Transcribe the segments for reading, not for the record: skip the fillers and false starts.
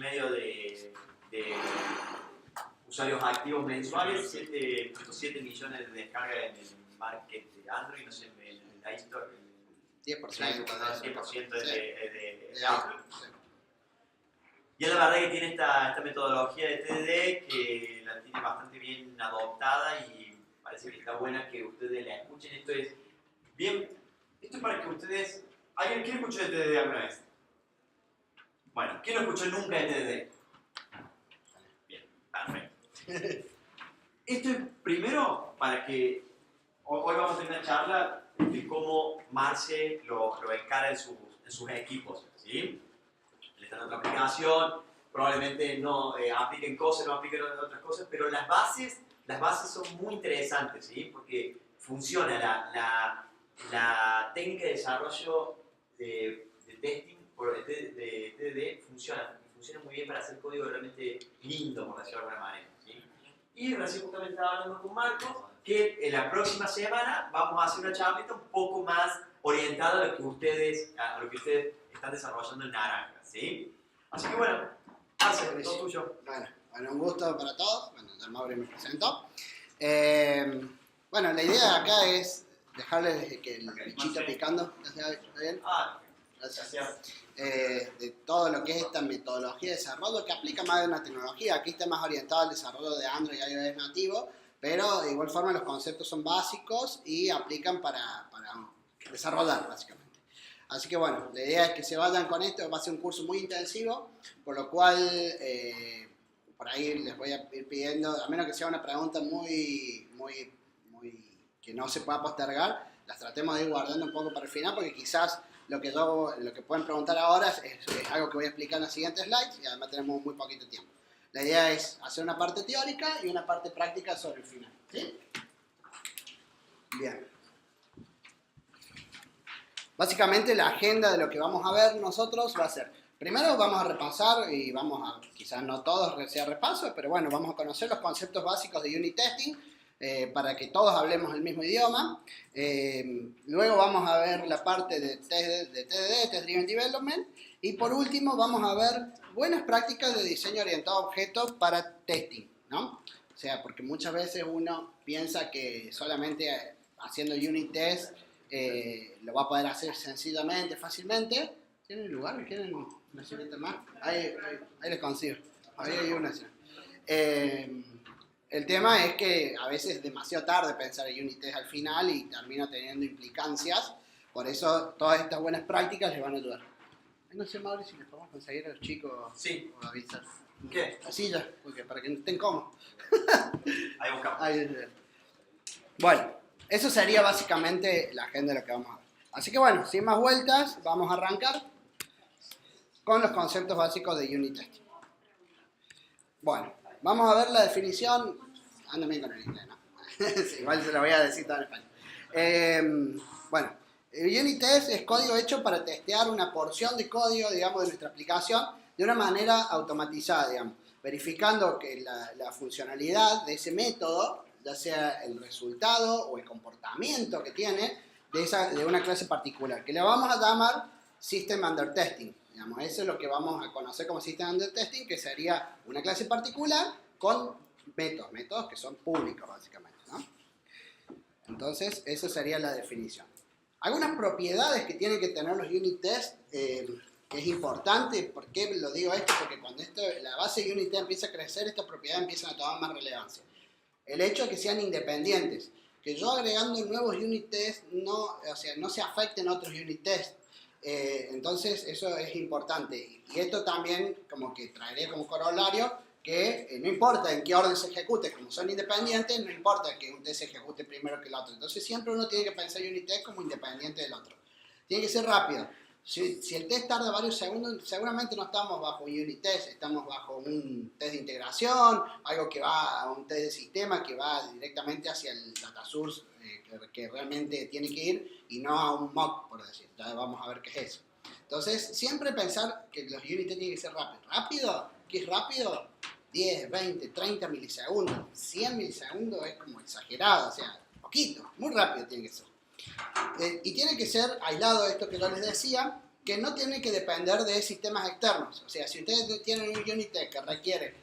medio de usuarios activos mensuales, 7.7 millones de descargas en el market de Android, no sé, en el iStore, 10%. 10% de Apple. Y es la verdad que tiene esta metodología de TDD que la tiene bastante bien adoptada y parece que está buena que ustedes la escuchen. Esto es para que ustedes... ¿Quién escuchó de TDD alguna vez? Bueno, ¿quién no escuchó nunca de TDD? Bien, perfecto. Esto es primero para que hoy vamos a tener una charla de cómo Marce lo encara en sus equipos, ¿sí? Le están dando aplicación, probablemente no apliquen cosas, no apliquen otras cosas, pero las bases son muy interesantes, ¿sí? Porque funciona la técnica de desarrollo de testing de TDD funciona muy bien para hacer código realmente lindo, por decirlo de alguna manera, ¿sí? Y recién justamente estaba hablando con Marco que en la próxima semana vamos a hacer una charlita un poco más orientada a lo que ustedes están desarrollando en Naranja, ¿sí? Así que bueno, Marce, todo tuyo. Bueno, un gusto para todos. Bueno, ya Mauri me presentó. Bueno, la idea acá es dejarles que el bichito picando. ¿Está bien? Gracias. De todo lo que es esta metodología de desarrollo que aplica más de una tecnología. Aquí está más orientado al desarrollo de Android y iOS nativo, pero de igual forma los conceptos son básicos y aplican para desarrollar básicamente. Así que bueno, la idea es que se vayan con esto. Va a ser un curso muy intensivo, por lo cual por ahí les voy a ir pidiendo, a menos que sea una pregunta muy que no se pueda postergar, las tratemos de ir guardando un poco para el final, porque quizás lo que pueden preguntar ahora es algo que voy a explicar en los siguientes slides y además tenemos muy poquito tiempo. La idea es hacer una parte teórica y una parte práctica sobre el final, ¿sí? Bien. Básicamente la agenda de lo que vamos a ver nosotros va a ser, primero vamos a repasar y quizás no todos sea repaso, pero bueno, vamos a conocer los conceptos básicos de unit testing para que todos hablemos el mismo idioma. Luego vamos a ver la parte de TDD, Test Driven Development, y por último vamos a ver buenas prácticas de diseño orientado a objetos para testing, ¿no? O sea, porque muchas veces uno piensa que solamente haciendo unit test lo va a poder hacer sencillamente, fácilmente. ¿Tienen lugar? ¿Quieren una sillita más? Ahí les consigo. Ahí hay una. El tema es que a veces es demasiado tarde pensar en unit test al final y termina teniendo implicancias. Por eso todas estas buenas prácticas les van a ayudar. No sé, Mauri, si les podemos conseguir a los chicos o avisar. ¿Qué? La silla, porque para que no estén cómodos. Ahí buscamos. Bueno, eso sería básicamente la agenda de lo que vamos a ver. Así que bueno, sin más vueltas, vamos a arrancar con los conceptos básicos de unit testing. Bueno, vamos a ver la definición. Ando bien con el inglés, ¿no? Sí, igual se lo voy a decir todo en español. Bueno, unit test es código hecho para testear una porción de código, digamos, de nuestra aplicación de una manera automatizada, digamos, verificando que la funcionalidad de ese método, ya sea el resultado o el comportamiento que tiene de una clase particular, que le vamos a llamar System Under Testing. Digamos, eso es lo que vamos a conocer como System Under Testing, que sería una clase particular con métodos que son públicos básicamente, ¿no? Entonces, esa sería la definición. Algunas propiedades que tienen que tener los unit tests, que es importante. ¿Por qué lo digo esto? Porque cuando la base de unit test empieza a crecer, estas propiedades empiezan a tomar más relevancia. El hecho de que sean independientes, que yo agregando nuevos unit tests no se afecten otros unit tests. Entonces eso es importante, y esto también como que traeré como corolario que no importa en qué orden se ejecute, como son independientes, no importa que un test se ejecute primero que el otro. Entonces siempre uno tiene que pensar unit test como independiente del otro. Tiene que ser rápido. Si el test tarda varios segundos, seguramente no estamos bajo un unit test, estamos bajo un test de integración, algo que va a un test de sistema que va directamente hacia el data source que realmente tiene que ir, y no a un mock, por decir. Ya vamos a ver qué es eso. Entonces, siempre pensar que los unit tests tienen que ser rápidos. ¿Rápido? ¿Qué es rápido? 10, 20, 30 milisegundos. 100 milisegundos es como exagerado, o sea, poquito, muy rápido tiene que ser. Y tiene que ser aislado, esto que yo les decía, que no tienen que depender de sistemas externos. O sea, si ustedes tienen un unit test que requiere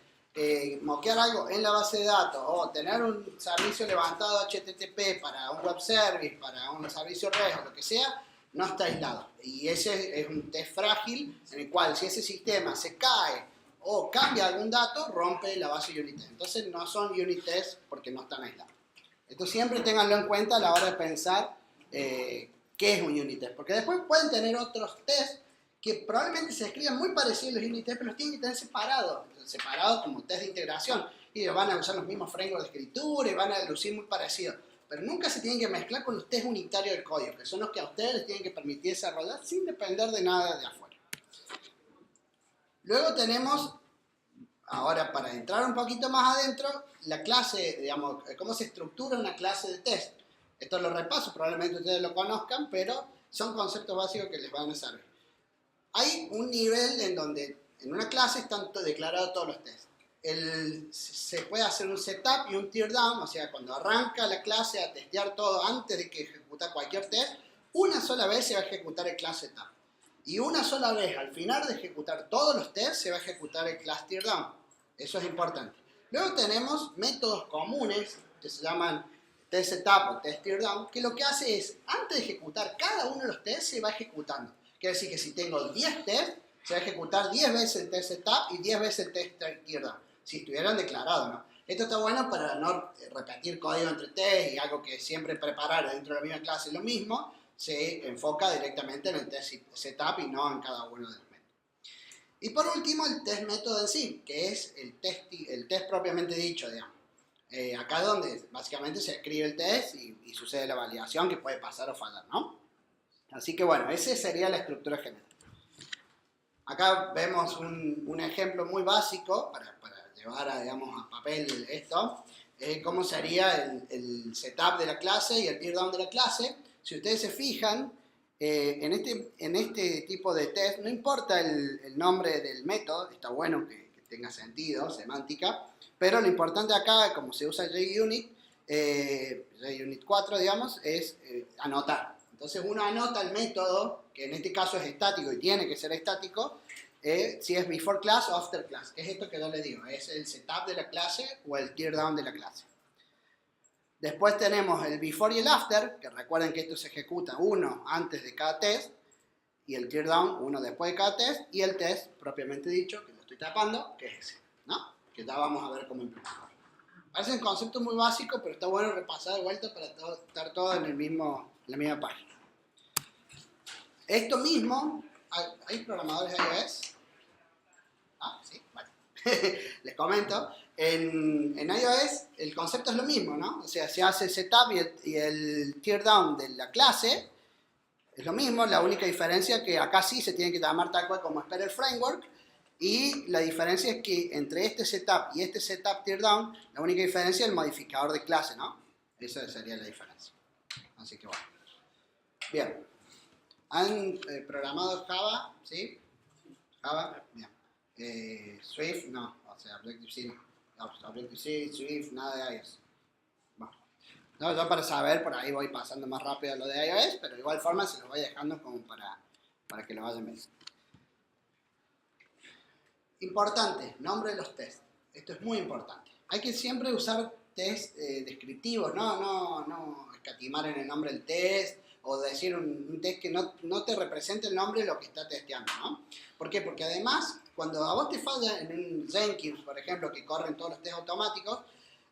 moquear algo en la base de datos o tener un servicio levantado HTTP para un web service, para un servicio REST o lo que sea, no está aislado. Y ese es un test frágil en el cual si ese sistema se cae o cambia algún dato, rompe la base unit test. Entonces no son unit tests porque no están aislados. Esto siempre ténganlo en cuenta a la hora de pensar qué es un unit test. Porque después pueden tener otros tests que probablemente se escriban muy parecidos a los unit tests, pero los tienen que tener separados como test de integración. Y van a usar los mismos frameworks de escritura y van a lucir muy parecidos. Pero nunca se tienen que mezclar con los test unitarios del código, que son los que a ustedes les tienen que permitir desarrollar sin depender de nada de afuera. Luego tenemos, ahora para entrar un poquito más adentro, la clase, digamos, cómo se estructura una clase de test. Esto lo repaso, probablemente ustedes lo conozcan, pero son conceptos básicos que les van a servir. Hay un nivel en donde en una clase están declarados todos los tests. Se puede hacer un setup y un teardown, o sea, cuando arranca la clase a testear todo antes de que ejecuta cualquier test, una sola vez se va a ejecutar el class setup. Y una sola vez, al final de ejecutar todos los tests, se va a ejecutar el class teardown. Eso es importante. Luego tenemos métodos comunes que se llaman test setup o test teardown, que lo que hace es, antes de ejecutar cada uno de los tests, se va ejecutando. Quiere decir que si tengo 10 tests, se va a ejecutar 10 veces el test setup y 10 veces el test teardown, si estuvieran declarados, ¿no? Esto está bueno para no repetir código entre test y algo que siempre preparar dentro de la misma clase lo mismo, se enfoca directamente en el test setup y no en cada uno de los métodos. Y por último, el test método en sí, que es el test propiamente dicho, digamos. Acá donde básicamente se escribe el test y sucede la validación que puede pasar o fallar, ¿no? Así que bueno, esa sería la estructura general. Acá vemos un ejemplo muy básico para llevar a papel esto, cómo sería el setup de la clase y el teardown de la clase. Si ustedes se fijan, en este tipo de test, no importa el nombre del método, está bueno que tenga sentido, semántica, pero lo importante acá, como se usa JUnit, JUnit 4, digamos, es anotar. Entonces uno anota el método, que en este caso es estático y tiene que ser estático, si es before class o after class, que es esto que yo les digo, es el setup de la clase o el teardown de la clase. Después tenemos el before y el after, que recuerden que esto se ejecuta uno antes de cada test, y el teardown uno después de cada test, y el test propiamente dicho, que lo estoy tapando, que es ese, ¿no? Que ya vamos a ver cómo implementarlo. Parece un concepto muy básico, pero está bueno repasar de vuelta para estar todo en la misma página. Esto mismo, ¿hay programadores de iOS? Ah, sí, vale. Les comento, en iOS el concepto es lo mismo, ¿no? O sea, se hace el setup y el teardown de la clase, es lo mismo, la única diferencia es que acá sí se tiene que llamar tal cual como espera el framework, y la diferencia es que entre este setup y este setup teardown, la única diferencia es el modificador de clase, ¿no? Esa sería la diferencia. Así que bueno. Bien. ¿Han programado Java? ¿Sí? Java, bien. Swift, no. O sea, Objective-C, Swift, nada de iOS. Bueno. No, yo para saber, por ahí voy pasando más rápido a lo de iOS, pero de igual forma se los voy dejando como para que lo vayan viendo. Importante, nombre de los tests. Esto es muy importante. Hay que siempre usar test descriptivos, no escatimar en el nombre del test o decir un test que no te represente el nombre de lo que está testeando, ¿no? ¿Por qué? Porque además, cuando a vos te falla en un Jenkins, por ejemplo, que corren todos los test automáticos,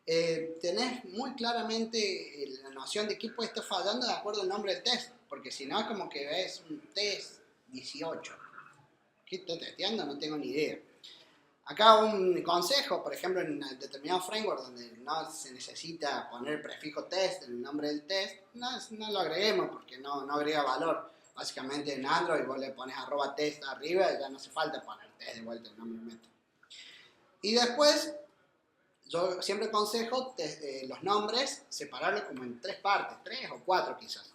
tenés muy claramente la noción de qué puede estar fallando de acuerdo al nombre del test, porque si no es como que ves un test 18. ¿Qué estoy testeando? No tengo ni idea. Acá un consejo, por ejemplo, en determinado framework donde no se necesita poner el prefijo test en el nombre del test, no lo agreguemos porque no agrega valor. Básicamente en Android vos le pones @test arriba y ya no hace falta poner test de vuelta en el nombre del método. Y después, yo siempre aconsejo los nombres separarlos como en 3 partes, 3 o 4 quizás.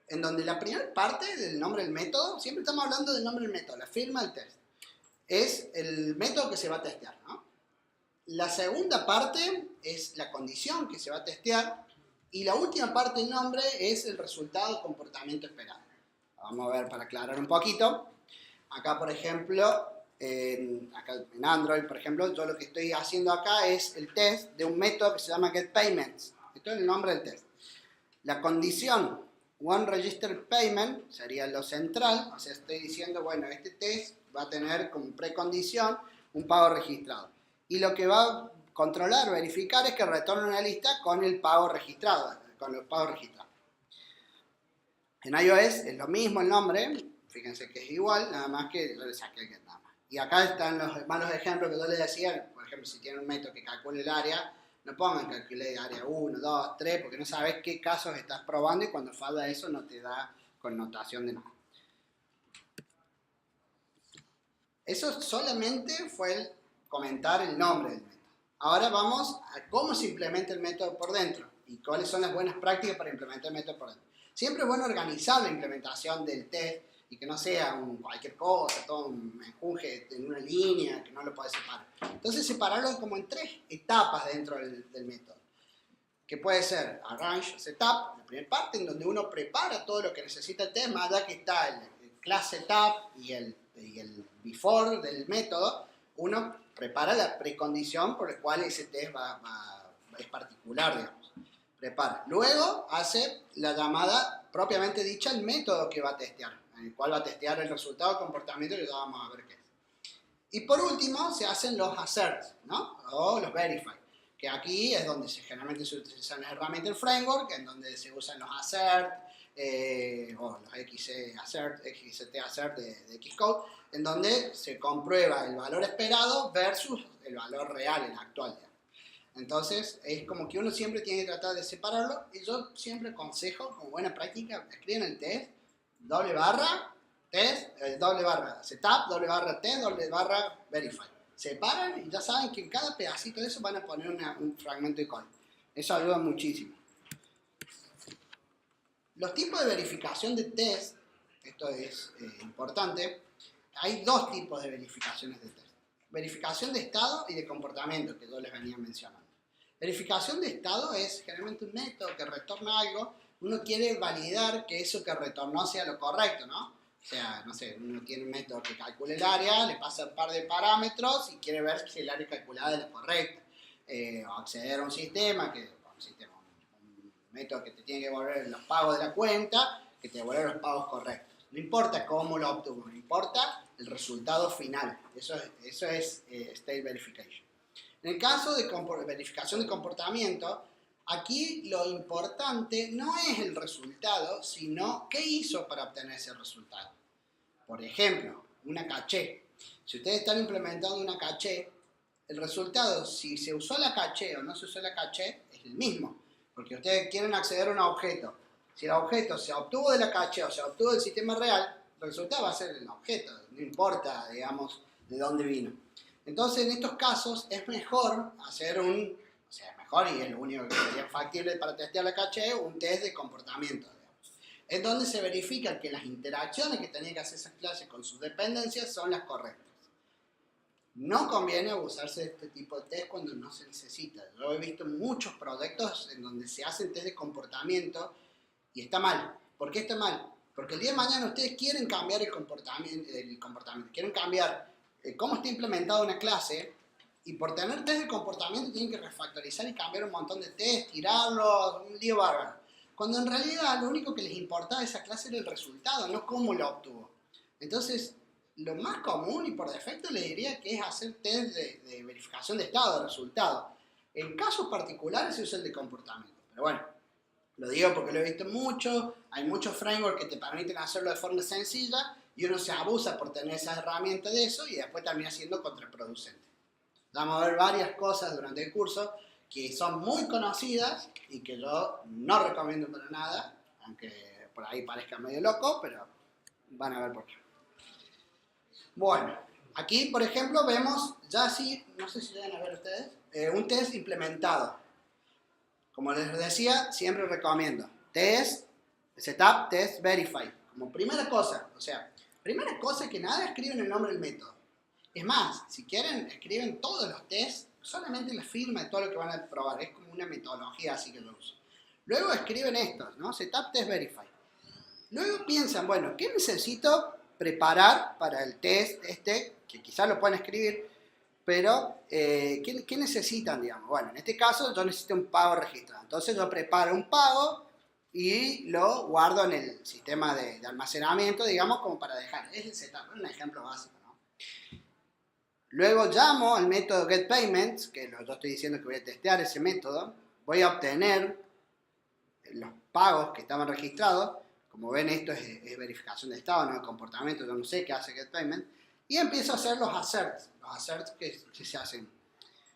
En donde la primera parte del nombre del método, siempre estamos hablando del nombre del método, la firma del test. Es el método que se va a testear, ¿no? La segunda parte es la condición que se va a testear y la última parte del nombre es el resultado de comportamiento esperado. Vamos a ver para aclarar un poquito. Acá, por ejemplo, acá en Android, por ejemplo, yo lo que estoy haciendo acá es el test de un método que se llama getPayments. Esto es el nombre del test. La condición OneRegisterPayment sería lo central. O sea, estoy diciendo, bueno, este test va a tener como precondición un pago registrado. Y lo que va a controlar, verificar, es que retorne una lista con el pago registrado, con los pagos registrados. En iOS es lo mismo el nombre, fíjense que es igual, nada más que yo le saqué el get nada más. Y acá están los malos ejemplos que yo les decía, por ejemplo, si tienen un método que calcule el área, no pongan calculé área 1, 2, 3, porque no sabes qué casos estás probando y cuando falla eso no te da connotación de nada. Eso solamente fue el comentar el nombre del método. Ahora vamos a cómo se implementa el método por dentro y cuáles son las buenas prácticas para implementar el método por dentro. Siempre es bueno organizar la implementación del test y que no sea cualquier cosa, todo un menjunje en una línea, que no lo puedes separar. Entonces separarlo como en 3 etapas dentro del método. Que puede ser arrange, setup, la primera parte en donde uno prepara todo lo que necesita el test, más allá que está el class setup y el before del método, uno prepara la precondición por la cual ese test es particular, digamos. Prepara. Luego hace la llamada propiamente dicha al método que va a testear, en el cual va a testear el resultado de comportamiento que ya vamos a ver qué es. Y por último se hacen los asserts, ¿no? O los verify, que aquí es donde generalmente se utilizan las herramientas del framework, en donde se usan los asserts, o los XC assert, XT assert de Xcode, en donde se comprueba el valor esperado versus el valor real, el actual. Entonces, es como que uno siempre tiene que tratar de separarlo y yo siempre aconsejo, como buena práctica, escriben el test, doble barra, test, doble barra setup, doble barra test, doble barra verify. Separan y ya saben que en cada pedacito de eso van a poner un fragmento de código. Eso ayuda muchísimo. Los tipos de verificación de test, esto es importante, hay 2 tipos de verificaciones de test. Verificación de estado y de comportamiento, que yo les venía mencionando. Verificación de estado es generalmente un método que retorna algo. Uno quiere validar que eso que retornó sea lo correcto, ¿no? O sea, no sé, uno tiene un método que calcula el área, le pasa un par de parámetros y quiere ver si el área calculada es la correcta. O acceder a un sistema, un método que te tiene que devolver los pagos de la cuenta, que te devuelve los pagos correctos. No importa cómo lo obtuvo, no importa el resultado final. Eso es state verification. En el caso de verificación de comportamiento, aquí lo importante no es el resultado, sino qué hizo para obtener ese resultado. Por ejemplo, una caché. Si ustedes están implementando una caché, el resultado, si se usó la caché o no se usó la caché, es el mismo. Porque ustedes quieren acceder a un objeto. Si el objeto se obtuvo de la caché o se obtuvo del sistema real, el resultado va a ser el objeto, no importa, digamos, de dónde vino. Entonces, en estos casos, es mejor hacer y es lo único que sería factible para testear la caché, un test de comportamiento, digamos. Es donde se verifica que las interacciones que tenía que hacer esas clases con sus dependencias son las correctas. No conviene abusarse de este tipo de test cuando no se necesita. Yo he visto muchos proyectos en donde se hacen test de comportamiento y está mal. ¿Por qué está mal? Porque el día de mañana ustedes quieren cambiar el comportamiento, quieren cambiar cómo está implementada una clase y por tener test de comportamiento tienen que refactorizar y cambiar un montón de test, tirarlos, un lío bárbaro. Cuando en realidad lo único que les importaba de esa clase era el resultado, no cómo lo obtuvo. Entonces, lo más común y por defecto les diría que es hacer test de verificación de estado, de resultado. En casos particulares se usa el de comportamiento, pero bueno, lo digo porque lo he visto mucho, hay muchos frameworks que te permiten hacerlo de forma sencilla y uno se abusa por tener esas herramientas de eso y después termina siendo contraproducente. Vamos a ver varias cosas durante el curso que son muy conocidas y que yo no recomiendo para nada, aunque por ahí parezca medio loco, pero van a ver por qué. Bueno, aquí por ejemplo vemos ya así, no sé si van a ver ustedes, un test implementado. Como les decía, siempre recomiendo test, setup, test, verify. Como primera cosa, primera cosa que nada, escriben el nombre del método. Es más, si quieren, escriben todos los tests, solamente la firma de todo lo que van a probar. Es como una metodología así que lo uso. Luego escriben estos, ¿no? Setup, test, verify. Luego piensan, bueno, ¿qué necesito preparar para el test que quizás lo pueden escribir, pero ¿qué necesitan, digamos? Bueno, en este caso yo necesito un pago registrado. Entonces yo preparo un pago y lo guardo en el sistema de almacenamiento, digamos, como para dejar. Es el setup, es un ejemplo básico, ¿no? Luego llamo al método getPayments, que yo estoy diciendo que voy a testear ese método. Voy a obtener los pagos que estaban registrados. Como ven, esto es verificación de estado, no de comportamiento. Yo no sé qué hace getPayment. Y empiezo a hacer los asserts. Los asserts que se hacen.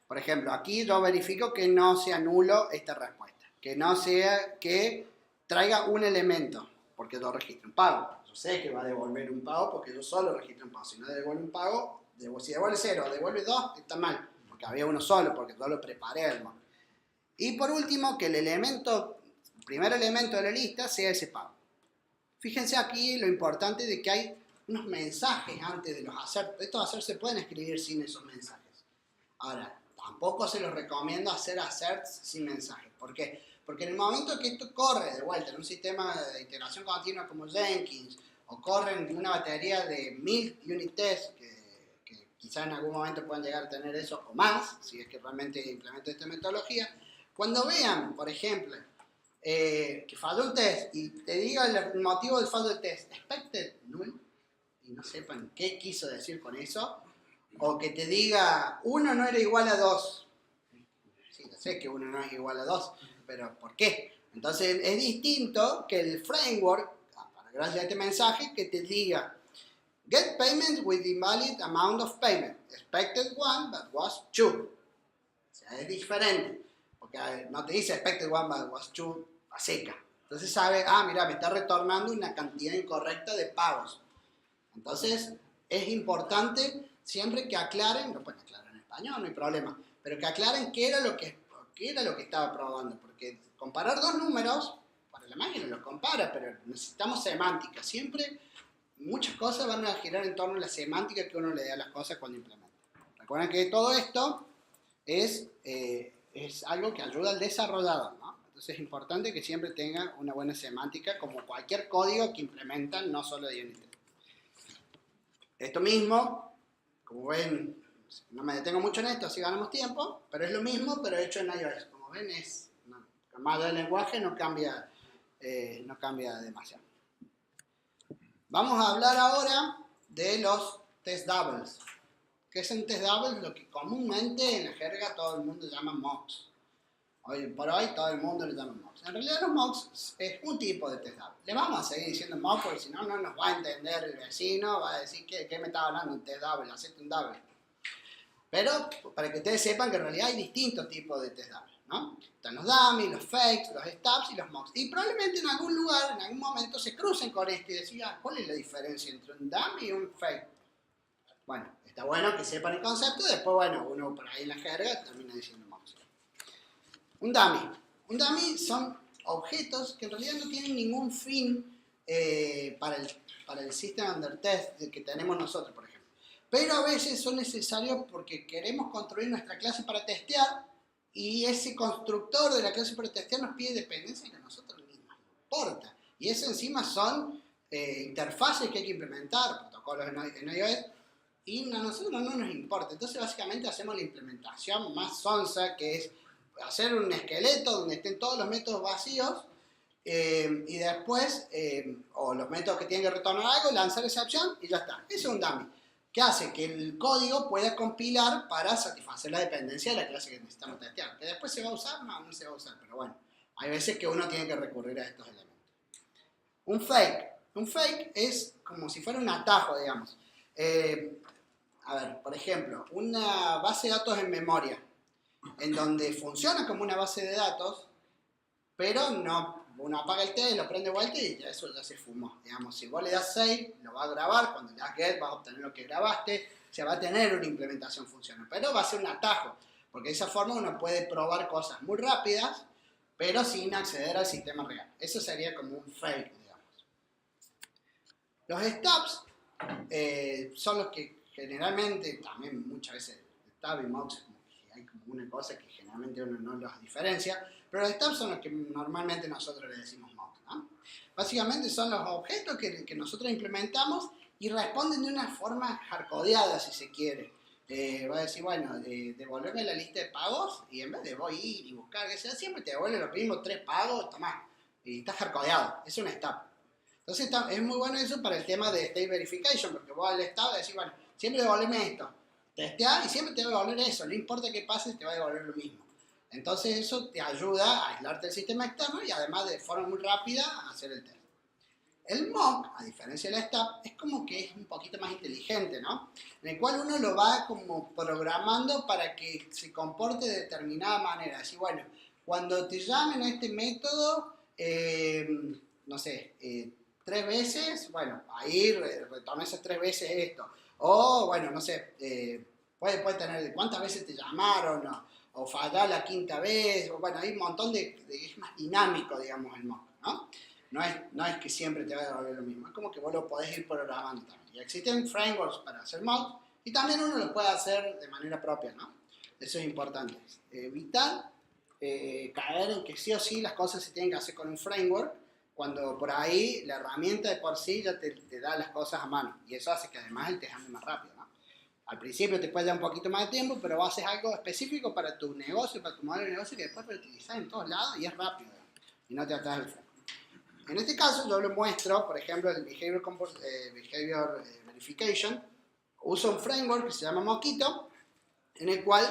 Por ejemplo, aquí yo verifico que no sea nulo esta respuesta. Que no sea que traiga un elemento. Porque yo registro un pago. Yo sé que va a devolver un pago porque yo solo registro un pago. Si no devuelve un pago, si devuelve 0 o devuelve 2, está mal. Porque había uno solo, porque yo lo preparé al mock. Y por último, que el primer elemento de la lista sea ese pago. Fíjense aquí lo importante de que hay unos mensajes antes de los asserts. Estos asserts se pueden escribir sin esos mensajes. Ahora, tampoco se los recomiendo hacer asserts sin mensajes. ¿Por qué? Porque en el momento que esto corre de vuelta en un sistema de integración continua como Jenkins, o corre en una batería de 1000 unit tests, que quizás en algún momento puedan llegar a tener eso o más, si es que realmente implemento esta metodología, cuando vean, por ejemplo, que falló un test y te diga el motivo del fallo del test, expected null, y no sepan qué quiso decir con eso, o que te diga 1 no era igual a 2. Sí, yo sé que 1 no es igual a 2, pero ¿por qué? Entonces es distinto que el framework, gracias a este mensaje, que te diga get payment with invalid amount of payment, expected 1 but was 2. O sea, es diferente, porque no te dice expected 1 but was 2 a seca. Entonces sabe, mira, me está retornando una cantidad incorrecta de pagos. Entonces es importante siempre que aclaren, lo pueden aclarar en español, no hay problema, pero que aclaren qué era lo que estaba probando, porque comparar dos números, para la máquina los compara, pero necesitamos semántica. Siempre muchas cosas van a girar en torno a la semántica que uno le da a las cosas cuando implementa. Recuerden que todo esto es algo que ayuda al desarrollador, ¿no? Entonces es importante que siempre tenga una buena semántica como cualquier código que implementan, no solo de Unity. Esto mismo, como ven, no me detengo mucho en esto, así ganamos tiempo, pero es lo mismo, pero hecho en iOS. Como ven, más del lenguaje no cambia demasiado. Vamos a hablar ahora de los test doubles. ¿Qué es un test double? Lo que comúnmente en la jerga todo el mundo llama mocks. Hoy por hoy todo el mundo le llama mocks. En realidad los mocks es un tipo de test double. Le vamos a seguir diciendo mock porque si no, no nos va a entender el vecino, va a decir ¿qué me estaba hablando? Un test double, hacete un double. Pero para que ustedes sepan que en realidad hay distintos tipos de test double, ¿no? Están los dummies, los fakes, los stubs y los mocks. Y probablemente en algún lugar, en algún momento se crucen con esto y decían, ¿cuál es la diferencia entre un dummy y un fake? Bueno, está bueno que sepan el concepto, después, bueno, uno por ahí en la jerga termina diciendo mocks. Un dummy son objetos que en realidad no tienen ningún fin para el system under test que tenemos nosotros, por ejemplo. Pero a veces son necesarios porque queremos construir nuestra clase para testear y ese constructor de la clase para testear nos pide dependencia que a nosotros ni nos importa. Y eso encima son interfaces que hay que implementar, protocolos en iOS, y a nosotros no nos importa. Entonces básicamente hacemos la implementación más sonsa, que es hacer un esqueleto donde estén todos los métodos vacíos y después, o los métodos que tienen que retornar algo, lanzar esa opción y ya está. Eso es un dummy, que hace que el código pueda compilar para satisfacer la dependencia de la clase que necesitamos testear. ¿Que después se va a usar? No se va a usar, pero bueno, hay veces que uno tiene que recurrir a estos elementos. Un fake es como si fuera un atajo, digamos. A ver, por ejemplo, una base de datos en memoria, en donde funciona como una base de datos, pero no, uno apaga el test, lo prende vuelta y ya eso ya se fumó. Digamos, si vos le das save, lo va a grabar, cuando le das get vas a obtener lo que grabaste, se va a tener una implementación funcional, pero va a ser un atajo, porque de esa forma uno puede probar cosas muy rápidas, pero sin acceder al sistema real. Eso sería como un fake, digamos. Los stubs son los que generalmente, también muchas veces, stub y mocks, hay como una cosa que generalmente uno no los diferencia, pero los stubs son los que normalmente nosotros le decimos mock, ¿no? Básicamente son los objetos que nosotros implementamos y responden de una forma hardcodeada, si se quiere. Va a decir, bueno, devolverme la lista de pagos y en vez de voy a ir y buscar, que sea, siempre te devuelve los mismos 3 pagos, tomás. Y está hardcodeado, es un stub. Entonces es muy bueno eso para el tema de state verification, porque vos al stub decís, bueno, siempre devolverme esto. Testear y siempre te va a devolver eso, no importa qué pase, te va a devolver lo mismo. Entonces eso te ayuda a aislarte del sistema externo y además de forma muy rápida a hacer el test. El mock, a diferencia del stub, es como que es un poquito más inteligente, ¿no? En el cual uno lo va como programando para que se comporte de determinada manera. Así, bueno, cuando te llamen a este método, no sé, 3 veces, bueno, ahí retoma esas 3 veces esto. O, bueno, no sé, puede tener cuántas veces te llamaron, o fallar la 5ª vez, o bueno, hay un montón es más dinámico, digamos, el mock, ¿no? No es que siempre te va a devolver lo mismo, es como que vos lo podés ir programando también. Y existen frameworks para hacer mock y también uno lo puede hacer de manera propia, ¿no? Eso es importante. Evitar caer en que sí o sí las cosas se tienen que hacer con un framework, cuando por ahí la herramienta de por sí ya te da las cosas a mano. Y eso hace que además el test ande más rápido, ¿no? Al principio te puede dar un poquito más de tiempo, pero vos haces algo específico para tu negocio, para tu modelo de negocio, que después lo utilizás en todos lados y es rápido, ¿no? Y no te atrás del freno. En este caso yo lo muestro, por ejemplo, el Behavior Verification. Uso un framework que se llama Mockito, en el cual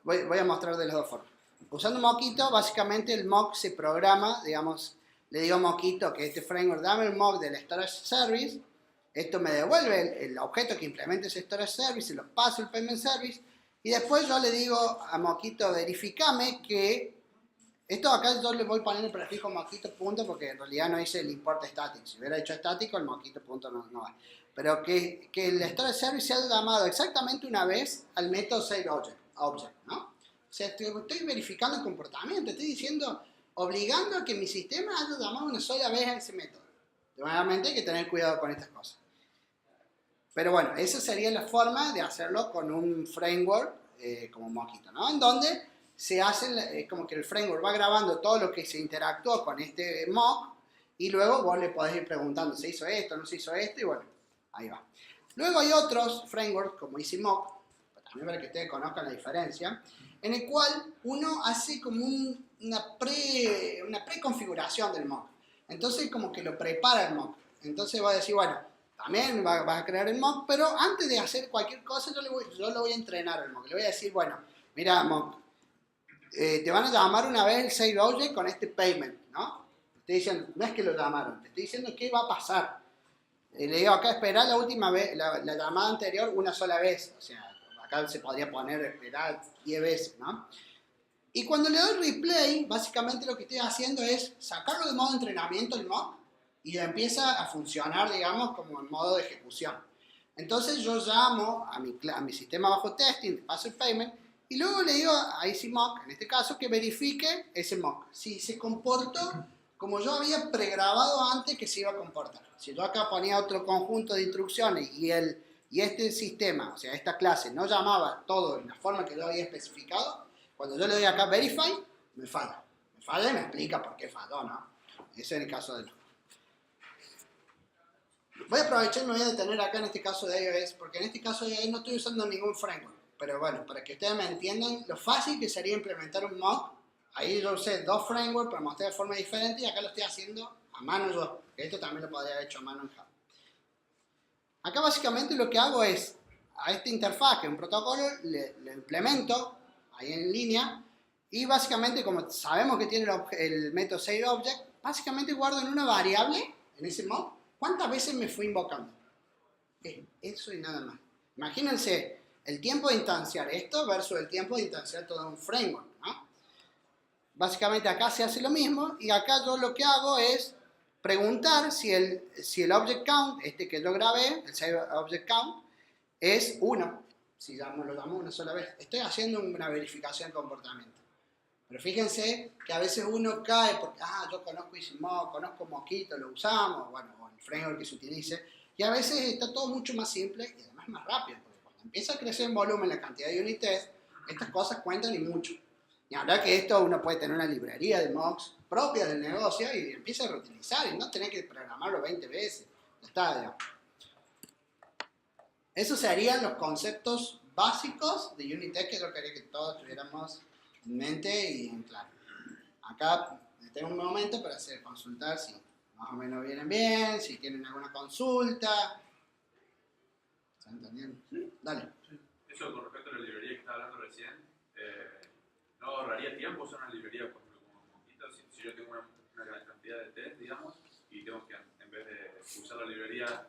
voy a mostrar de las dos formas. Usando Mockito, básicamente el mock se programa, digamos, le digo a Mockito que este framework, dame el mock del Storage Service, esto me devuelve el objeto que implementa ese Storage Service, se lo paso el Payment Service, y después yo le digo a Mockito, verificame que, esto acá yo le voy poniendo el prefijo Mockito punto, porque en realidad no hice el import static, si hubiera hecho estático el Mockito punto no va. Pero que el Storage Service sea llamado exactamente una vez al método SaveObject, ¿no? O sea, estoy verificando el comportamiento, estoy diciendo, obligando a que mi sistema haya llamado una sola vez a ese método. Nuevamente hay que tener cuidado con estas cosas. Pero bueno, esa sería la forma de hacerlo con un framework como Mockito, ¿no? En donde se hace, como que el framework va grabando todo lo que se interactuó con este mock y luego vos le podés ir preguntando, ¿se hizo esto, no se hizo esto? Y bueno, ahí va. Luego hay otros frameworks como EasyMock, también para que ustedes conozcan la diferencia, en el cual uno hace como una preconfiguración del mock. Entonces como que lo prepara el mock. Entonces va a decir, bueno, también vas a crear el mock, pero antes de hacer cualquier cosa yo lo voy a entrenar al mock. Le voy a decir, bueno, mira mock, te van a llamar una vez el SaveObject con este payment, ¿no? Te estoy diciendo, no es que lo llamaron, te estoy diciendo qué va a pasar. Le digo acá esperar la última vez, la llamada anterior una sola vez, o sea, acá se podría poner esperar 10 veces, ¿no? Y cuando le doy replay, básicamente lo que estoy haciendo es sacarlo de modo entrenamiento el mock y empieza a funcionar, digamos, como en modo de ejecución. Entonces yo llamo a mi sistema bajo testing, paso el payment, y luego le digo a EasyMock, en este caso, que verifique ese mock. Si se comportó como yo había pregrabado antes que se iba a comportar. Si yo acá ponía otro conjunto de instrucciones y este sistema, o sea, esta clase, no llamaba todo en la forma que yo había especificado, cuando yo le doy acá Verify, me falla. Me falla y me explica por qué falló, ¿no? Ese es el caso de los. Voy a aprovechar y me voy a detener acá en este caso de iOS, porque en este caso de iOS no estoy usando ningún framework. Pero bueno, para que ustedes me entiendan lo fácil que sería implementar un mock. Ahí yo usé 2 frameworks para mostrar de forma diferente y acá lo estoy haciendo a mano yo. Esto también lo podría haber hecho a mano en Java. Acá básicamente lo que hago es, a esta interfaz, que es un protocolo, le implemento ahí en línea y básicamente como sabemos que tiene el método SaveObject, básicamente guardo en una variable, en ese mock, cuántas veces me fui invocando. Eso y nada más. Imagínense el tiempo de instanciar esto versus el tiempo de instanciar todo un framework, ¿no? Básicamente acá se hace lo mismo y acá yo lo que hago es preguntar si el object count, este que yo grabé, el save object count, es 1. Si lo llamo una sola vez. Estoy haciendo una verificación de comportamiento. Pero fíjense que a veces uno cae porque, yo conozco EasyMock, conozco Mockito, lo usamos, bueno, o el framework que se utilice, y a veces está todo mucho más simple y además más rápido, porque cuando empieza a crecer en volumen la cantidad de unit tests, estas cosas cuentan y mucho. Y ahora que esto uno puede tener una librería de mocks propia del negocio y empieza a reutilizar y no tener que programarlo 20 veces. Ya está, digamos. Esos serían los conceptos básicos de Unitest que yo quería que todos tuviéramos en mente y en claro. Acá tengo un momento para hacer consultar si más o menos vienen bien, si tienen alguna consulta. ¿Están entendiendo? Sí. Dale. Sí. Eso con respecto a la librería que estaba hablando recién, no ahorraría tiempo usar una librería por ejemplo, como Mockito. Si yo tengo una gran cantidad de test, digamos, y tengo que, en vez de usar la librería,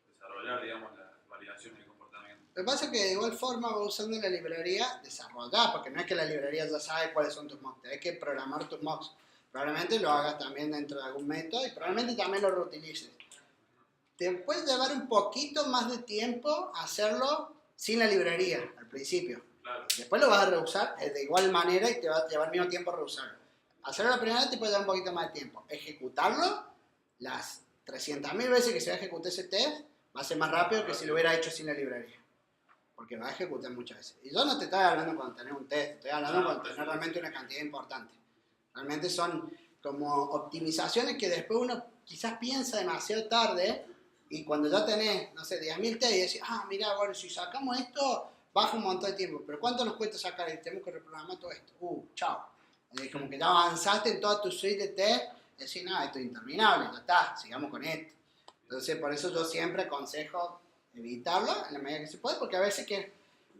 desarrollar, digamos, las validaciones de comportamiento. Lo que pasa es que de igual forma va usando la librería desarrollada, porque no es que la librería ya sabe cuáles son tus mocks, tenés que programar tus mocks. Probablemente lo hagas también dentro de algún método y probablemente también lo reutilices. Te puede llevar un poquito más de tiempo hacerlo sin la librería al principio. Claro. Después lo vas a reusar de igual manera y te va a llevar el mismo tiempo reusarlo. Hacerlo la primera vez te puede llevar un poquito más de tiempo. Ejecutarlo, las 300.000 veces que se va a ejecutar ese test, va a ser más rápido que si lo hubiera hecho sin la librería. Porque va a ejecutar muchas veces. Y yo no te estoy hablando cuando tenés un test, estoy hablando cuando tenés realmente una cantidad importante. Realmente son como optimizaciones que después uno quizás piensa demasiado tarde y cuando ya tenés, no sé, 10.000 test y decís, mira, bueno, si sacamos esto, baja un montón de tiempo. Pero ¿cuánto nos cuesta sacar esto? Tenemos que reprogramar todo esto. Chao. Como que ya avanzaste en toda tu suite de test y decís, no, esto es interminable, ya está, sigamos con esto. Entonces, por eso yo siempre aconsejo evitarlo en la medida que se puede, porque a veces que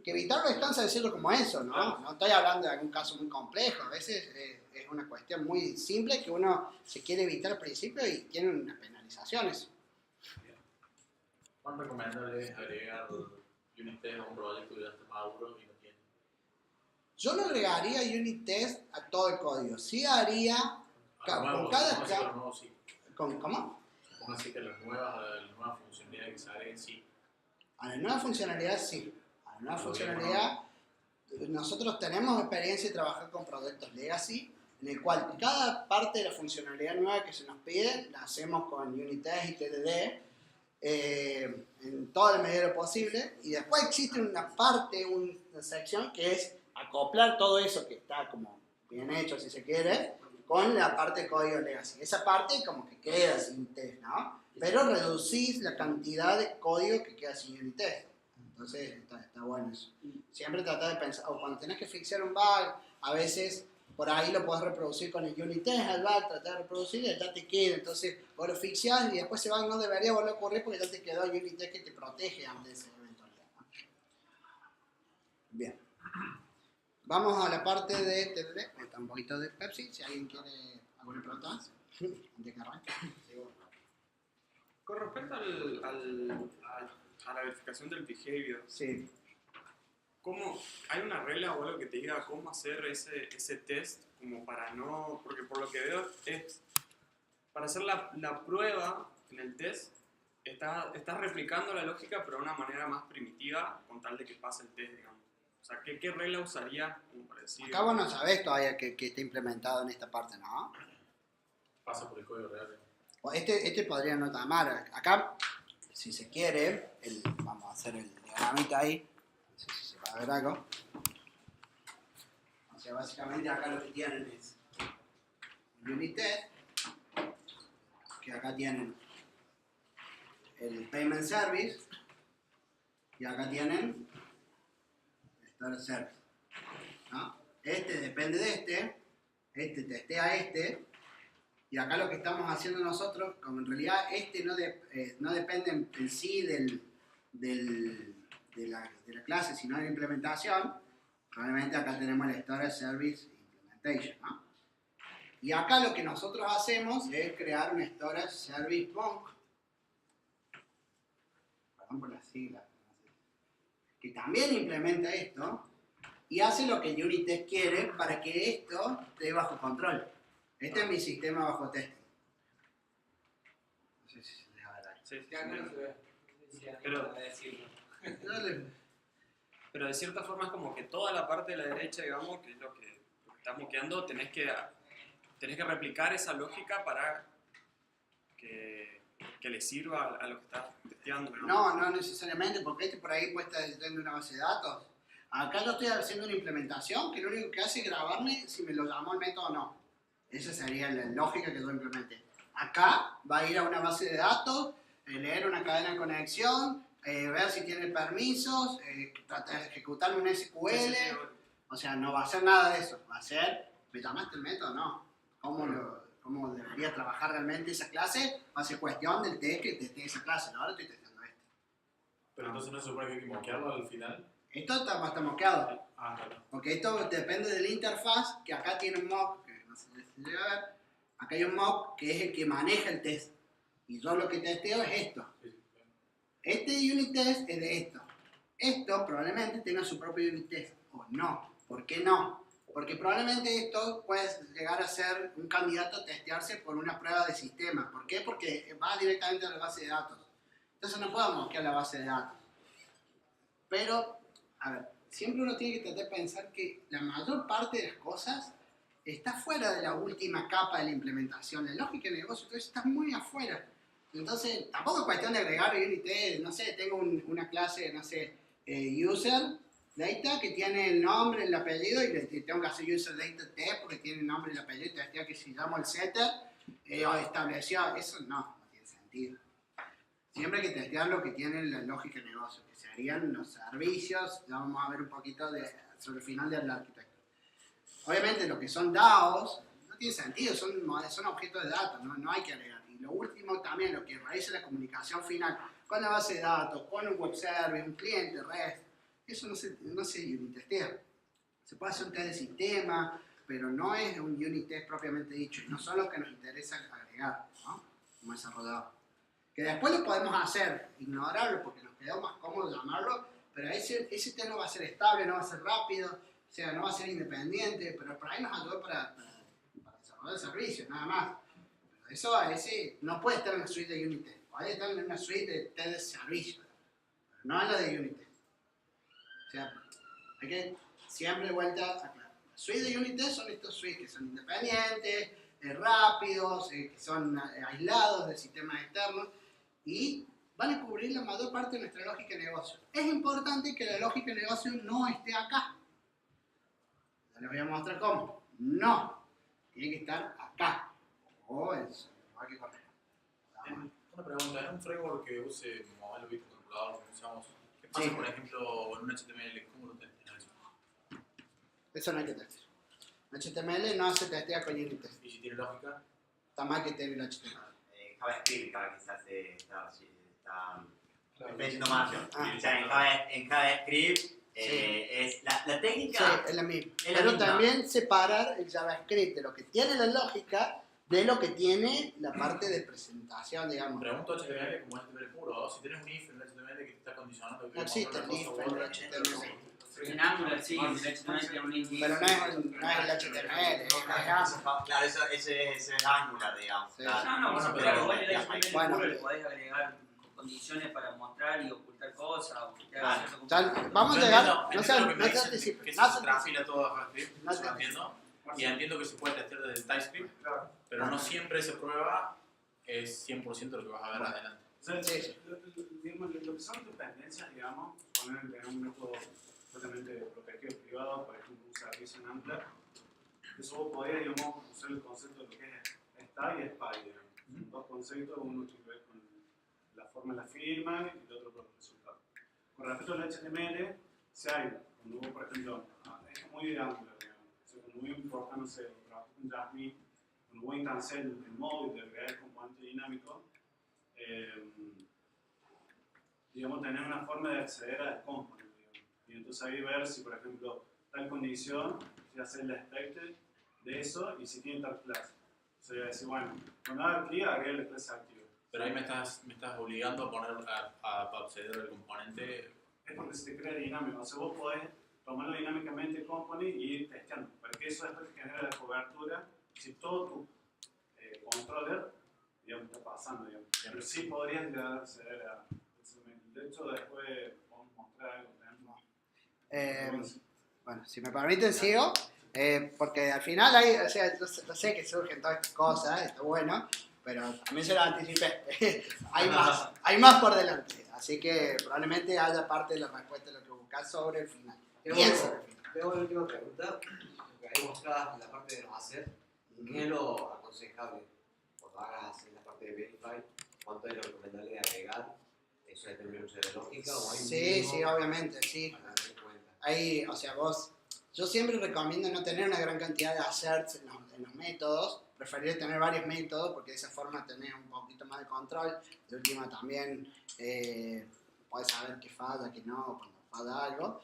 evitarlo es tan sencillo como eso, ¿no? Claro. No estoy hablando de algún caso muy complejo, a veces es una cuestión muy simple que uno se quiere evitar al principio y tiene unas penalizaciones. ¿Cuán recomendable es agregar unit test a un proyecto que ya está maduro y no tiene? Yo no agregaría unit test a todo el código, sí haría con cada... ¿Cómo? Así que las nuevas funcionalidades que se agreguen, sí. A la nueva funcionalidad sí. A la nueva funcionalidad, nosotros tenemos experiencia de trabajar con proyectos legacy, en el cual cada parte de la funcionalidad nueva que se nos pide, la hacemos con unit test y TDD, en toda la medida de lo posible, y después existe una parte, una sección que es acoplar todo eso que está como bien hecho, si se quiere, con la parte de código legacy. Esa parte como que queda sin test, ¿no? Pero reducís la cantidad de código que queda sin unit test. Entonces está bueno eso. Siempre tratar de pensar, o cuando tenés que fixar un bug, a veces por ahí lo podés reproducir con el unit test, al bug, tratar de reproducir y ya te queda. Entonces vos lo fixás y después ese bug no debería volver a ocurrir porque ya te quedó el unit test que te protege ante esa eventualidad, ¿no? Bien. Vamos a la parte de TDD. Está un poquito de Pepsi, si alguien quiere alguna pregunta más. Antes que arranque. Con respecto a la verificación del behavior, Sí. ¿cómo, ¿hay una regla o algo que te diga cómo hacer ese test? Como para no, porque por lo que veo es, para hacer la prueba en el test, estás replicando la lógica pero de una manera más primitiva con tal de que pase el test, digamos. O sea, ¿qué regla usaría como para decir? Acá vos no sabés todavía que está implementado en esta parte, ¿no? Pasa por el código real. O este podría no llamar. Acá, si se quiere, vamos a hacer el diagramita ahí. No sé si se va a ver algo. O sea, básicamente acá lo que tienen es unit test, que acá tienen el payment service, y acá tienen storage service, ¿no? Este depende de este testea y acá lo que estamos haciendo nosotros, como en realidad no depende en sí de la clase, sino de la implementación, probablemente acá tenemos el storage service implementation, ¿no? Y acá lo que nosotros hacemos es crear un storage service monk, perdón por la sigla, que también implementa esto y hace lo que unit test quiere para que esto esté bajo control. Este es mi sistema bajo testing. No sé si se deja ver ahí. Sí, Ya no se ve. Pero- Pero de cierta forma es como que toda la parte de la derecha, digamos, que es lo que estás moqueando, tenés que replicar esa lógica para que le sirva a lo que estás testeando, ¿no? No necesariamente, porque por ahí puede estar dentro de una base de datos. Acá yo estoy haciendo una implementación que lo único que hace es grabarme si me lo llamó el método o no. Esa sería la lógica que yo implementé. Acá va a ir a una base de datos, leer una cadena de conexión, ver si tiene permisos, tratar de ejecutar un SQL. O sea, no va a hacer nada de eso. Va a ser, ¿me llamaste el método? No. ¿Cómo debería trabajar realmente esa clase? Va a ser cuestión del test que testé esa clase. Ahora estoy testeando este. Pero entonces no se supone que hay que moquearlo al final. Esto está mosqueado. Claro. Porque esto depende de la interfaz, que acá tiene un mock, que no sé si se llega a ver. Acá hay un mock que es el que maneja el test. Y yo lo que testeo es esto. Este unit test es de esto. Esto probablemente tenga su propio unit test. O no. ¿Por qué no? Porque probablemente esto puede llegar a ser un candidato a testearse por una prueba de sistema. ¿Por qué? Porque va directamente a la base de datos. Entonces no podemos mosquear la base de datos. Pero, a ver, siempre uno tiene que tratar de pensar que la mayor parte de las cosas está fuera de la última capa de la implementación. La lógica de negocio, entonces está muy afuera. Entonces, tampoco es cuestión de agregar unit test. No sé, tengo una clase, no sé, user data que tiene el nombre, el apellido y le tengo que hacer user data test porque tiene el nombre y el apellido y testea que si llamo el setter estableció. Eso no tiene sentido. Siempre hay que testear lo que tiene la lógica de negocio, que serían los servicios. Ya vamos a ver un poquito sobre el final de la arquitectura. Obviamente, lo que son DAOs no tiene sentido, son objetos de datos, no hay que agregar. Y lo último también, lo que realiza la comunicación final con la base de datos, con un web service, un cliente, REST, eso no se unit testea. Se puede hacer un test de sistema, pero no es un unit test propiamente dicho, y no son los que nos interesa agregar, ¿no? Como desarrollador. Que después lo podemos hacer, ignorarlo porque nos quedó más cómodo llamarlo, pero ese test no va a ser estable, no va a ser rápido, o sea, no va a ser independiente, pero por ahí nos ayuda para desarrollar el servicio, nada más. Pero eso ese no puede estar en una suite de unit test, puede estar en una suite de test de servicio, pero no en la de unit test. O sea, hay que siempre de vuelta aclarar. Las suites de unit test son estos suites que son independientes, rápidos, que son aislados de sistemas externos y van a cubrir la mayor parte de nuestra lógica de negocio. Es importante que la lógica de negocio no esté acá. Ya les voy a mostrar cómo. No, tiene que estar acá. O eso, hay que correr. Una pregunta, ¿en un framework que use modelo visto controlador que usamos? ¿Qué pasa, Sí. por ejemplo, en un HTML? ¿Cómo lo testean eso? Eso no hay que testear. HTML no se testea con unit test. ¿Y si tiene lógica? Está mal que tenga el HTML. JavaScript, cada quizás está Claro. metiendo margen. Ah. O sea, en JavaScript es la técnica. Sí, es la misma. Es la Pero misma. también separar el JavaScript de lo que tiene la lógica de lo que tiene la parte de presentación, digamos. Pregunto HTML como HTML puro. Si tienes un if en el HTML que te está condicionando que No existe el if en el HTML. En Angular sí, en HTML tiene un link. Pero no es el HTML, es Angular. Claro, ese es Angular, digamos. Sí. Claro. No, Bueno, pero pero igual el HTML bueno. puro le podés agregar condiciones para mostrar y ocultar cosas. O que te haga Claro. cierto Ya, comportamiento. vamos a Yo llegar, entiendo no lo que me se dicen, anticipen, que no se se transfila todo a JavaScript, No eso se lo entiendo. Y entiendo que se puede testear desde el TypeScript, pero no siempre esa prueba es 100% lo que vas a ver adelante. O sea, Sí. digamos, lo que son dependencias, digamos, poner en un método totalmente protegido privado, por ejemplo, un servicio en Angular, eso vos podés, digamos, usar el concepto de lo que es style y spy, digamos. Dos conceptos, uno tiene que ver con la forma de la firma y el otro con el resultado. Con respecto al HTML, si hay, cuando vos, por ejemplo, es muy de Angular, digamos, o sea, cuando voy a importar, no sé, trabajo con Jasmine, cuando voy a instanciar el móvil de crear el componente dinámico, digamos, tener una forma de acceder al component, digamos. Y entonces ahí ver si, por ejemplo, tal condición, si hacer la expected de eso y si tiene tal clase. O sea, decir, bueno, cuando haga clic, agregue la clase activa. Pero ahí me estás obligando a poner a acceder al componente. Es porque se te crea dinámico. O sea, vos podés tomarlo dinámicamente el component y ir testeando. Porque eso después te genera la cobertura. Si todo tu controller, digamos, está pasando, digamos. Pero sí podrías llegar a acceder a ese método. De hecho, después podemos mostrar algo. Bueno, si me permiten sigo, porque al final hay, o sea, yo sé que surgen todas estas cosas, está bueno, pero también se lo anticipé. hay más por delante, así que probablemente haya parte de la respuesta de lo que buscas sobre el final. Piensa. Tengo una última pregunta, porque ahí mostrás la parte de los assets. ¿Qué es lo aconsejable cuando hagas la parte de Verify? ¿Cuánto es lo recomendable de agregar? ¿Eso depende mucho de la lógica o hay un Sí, mínimo sí, obviamente, sí. para tener en cuenta? Ahí, o sea, yo siempre recomiendo no tener una gran cantidad de asserts en los métodos, preferir tener varios métodos porque de esa forma tenés un poquito más de control. De última también podés saber qué falla, qué no, cuando falla algo.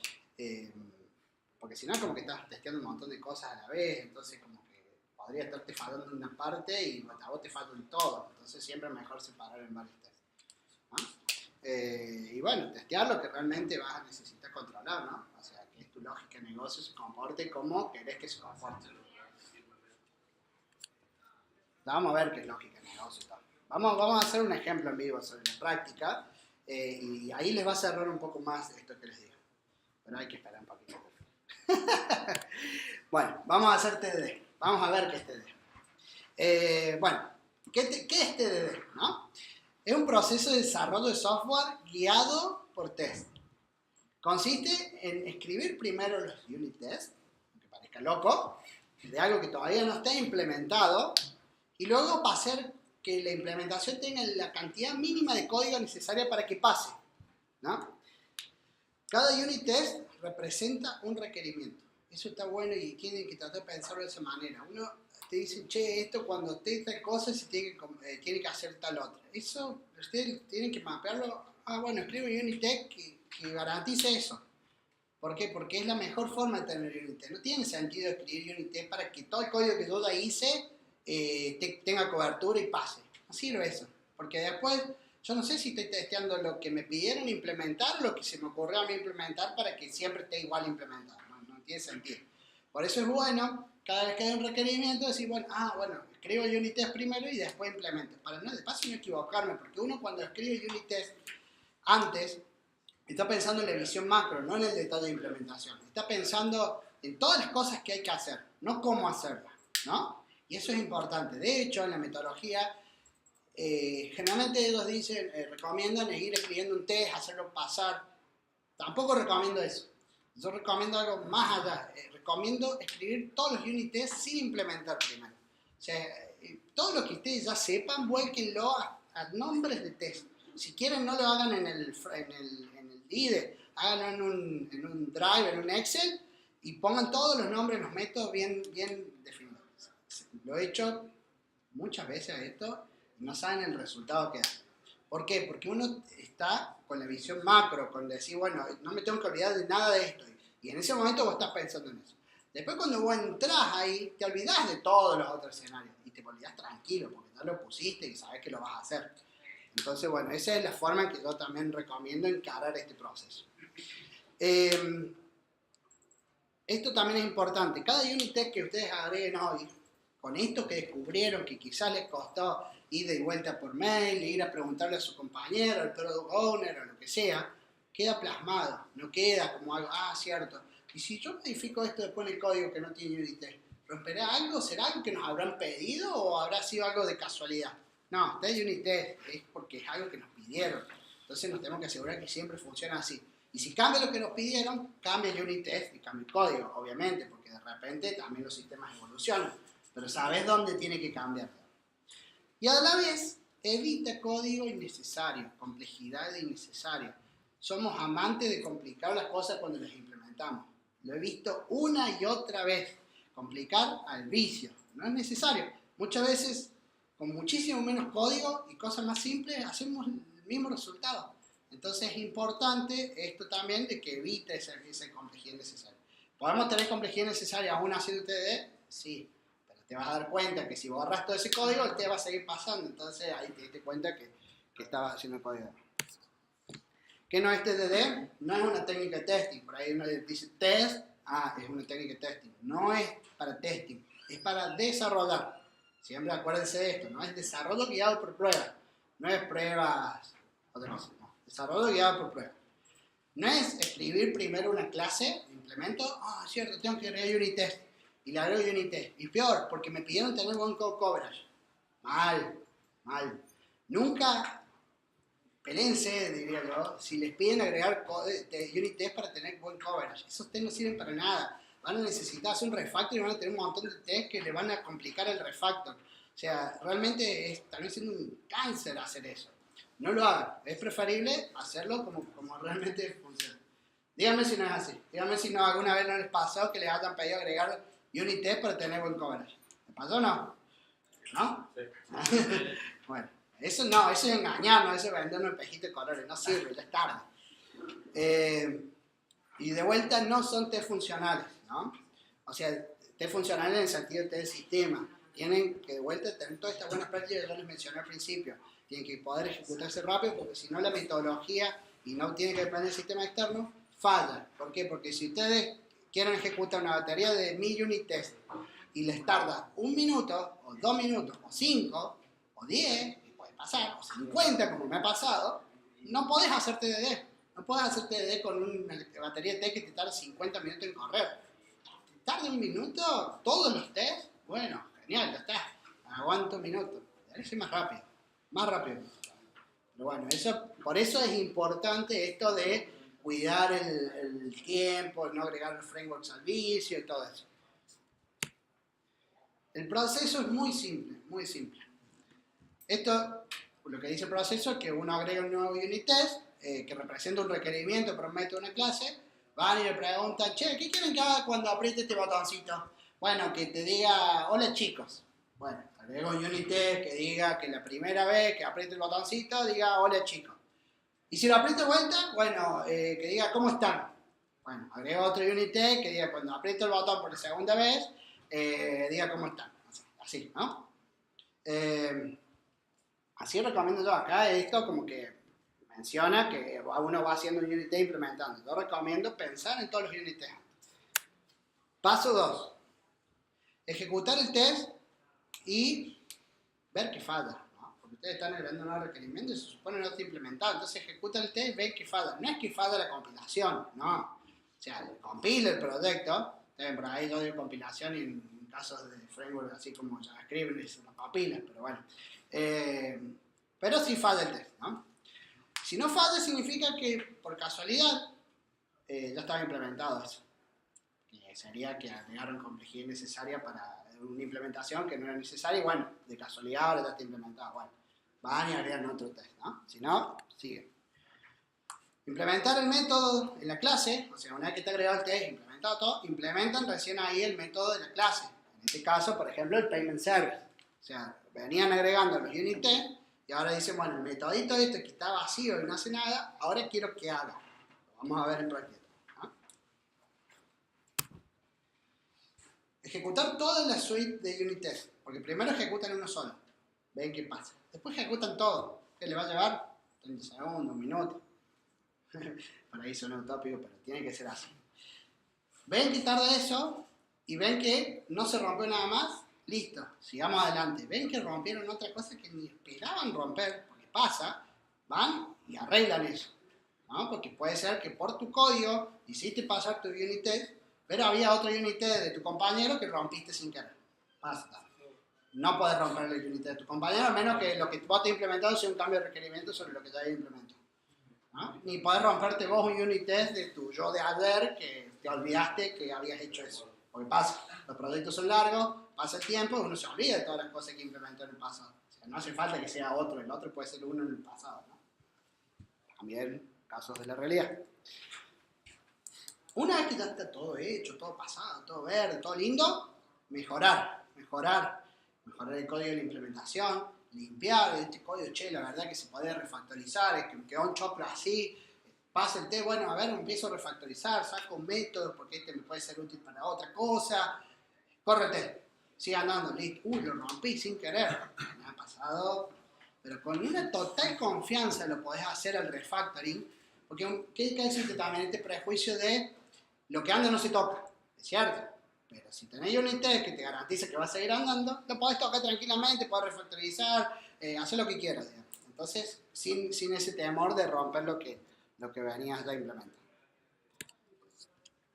Porque si no, como que estás testeando un montón de cosas a la vez, entonces como que podría estarte fallando en una parte y a vos te falla en todo. Entonces siempre es mejor separar en varios tests, ¿no? Y bueno, testear lo que realmente vas a necesitar controlar, ¿no? O sea, que tu lógica de negocio se comporte como querés que se comporte. Vamos a ver qué es lógica de negocio. Vamos a hacer un ejemplo en vivo sobre la práctica y ahí les va a cerrar un poco más esto que les digo. Pero hay que esperar un poquito. Bueno, vamos a hacer TDD. Vamos a ver qué es TDD. Bueno, ¿qué es TDD? ¿No? Es un proceso de desarrollo de software guiado por test. Consiste en escribir primero los unit tests, aunque parezca loco, de algo que todavía no está implementado, y luego hacer que la implementación tenga la cantidad mínima de código necesaria para que pase, ¿no? Cada unit test representa un requerimiento. Eso está bueno y tienen que tratar de pensarlo de esa manera. Uno te dice, che, esto cuando esté tal cosa se tiene que hacer tal otra. Eso ustedes tienen que mapearlo. Ah, bueno, escribe un unit test que garantice eso. ¿Por qué? Porque es la mejor forma de tener unit test. No tiene sentido escribir unit test para que todo el código que yo ya hice tenga cobertura y pase. No sirve eso. Porque después, yo no sé si estoy testeando lo que me pidieron implementar o lo que se me ocurrió a mí implementar para que siempre esté igual implementado. No tiene sentido. Por eso es bueno, cada vez que hay un requerimiento, decir, bueno, escribo unit test primero y después implemento. Para no, de paso no equivocarme, porque uno cuando escribe unit test antes, está pensando en la visión macro, no en el detalle de implementación. Está pensando en todas las cosas que hay que hacer, no cómo hacerlas, ¿no? Y eso es importante. De hecho, en la metodología, generalmente ellos dicen, recomiendan ir escribiendo un test, hacerlo pasar. Tampoco recomiendo eso. Yo recomiendo algo más allá. Recomiendo escribir todos los unit tests sin implementar primero. O sea, todo lo que ustedes ya sepan, vuélquenlo a nombres de test. Si quieren, no lo hagan en el IDE, háganlo en un Drive, en un Excel, y pongan todos los nombres, los métodos bien definidos. Lo he hecho muchas veces esto, y no saben el resultado que da. ¿Por qué? Porque uno está con la visión macro, con decir, bueno, no me tengo que olvidar de nada de esto. Y en ese momento vos estás pensando en eso. Después cuando vos entrás ahí, te olvidás de todos los otros escenarios. Y te olvidás tranquilo, porque ya lo pusiste y sabes que lo vas a hacer. Entonces, bueno, esa es la forma en que yo también recomiendo encarar este proceso. Esto también es importante. Cada unit test que ustedes agreguen hoy, con esto que descubrieron, que quizás les costó ir de vuelta por mail, ir a preguntarle a su compañero, al product owner o lo que sea, queda plasmado, no queda como algo, cierto. Y si yo modifico esto después en el código que no tiene unit test, ¿romperá algo? ¿Será algo que nos habrán pedido o habrá sido algo de casualidad? No, está en unit test, es porque es algo que nos pidieron. Entonces nos tenemos que asegurar que siempre funciona así. Y si cambia lo que nos pidieron, cambia el unit test y cambia el código, obviamente, porque de repente también los sistemas evolucionan. Pero sabes dónde tiene que cambiar. Y a la vez, evita código innecesario, complejidad innecesaria. Somos amantes de complicar las cosas cuando las implementamos. Lo he visto una y otra vez. Complicar al vicio. No es necesario. Muchas veces, con muchísimo menos código y cosas más simples, hacemos el mismo resultado. Entonces es importante esto también de que evite esa complejidad innecesaria. ¿Podemos tener complejidad innecesaria aún haciendo TDD? Sí. Te vas a dar cuenta que si borras todo ese código, el test va a seguir pasando. Entonces ahí te diste cuenta que estabas haciendo el código. ¿Qué no es TDD? No es una técnica de testing. Por ahí uno dice test, es una técnica de testing. No es para testing, es para desarrollar. Siempre acuérdense de esto, ¿no? Es desarrollo guiado por pruebas. No es pruebas, otra cosa, no. Desarrollo guiado por pruebas. No es escribir primero una clase, implemento, cierto, tengo que agregar unit test. Y le agrego unit test. Y peor, porque me pidieron tener one code coverage. Mal. Nunca pelense, diría yo, si les piden agregar unit test para tener buen coverage. Esos test no sirven para nada. Van a necesitar hacer un refactor y van a tener un montón de test que le van a complicar el refactor. O sea, realmente están haciendo un cáncer hacer eso. No lo hagan. Es preferible hacerlo como realmente funciona. Díganme si no es así. Díganme si no alguna vez no les pasó que les hayan pedido agregar unit test para tener buen coverage. ¿Les pasó o no? ¿No? Sí. Bueno, eso no, eso es engañarnos, eso es vender un espejito de colores, no sirve, ya es tarde. Y de vuelta no son test funcionales, ¿no? O sea, test funcionales en el sentido de test del sistema. Tienen que de vuelta tener todas estas buenas prácticas que yo les mencioné al principio. Tienen que poder ejecutarse rápido porque si no la metodología y no tiene que depender del sistema externo, falla. ¿Por qué? Porque si ustedes quieren ejecutar una batería de 1000 unit test y les tarda 1 minuto, o 2 minutos, o 5, o 10, y puede pasar, o 50 como me ha pasado, no podés hacer TDD. No podés hacer TDD con una batería de test que te tarda 50 minutos en correr. ¿Te tarda 1 minuto? ¿Todos los test? Bueno, genial, ya está. Aguanto 1 minuto. Debe ser más rápido. Más rápido. Pero bueno, por eso es importante esto de cuidar el tiempo, no agregar los frameworks al vicio y todo eso. El proceso es muy simple, muy simple. Esto, lo que dice el proceso es que uno agrega un nuevo unit test que representa un requerimiento para un método de una clase, van y le preguntan, che, ¿qué quieren que haga cuando apriete este botoncito? Bueno, que te diga, hola chicos. Bueno, agrego un unit test que diga que la primera vez que apriete el botoncito, diga, hola chicos. Y si lo aprieto de vuelta, bueno, que diga, ¿cómo están? Bueno, agrego otro unit test que diga, cuando aprieto el botón por la segunda vez, diga cómo están. Así, ¿no? Así recomiendo yo. Acá esto como que menciona que uno va haciendo un unit test implementando. Yo recomiendo pensar en todos los unit tests. Paso 2. Ejecutar el test y ver qué falla. ¿No? Porque ustedes están agregando nuevos requerimientos y se supone no está implementado. Entonces ejecutan el test y ven qué falla. No es que falla la compilación, no. O sea, compila el proyecto. Por ahí yo digo compilación y en casos de framework así como JavaScript es una papila, pero bueno. Pero sí falla el test, ¿no? Si no falla significa que por casualidad ya estaba implementado eso. Que sería que agregaron complejidad innecesaria para una implementación que no era necesaria y bueno, de casualidad ahora ya está implementado. Bueno, van y agregan otro test, ¿no? Si no, sigue. Implementar el método en la clase, o sea, una vez que está agregado el test, implementado todo, implementan recién ahí el método de la clase. En este caso, por ejemplo, el payment service. O sea, venían agregando los unit test y ahora dicen, bueno, el metodito este que está vacío y no hace nada, ahora quiero que haga. Lo vamos a ver en práctica. ¿No? Ejecutar toda la suite de unit test, porque primero ejecutan uno solo, ven qué pasa. Después ejecutan todo, que le va a llevar 30 segundos, un minuto. Por ahí suena utópico, pero tiene que ser así. Ven que tarda eso y ven que no se rompió nada más, listo, sigamos adelante. Ven que rompieron otra cosa que ni esperaban romper, porque pasa, van y arreglan eso, ¿no? Porque puede ser que por tu código hiciste pasar tu unit test, pero había otro unit test de tu compañero que rompiste sin querer. Basta. No puedes romper el unit test de tu compañero, a menos que lo que vos te has implementado sea un cambio de requerimiento sobre lo que ya había implementado. ¿No? Ni podés romperte vos un unit test de tu yo de ayer que te olvidaste que habías hecho eso. Porque pasa, los proyectos son largos, pasa el tiempo y uno se olvida de todas las cosas que implementó en el pasado. O sea, no hace falta que sea otro, el otro puede ser uno en el pasado, ¿no? También casos de la realidad. Una vez que ya está todo hecho, todo pasado, todo verde, todo lindo, mejorar el código de la implementación, limpiar este código, che, la verdad que se puede refactorizar, es que me quedó un chopper así, pasa el test, bueno, a ver, empiezo a refactorizar, saco un método porque este me puede ser útil para otra cosa, corre el test, sigue andando, listo, lo rompí sin querer, me ha pasado, pero con una total confianza lo podés hacer al refactoring, porque hay que decirte también este prejuicio de lo que anda no se toca, es cierto. Pero si tenés unit test que te garantiza que va a seguir andando, lo podés tocar tranquilamente, podés refactorizar, hacer lo que quieras. Digamos. Entonces, sin ese temor de romper lo que venías ya implementando.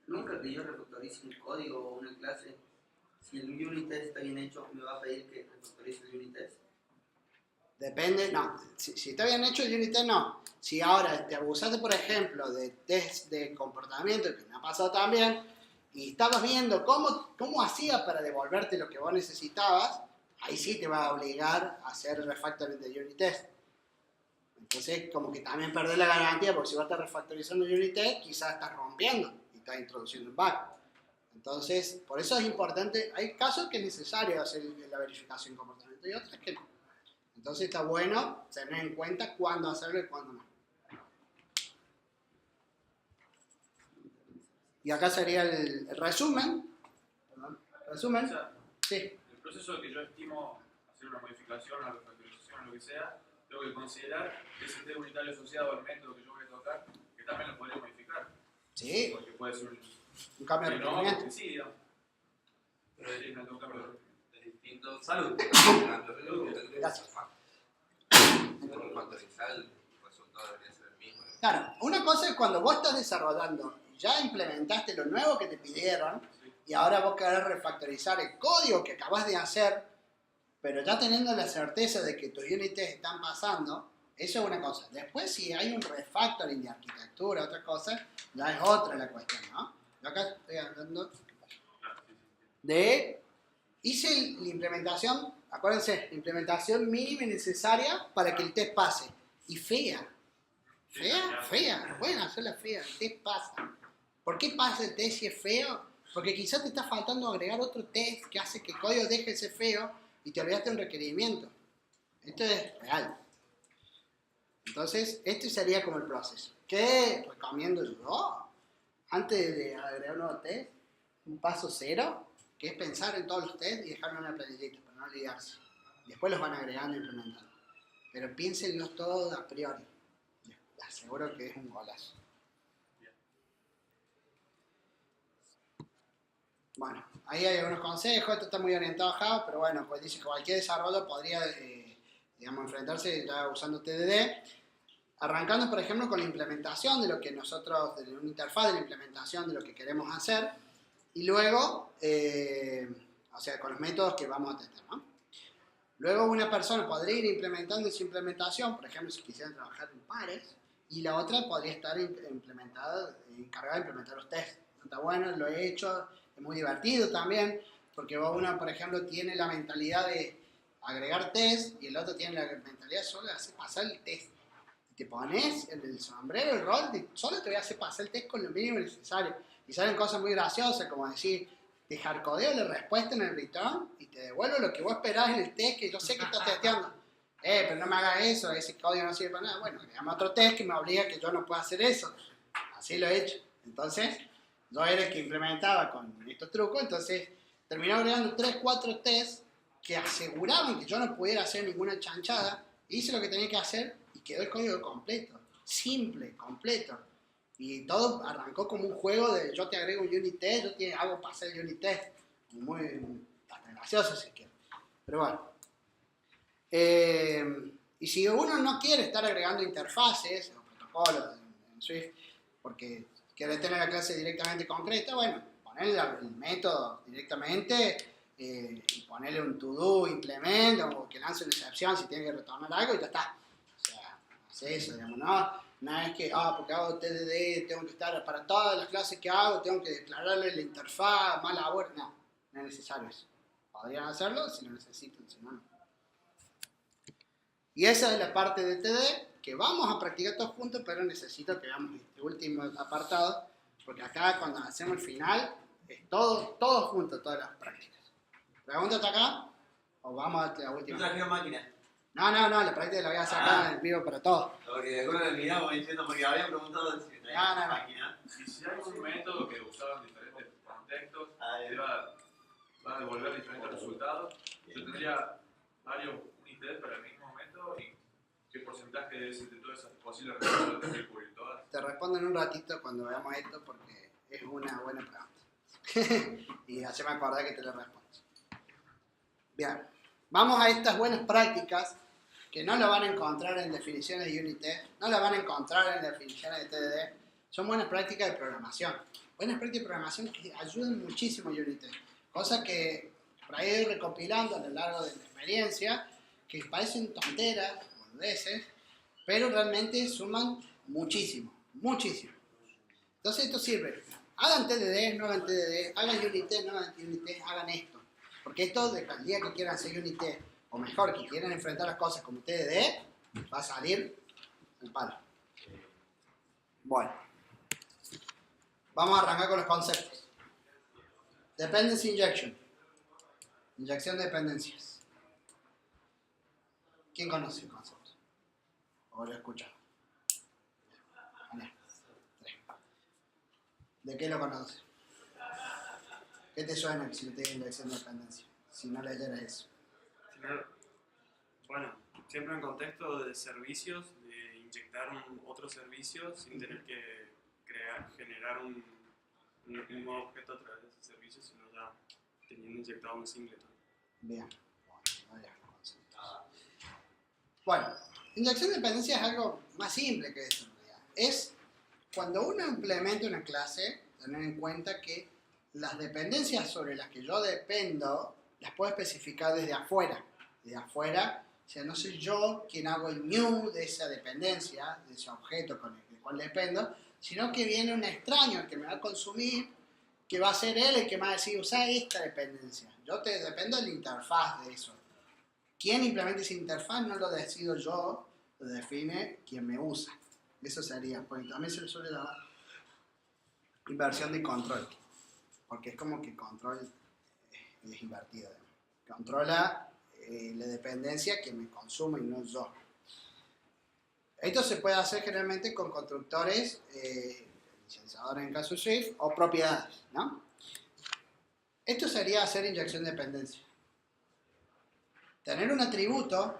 Nunca que yo refactorice un código o una clase, si el unit test está bien hecho, me va a pedir que refactorice el unit test. Depende, no. Si está bien hecho el unit test, no. Si ahora te abusaste, por ejemplo, de test de comportamiento, que me ha pasado también, y estabas viendo cómo hacía para devolverte lo que vos necesitabas, ahí sí te va a obligar a hacer el refactoring de unit test. Entonces, como que también perdés la garantía, porque si vas a estar refactorizando el unit test, quizás estás rompiendo y estás introduciendo un bug. Entonces, por eso es importante, hay casos que es necesario hacer la verificación de comportamiento y otros que no. Entonces está bueno tener en cuenta cuándo hacerlo y cuándo no. Y acá sería el resumen. Perdón, resumen. O sea, Sí. el proceso de que yo estimo hacer una modificación, una refactorización, lo que sea, tengo que considerar ese test unitario asociado al método que yo voy a tocar, que también lo podría modificar. Sí, Porque puede ser un cambio de que no, requerimiento. porque sí, digamos. Pero es un cambio de Es distinto. Salud. Gracias. Por factorizar, el resultado debería ser el mismo. Claro, una cosa es cuando vos estás desarrollando, ya implementaste lo nuevo que te pidieron y ahora vos querés refactorizar el código que acabas de hacer, pero ya teniendo la certeza de que tus unit tests están pasando, eso es una cosa. Después, si hay un refactoring de arquitectura, otra cosa, ya es otra la cuestión, ¿no? Yo acá estoy hablando de... Hice la implementación, acuérdense, la implementación mínima y necesaria para que el test pase. Y fea. Fea. Bueno, hacerla fea, el test pasa. ¿Por qué pasa el test si es feo? Porque quizás te está faltando agregar otro test que hace que el código deje de ser feo y te olvidaste un requerimiento. Esto es real. Entonces, este sería como el proceso. ¿Qué recomiendo yo? Antes de agregar un nuevo test, un paso cero, que es pensar en todos los tests y dejarlo en una planillita para no olvidarse. Después los van agregando e implementando. Pero piénsenlos todos a priori. Les aseguro que es un golazo. Bueno, ahí hay algunos consejos. Esto está muy orientado a Java, pero bueno, pues dice que cualquier desarrollo podría digamos, enfrentarse ya usando TDD. Arrancando, por ejemplo, con la implementación de lo que nosotros, de una interfaz de la implementación de lo que queremos hacer. Y luego, o sea, con los métodos que vamos a testar, ¿no? Luego una persona podría ir implementando esa implementación, por ejemplo, si quisieran trabajar en pares, y la otra podría estar encargada de implementar los tests. Está bueno, lo he hecho, es muy divertido también, porque uno, por ejemplo, tiene la mentalidad de agregar test y el otro tiene la mentalidad solo de hacer pasar el test. Y te pones en el sombrero, el rol, de solo te voy a hacer pasar el test con lo mínimo necesario. Y salen cosas muy graciosas, como decir, te hardcodeo la respuesta en el return y te devuelvo lo que vos esperás en el test que yo sé que estás testeando. Pero no me hagas eso, ese código no sirve para nada. Bueno, agregame otro test que me obliga a que yo no pueda hacer eso. Así lo he hecho. Entonces, yo era el que implementaba con estos trucos, entonces terminé agregando 3, 4 tests que aseguraban que yo no pudiera hacer ninguna chanchada. Hice lo que tenía que hacer y quedó el código completo. Simple, completo. Y todo arrancó como un juego de yo te agrego un unit test, yo te hago pasar el unit test. Muy gracioso si quieres. Pero bueno. Y si uno no quiere estar agregando interfaces o protocolos en Swift porque quiere tener la clase directamente concreta, bueno, ponerle el método directamente y ponerle un to-do, implemento o que lance una excepción si tiene que retornar algo y ya está. O sea, hace eso, digamos, no es que, porque hago TDD, tengo que estar para todas las clases que hago, tengo que declararle la interfaz, mala labor, no es necesario eso. Podrían hacerlo si lo necesitan, si no, no. Y esa es la parte de TDD que vamos a practicar todos juntos, pero necesito que veamos este último apartado, porque acá cuando hacemos el final, es todo junto, todas las prácticas. ¿Pregunta hasta acá? ¿O vamos a la última? No trajeron máquina. No, la práctica la voy a sacar en vivo para todos. Porque de acuerdo me miramos diciendo, porque habían preguntado si traían máquina. Si hay un método que usado en diferentes contextos, va a devolver diferentes resultados. Yo tendría varios unidades para el mismo método y qué porcentaje de todas esas posibles respuestas tendría que cubrir todas. Te respondo en un ratito cuando veamos esto porque es una buena pregunta. Y haceme acordar que te lo respondo. Bien, vamos a estas buenas prácticas que no lo van a encontrar en definiciones de unit test, no lo van a encontrar en definiciones de TDD. Son buenas prácticas de programación. Buenas prácticas de programación que ayudan muchísimo a unit test. Cosas que por ahí recopilando a lo largo de la experiencia que parecen tonteras, boludeces, pero realmente suman muchísimo, muchísimo. Entonces esto sirve. Hagan TDD, no hagan TDD, hagan unit test, no hagan unit test, hagan esto. Porque esto, de el día que quieran hacer unit test, o mejor, que quieran enfrentar las cosas como TDD, va a salir el palo. Bueno. Vamos a arrancar con los conceptos. Dependency injection. Inyección de dependencias. ¿Quién conoce el concepto? ¿O lo escucha? ¿De qué lo conoce? ¿Qué te suena si te digo inyección de dependencia? Si no leyeras eso. Bueno, siempre en contexto de servicios, de inyectar otro servicio sin tener que generar un nuevo objeto a través de ese servicio, sino ya teniendo inyectado un singleton. Bien. Bueno, inyección de dependencia es algo más simple que eso en realidad. Es cuando uno implementa una clase, tener en cuenta que las dependencias sobre las que yo dependo las puedo especificar desde afuera. Desde afuera, o sea, no soy yo quien hago el new de esa dependencia, de ese objeto con el cual dependo, sino que viene un extraño que me va a consumir, que va a ser él el que me va a decir, usa esta dependencia. Yo dependo de la interfaz de eso. Quién implementa esa interfaz no lo decido yo, lo define quien me usa. Eso sería, porque también se le suele llamar inversión de control, porque es como que control es invertido. Controla la dependencia que me consume y no yo. Esto se puede hacer generalmente con constructores, licenciadores en caso de Swift, o propiedades, ¿no? Esto sería hacer inyección de dependencia. Tener un atributo,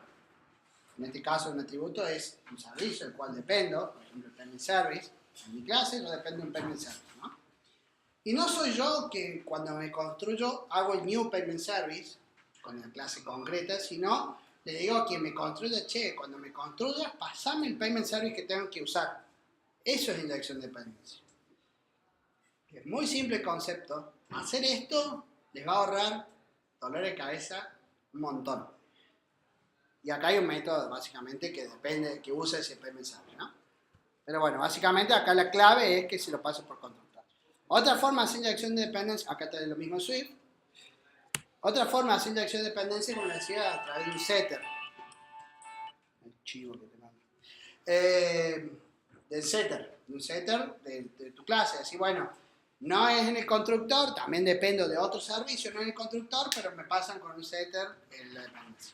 en este caso un atributo es un servicio del cual dependo, por ejemplo el payment service, en mi clase yo dependo de un payment service, ¿no? Y no soy yo que cuando me construyo hago el new payment service con la clase concreta, sino le digo a quien me construya, che, cuando me construyas, pasame el payment service que tengo que usar. Eso es inyección de dependencia. Es muy simple el concepto. Hacer esto les va a ahorrar dolor de cabeza un montón. Y acá hay un método básicamente que depende, que usa ese payment service, ¿no? Pero bueno, básicamente acá la clave es que se lo paso por constructor. Otra forma de hacer inyección de dependencia, acá está lo mismo Swift. Otra forma de hacer inyección de dependencia, como les decía, a través de un setter. El chivo que te mando. Del setter. Un setter de tu clase. Así, bueno, no es en el constructor, también dependo de otro servicio, no en el constructor, pero me pasan con un setter en la dependencia.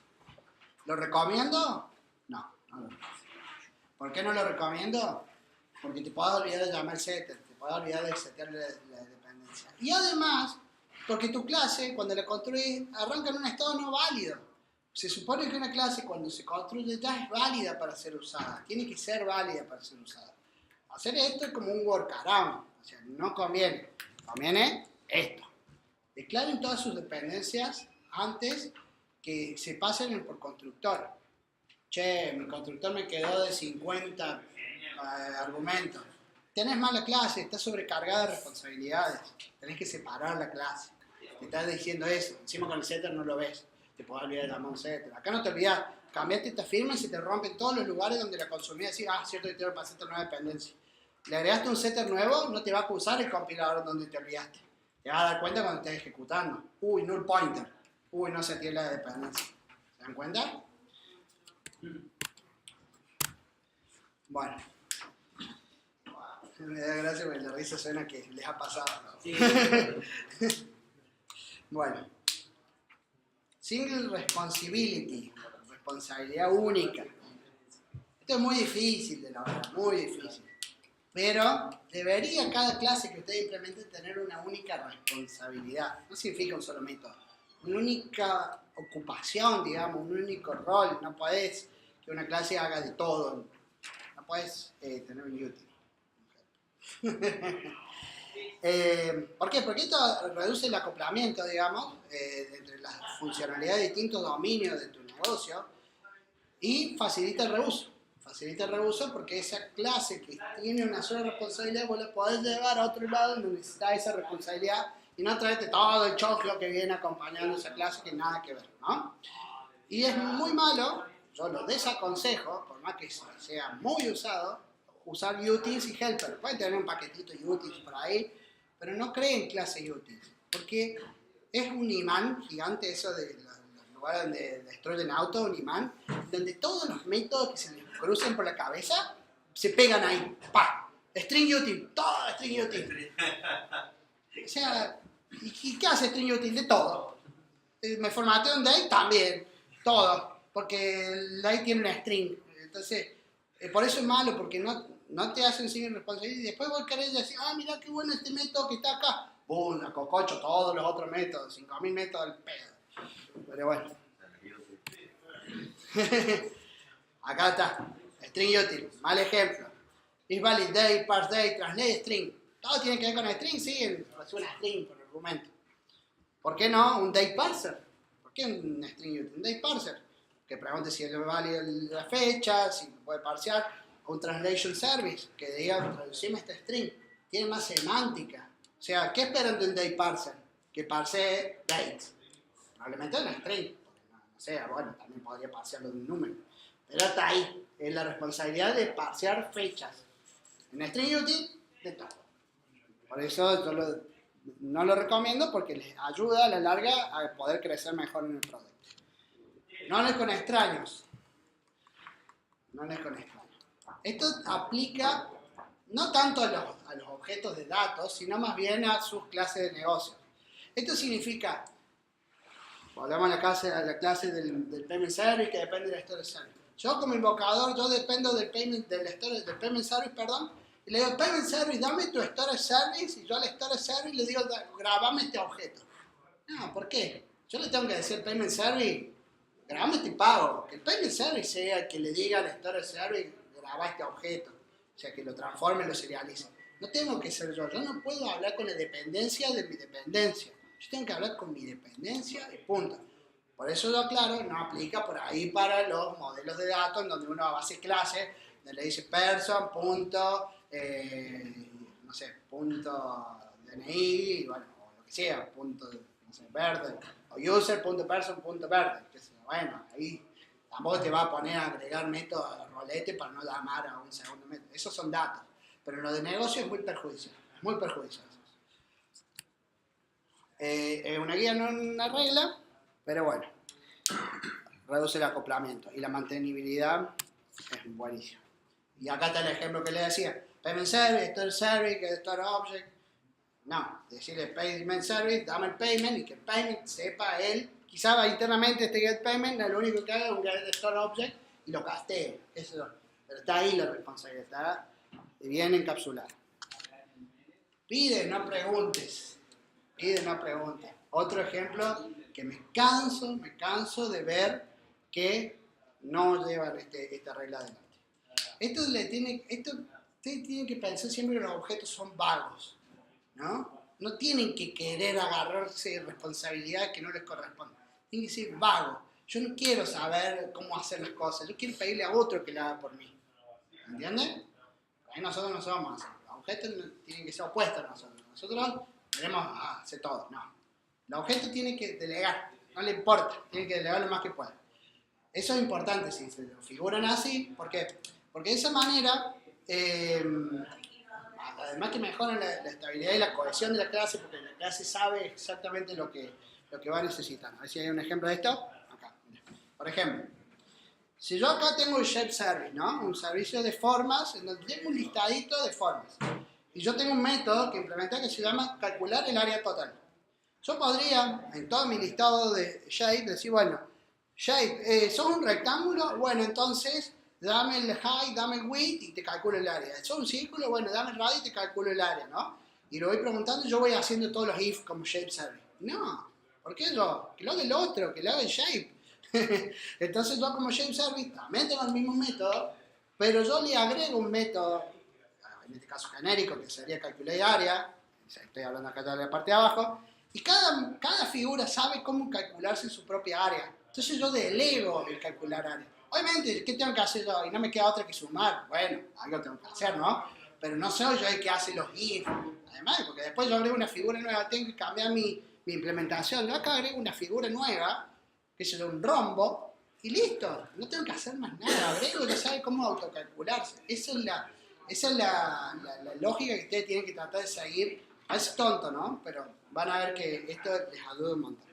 ¿Lo recomiendo? No, no lo recomiendo. ¿Por qué no lo recomiendo? Porque te puedes olvidar de llamar setter, te puedes olvidar de setear la dependencia. Y además, porque tu clase, cuando la construís, arranca en un estado no válido. Se supone que una clase, cuando se construye, ya es válida para ser usada. Tiene que ser válida para ser usada. Hacer esto es como un workaround. O sea, no conviene. Conviene esto. Declaren todas sus dependencias antes que se pasen por constructor. Che, mi constructor me quedó de 50 argumentos. Tenés mala clase, estás sobrecargada de responsabilidades. Tenés que separar la clase. Te estás diciendo eso. Encima con el setter no lo ves. Te podés olvidar de llamar un setter. Acá no te olvidas. Cambiaste esta firma y se te rompen todos los lugares donde la consumías. Decís, cierto que tengo para setter nueva dependencia. Le agregaste un setter nuevo, no te va a acusar el compilador donde te olvidaste. Te vas a dar cuenta cuando estés ejecutando. Uy, null pointer. Uy, no se tiene la dependencia. ¿Se dan cuenta? Bueno. Me da gracia porque la risa suena que les ha pasado. Sí. Bueno. Single responsibility. Responsabilidad única. Esto es muy difícil de lograr, muy difícil. Pero debería cada clase que usted implemente tener una única responsabilidad. No significa un solo método. Una única ocupación, digamos, un único rol. No podés que una clase haga de todo. No podés tener un util. ¿Por qué? Porque esto reduce el acoplamiento, digamos, entre las funcionalidades de distintos dominios de tu negocio y facilita el reuso. Facilita el reuso porque esa clase que tiene una sola responsabilidad vos la podés llevar a otro lado donde necesitas esa responsabilidad y no traerte todo el choclo que viene acompañando esa clase que nada que ver, ¿no? Y es muy malo, yo lo desaconsejo, por más que sea muy usado, usar utils y helper. Pueden tener un paquetito utils por ahí, pero no creen clase utils, porque es un imán gigante eso de los lugares donde destruyen autos, un imán, donde todos los métodos que se les crucen por la cabeza se pegan ahí. ¡Pah! String util, todo string util. O sea, ¿y qué hace string util? De todo. Me formateo un date también, todo, porque el date tiene una string. Entonces, por eso es malo, porque no te hacen sin responsabilidad y después vos querés decir, mira qué bueno este método que está acá. ¡Bum! Cococho todos los otros métodos, 5000 métodos al pedo. Pero bueno. Acá está, string util, mal ejemplo. Is valid date, parse date, translate string. Todo tiene que ver con string, sí, recibe una string por argumento. ¿Por qué no un date parser? ¿Por qué un string util? Un date parser. Que pregunte si es válido la fecha, si puede parsear. Un translation service, que diga, traducime este string. Tiene más semántica. O sea, ¿qué esperan de un date parser? Que parsee dates. Probablemente una string. No sé, bueno, también podría parsearlo de un número. Pero hasta ahí. Es la responsabilidad de parsear fechas. En string util, de todo. Por eso yo no lo recomiendo porque les ayuda a la larga a poder crecer mejor en el producto. No les con extraños. No les con extraños. Esto aplica no tanto a los objetos de datos, sino más bien a sus clases de negocios. Esto significa, volvemos a la clase del Payment Service que depende del Storage Service. Yo como invocador, yo dependo del Payment Service, y le digo, Payment Service, dame tu Storage Service, y yo al Storage Service le digo, grabame este objeto. No, ¿por qué? Yo le tengo que decir al Payment Service, grabame este pago. Que el Payment Service sea el que le diga al Storage Service, graba este objeto. O sea, que lo transforme, lo serialice. No tengo que ser yo no puedo hablar con la dependencia de mi dependencia. Yo tengo que hablar con mi dependencia y punto. Por eso yo aclaro, no aplica por ahí para los modelos de datos en donde uno hace clases, donde le dice person, punto, no sé, punto DNI, bueno, o lo que sea, punto, no sé, verde, o user, punto person, punto verde. Bueno, ahí tampoco te va a poner a agregar métodos a rolete para no llamar a un segundo método. Esos son datos. Pero lo de negocio es muy perjudicial. Muy perjudicial. Es una guía, no una regla, pero bueno. Reduce el acoplamiento. Y la mantenibilidad es buenísima. Y acá está el ejemplo que le decía. Payment Service, Store Service, Store Object. No, decirle Payment Service, dame el payment y que el payment sepa él. Quizá internamente este get payment, lo único que haga es un get store object y lo castee. Eso, pero está ahí la responsabilidad, está bien encapsulada. Pide, no preguntes. Pide, no preguntes. Otro ejemplo que me canso de ver que no llevan esta regla adelante. Ustedes tienen que pensar siempre que los objetos son vagos, ¿no? No tienen que querer agarrarse responsabilidad que no les corresponde. Tienen que ser vagos. Yo no quiero saber cómo hacer las cosas. Yo quiero pedirle a otro que lo haga por mí. ¿Entienden? Ahí nosotros no somos así. Los objetos tienen que ser opuestos a nosotros. Nosotros queremos hacer todo. No. Los objetos tienen que delegar. No le importa. Tienen que delegar lo más que puedan. Eso es importante si se lo figuran así. ¿Por qué? Porque de esa manera, además que mejoran la estabilidad y la cohesión de la clase, porque la clase sabe exactamente lo que va a necesitar. A ver si hay un ejemplo de esto. Acá. Por ejemplo, si yo acá tengo un shape service, ¿no? Un servicio de formas, en donde tengo un listadito de formas. Y yo tengo un método que implementé que se llama calcular el área total. Yo podría, en todo mi listado de shape, decir, bueno, shape, ¿sos un rectángulo? Bueno, entonces, dame el height, dame el width y te calculo el área. ¿Sos un círculo? Bueno, dame el radio y te calculo el área, ¿no? Y lo voy preguntando y yo voy haciendo todos los if como shape service. No, ¿por qué yo? Que lo haga el otro, que lo haga el shape. Entonces yo como shape service también tengo el mismo método, pero yo le agrego un método, en este caso genérico, que sería calcular área, estoy hablando acá de la parte de abajo, y cada figura sabe cómo calcularse su propia área. Entonces yo delego el calcular área. Obviamente, ¿qué tengo que hacer yo? Y no me queda otra que sumar. Bueno, algo tengo que hacer, ¿no? Pero no soy yo el que hace los if. Además, porque después yo agrego una figura nueva, tengo que cambiar mi implementación. Yo acá agrego una figura nueva, que es un rombo, Y listo, no tengo que hacer más nada. Agrego ya sabe cómo autocalcularse. Esa es la lógica que ustedes tienen que tratar de seguir. Es tonto, ¿no? Pero van a ver que esto les ayuda un montón.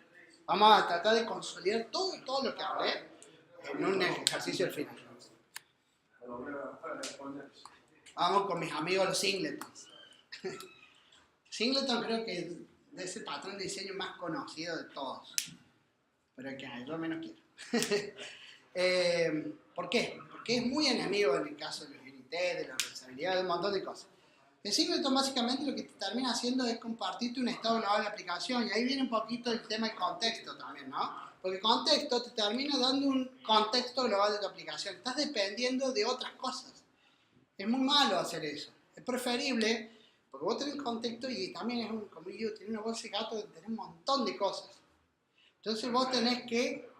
Vamos a tratar de consolidar todo lo que hablé en un ejercicio al final. Vamos con mis amigos los singletons. Singleton creo que es de ese patrón de diseño más conocido de todos. Pero que yo menos quiero. ¿Por qué? Porque es muy enemigo en el caso de los unitets, de la reversibilidad, de un montón de cosas. El singleton básicamente lo que te termina haciendo es compartirte un estado global de la aplicación, y ahí viene un poquito el tema del contexto también, ¿no? Porque el contexto te termina dando un contexto global de tu aplicación. Estás dependiendo de otras cosas. Es muy malo hacer eso. Es preferible, porque vos tenés un contexto y también es como yo, tenés una bolsa de gato, tenés un montón de cosas. Entonces vos tenés que,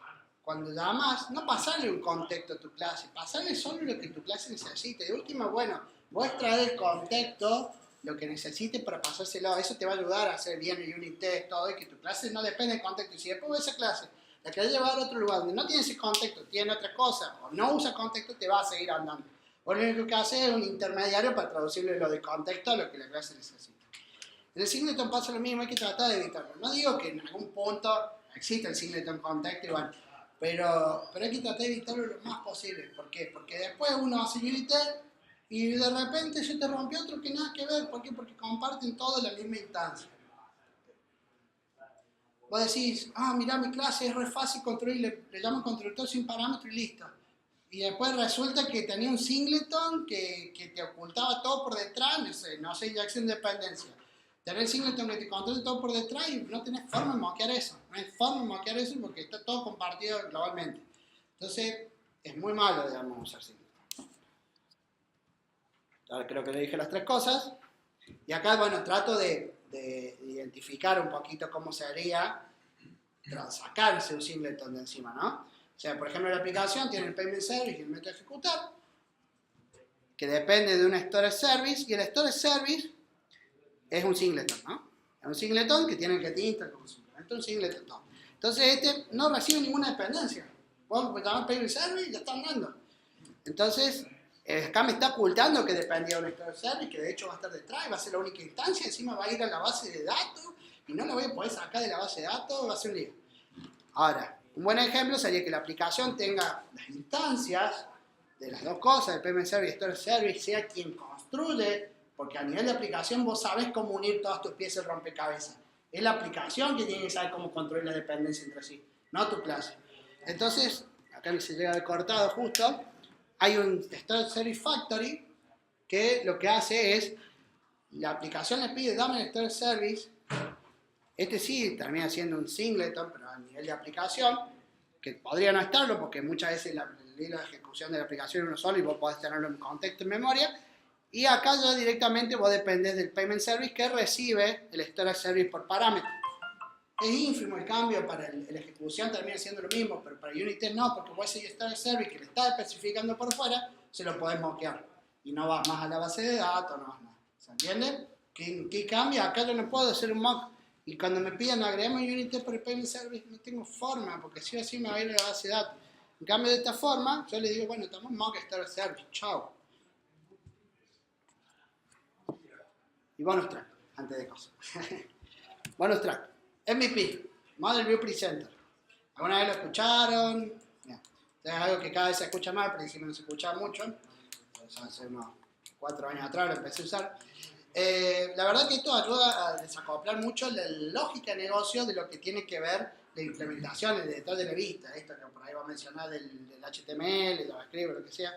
cuando llamas, no pasarle un contexto a tu clase, pasarle solo lo que tu clase necesite. De última, bueno, vos extraer el contexto, lo que necesites para pasárselo. Eso te va a ayudar a hacer bien el unit test, todo, y que tu clase no depende del contexto. Si después esa clase la querés llevar a otro lugar donde no tiene ese contexto, tiene otra cosa, o no usa contexto, te va a seguir andando. Vos lo único que haces es un intermediario para traducirle lo de contexto a lo que la clase necesita. En el singleton pasa lo mismo, hay que tratar de evitarlo. No digo que en algún punto exista el singleton contexto, igual, pero hay que tratar de evitarlo lo más posible. ¿Por qué? Porque después uno hace unit test y de repente se te rompió otro que nada que ver. ¿Por qué? Porque comparten todo la misma instancia. Vos decís, mirá, mi clase es re fácil construir, le llamo constructor sin parámetro y listo. Y después resulta que tenía un singleton que te ocultaba todo por detrás, no sé, inyección de dependencia. Tenés el singleton que te controla todo por detrás y no tenés forma de mockear eso. No hay forma de mockear eso porque está todo compartido globalmente. Entonces, es muy malo, digamos, usar singleton. Ahora creo que le dije las tres cosas. Y acá, bueno, trato de identificar un poquito cómo sería sacarse un singleton de encima, ¿no? O sea, por ejemplo, la aplicación tiene el payment service y el método de ejecutar, que depende de un storage service, y el storage service es un singleton, ¿no? Es un singleton que tiene el get install como simplemente un singleton, no. Entonces este no recibe ninguna dependencia. Vos llamás payment service y ya está andando. Entonces, acá me está ocultando que dependía de un storage service, que de hecho va a estar detrás, y va a ser la única instancia, encima va a ir a la base de datos, y no lo voy a poder sacar de la base de datos, va a ser un lío. Ahora, un buen ejemplo sería que la aplicación tenga las instancias de las dos cosas, el payment service y el storage service, sea quien construye, porque a nivel de aplicación vos sabés cómo unir todas tus piezas de rompecabezas. Es la aplicación que tiene que saber cómo construir la dependencia entre sí, no tu clase. Entonces, acá se llega de cortado justo, hay un storage service factory que lo que hace es, la aplicación le pide, dame el storage service. Este sí termina siendo un singleton, pero a nivel de aplicación, que podría no estarlo, porque muchas veces la ejecución de la aplicación es uno solo y vos podés tenerlo en contexto en memoria. Y acá ya directamente vos dependés del payment service que recibe el storage service por parámetro. Es ínfimo el cambio, para la ejecución termina siendo lo mismo, pero para unit test no, porque vos ese storage service que le está especificando por fuera, se lo podés mockear. Y no vas más a la base de datos, no vas nada. ¿Se entiende? ¿Qué cambia? Acá yo no puedo hacer un mock. Y cuando me piden agregamos unit test por el payment service, no tengo forma, porque si o sí me va a ir a la base de datos. En cambio de esta forma, yo le digo, bueno, estamos mock storage service, chao. Y bonus track, antes de cosas. Bonus track, MVP, Model View Presenter. ¿Alguna vez lo escucharon? Bien. Es algo que cada vez se escucha más, al principio no se escuchaba mucho. Hace unos 4 años atrás lo empecé a usar. La verdad que esto ayuda a desacoplar mucho la lógica de negocio de lo que tiene que ver la implementación, el detrás de la vista, esto que por ahí va a mencionar del HTML, del JavaScript, lo que sea.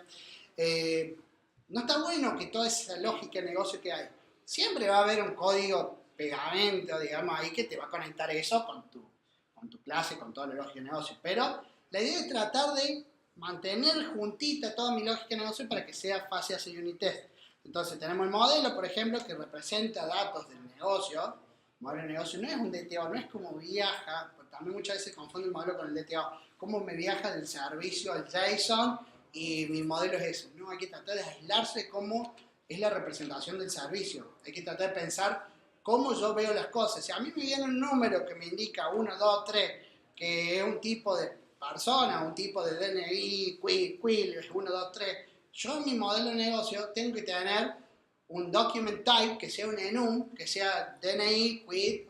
No está bueno que toda esa lógica de negocio que hay. Siempre va a haber un código pegamento, digamos, ahí que te va a conectar eso con tu clase, con toda la lógica de negocio. Pero la idea es tratar de mantener juntita toda mi lógica de negocio para que sea fácil hacer unit test. Entonces tenemos el modelo, por ejemplo, que representa datos del negocio. El modelo de negocio no es un DTO, no es como viaja, porque también muchas veces confundo el modelo con el DTO. Cómo me viaja del servicio al JSON y mi modelo es eso. No, hay que tratar de aislarse de cómo es la representación del servicio. Hay que tratar de pensar cómo yo veo las cosas. Si a mí me viene un número que me indica 1, 2, 3, que es un tipo de persona, un tipo de DNI, quill, 1, 2, 3. Yo en mi modelo de negocio tengo que tener un document type que sea un enum, que sea DNI,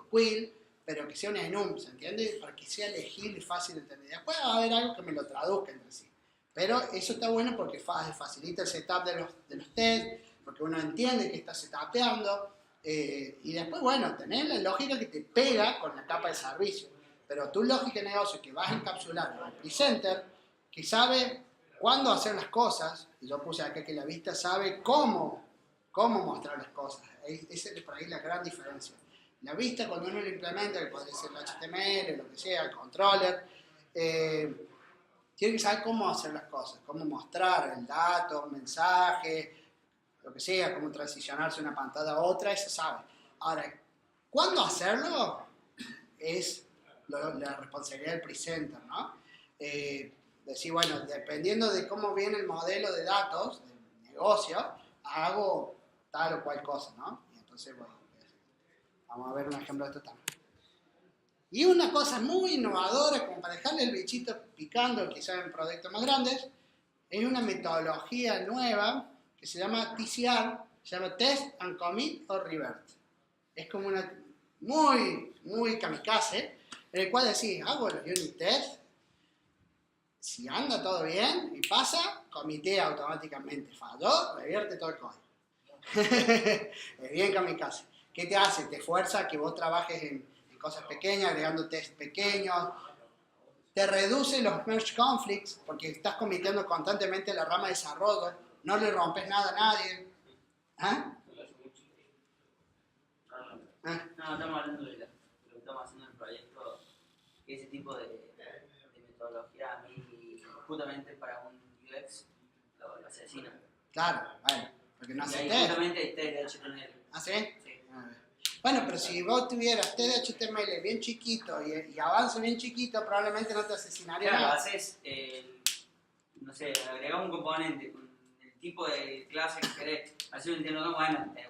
quill, pero que sea un enum, ¿se entiende? Para que sea legible y fácil de entender. Después va a haber algo que me lo traduzca entre sí. Pero eso está bueno porque facilita el setup de los tests, porque uno entiende que está setupeando. Y después, bueno, tener la lógica que te pega con la capa de servicio. Pero tu lógica de negocio que vas a encapsular al presenter, que sabe cuándo hacer las cosas, y yo puse acá que la vista sabe cómo mostrar las cosas. Esa es por ahí la gran diferencia. La vista, cuando uno lo implementa, que puede ser el HTML, lo que sea, el controller, tiene que saber cómo hacer las cosas, cómo mostrar el dato, un mensaje, lo que sea, cómo transicionarse de una pantalla a otra, eso sabe. Ahora, ¿cuándo hacerlo? Es la responsabilidad del presenter, ¿no? Decir, bueno, dependiendo de cómo viene el modelo de datos del negocio, hago tal o cual cosa, ¿no? Y entonces, bueno, vamos a ver un ejemplo de esto también. Y una cosa muy innovadora, como para dejarle el bichito picando, quizás en proyectos más grandes, es una metodología nueva que se llama TCR, se llama Test and Commit or Revert. Es como una muy kamikaze, en el cual decís, hago los unit tests, si anda todo bien y pasa, comitea automáticamente, falló, revierte todo el código. Es bien kamikaze. ¿Qué te hace? Te fuerza a que vos trabajes en cosas pequeñas, agregando tests pequeños, te reduce los merge conflicts, porque estás comitiendo constantemente la rama de desarrollo, no le rompes nada a nadie. ¿Ah? No, estamos hablando de lo que estamos haciendo en el proyecto, que ese tipo de metodología a mí, justamente para un UX, lo asesina. Claro, bueno, porque no Y hace ahí test. justamente hay test de HTML. ¿Ah, sí? Sí. Bueno, pero si vos tuvieras test de HTML bien chiquito y avance bien chiquito, probablemente no te asesinaría Claro, nada. haces, no sé, agregar un componente con el tipo de clase que querés, hacer un interno, bueno, es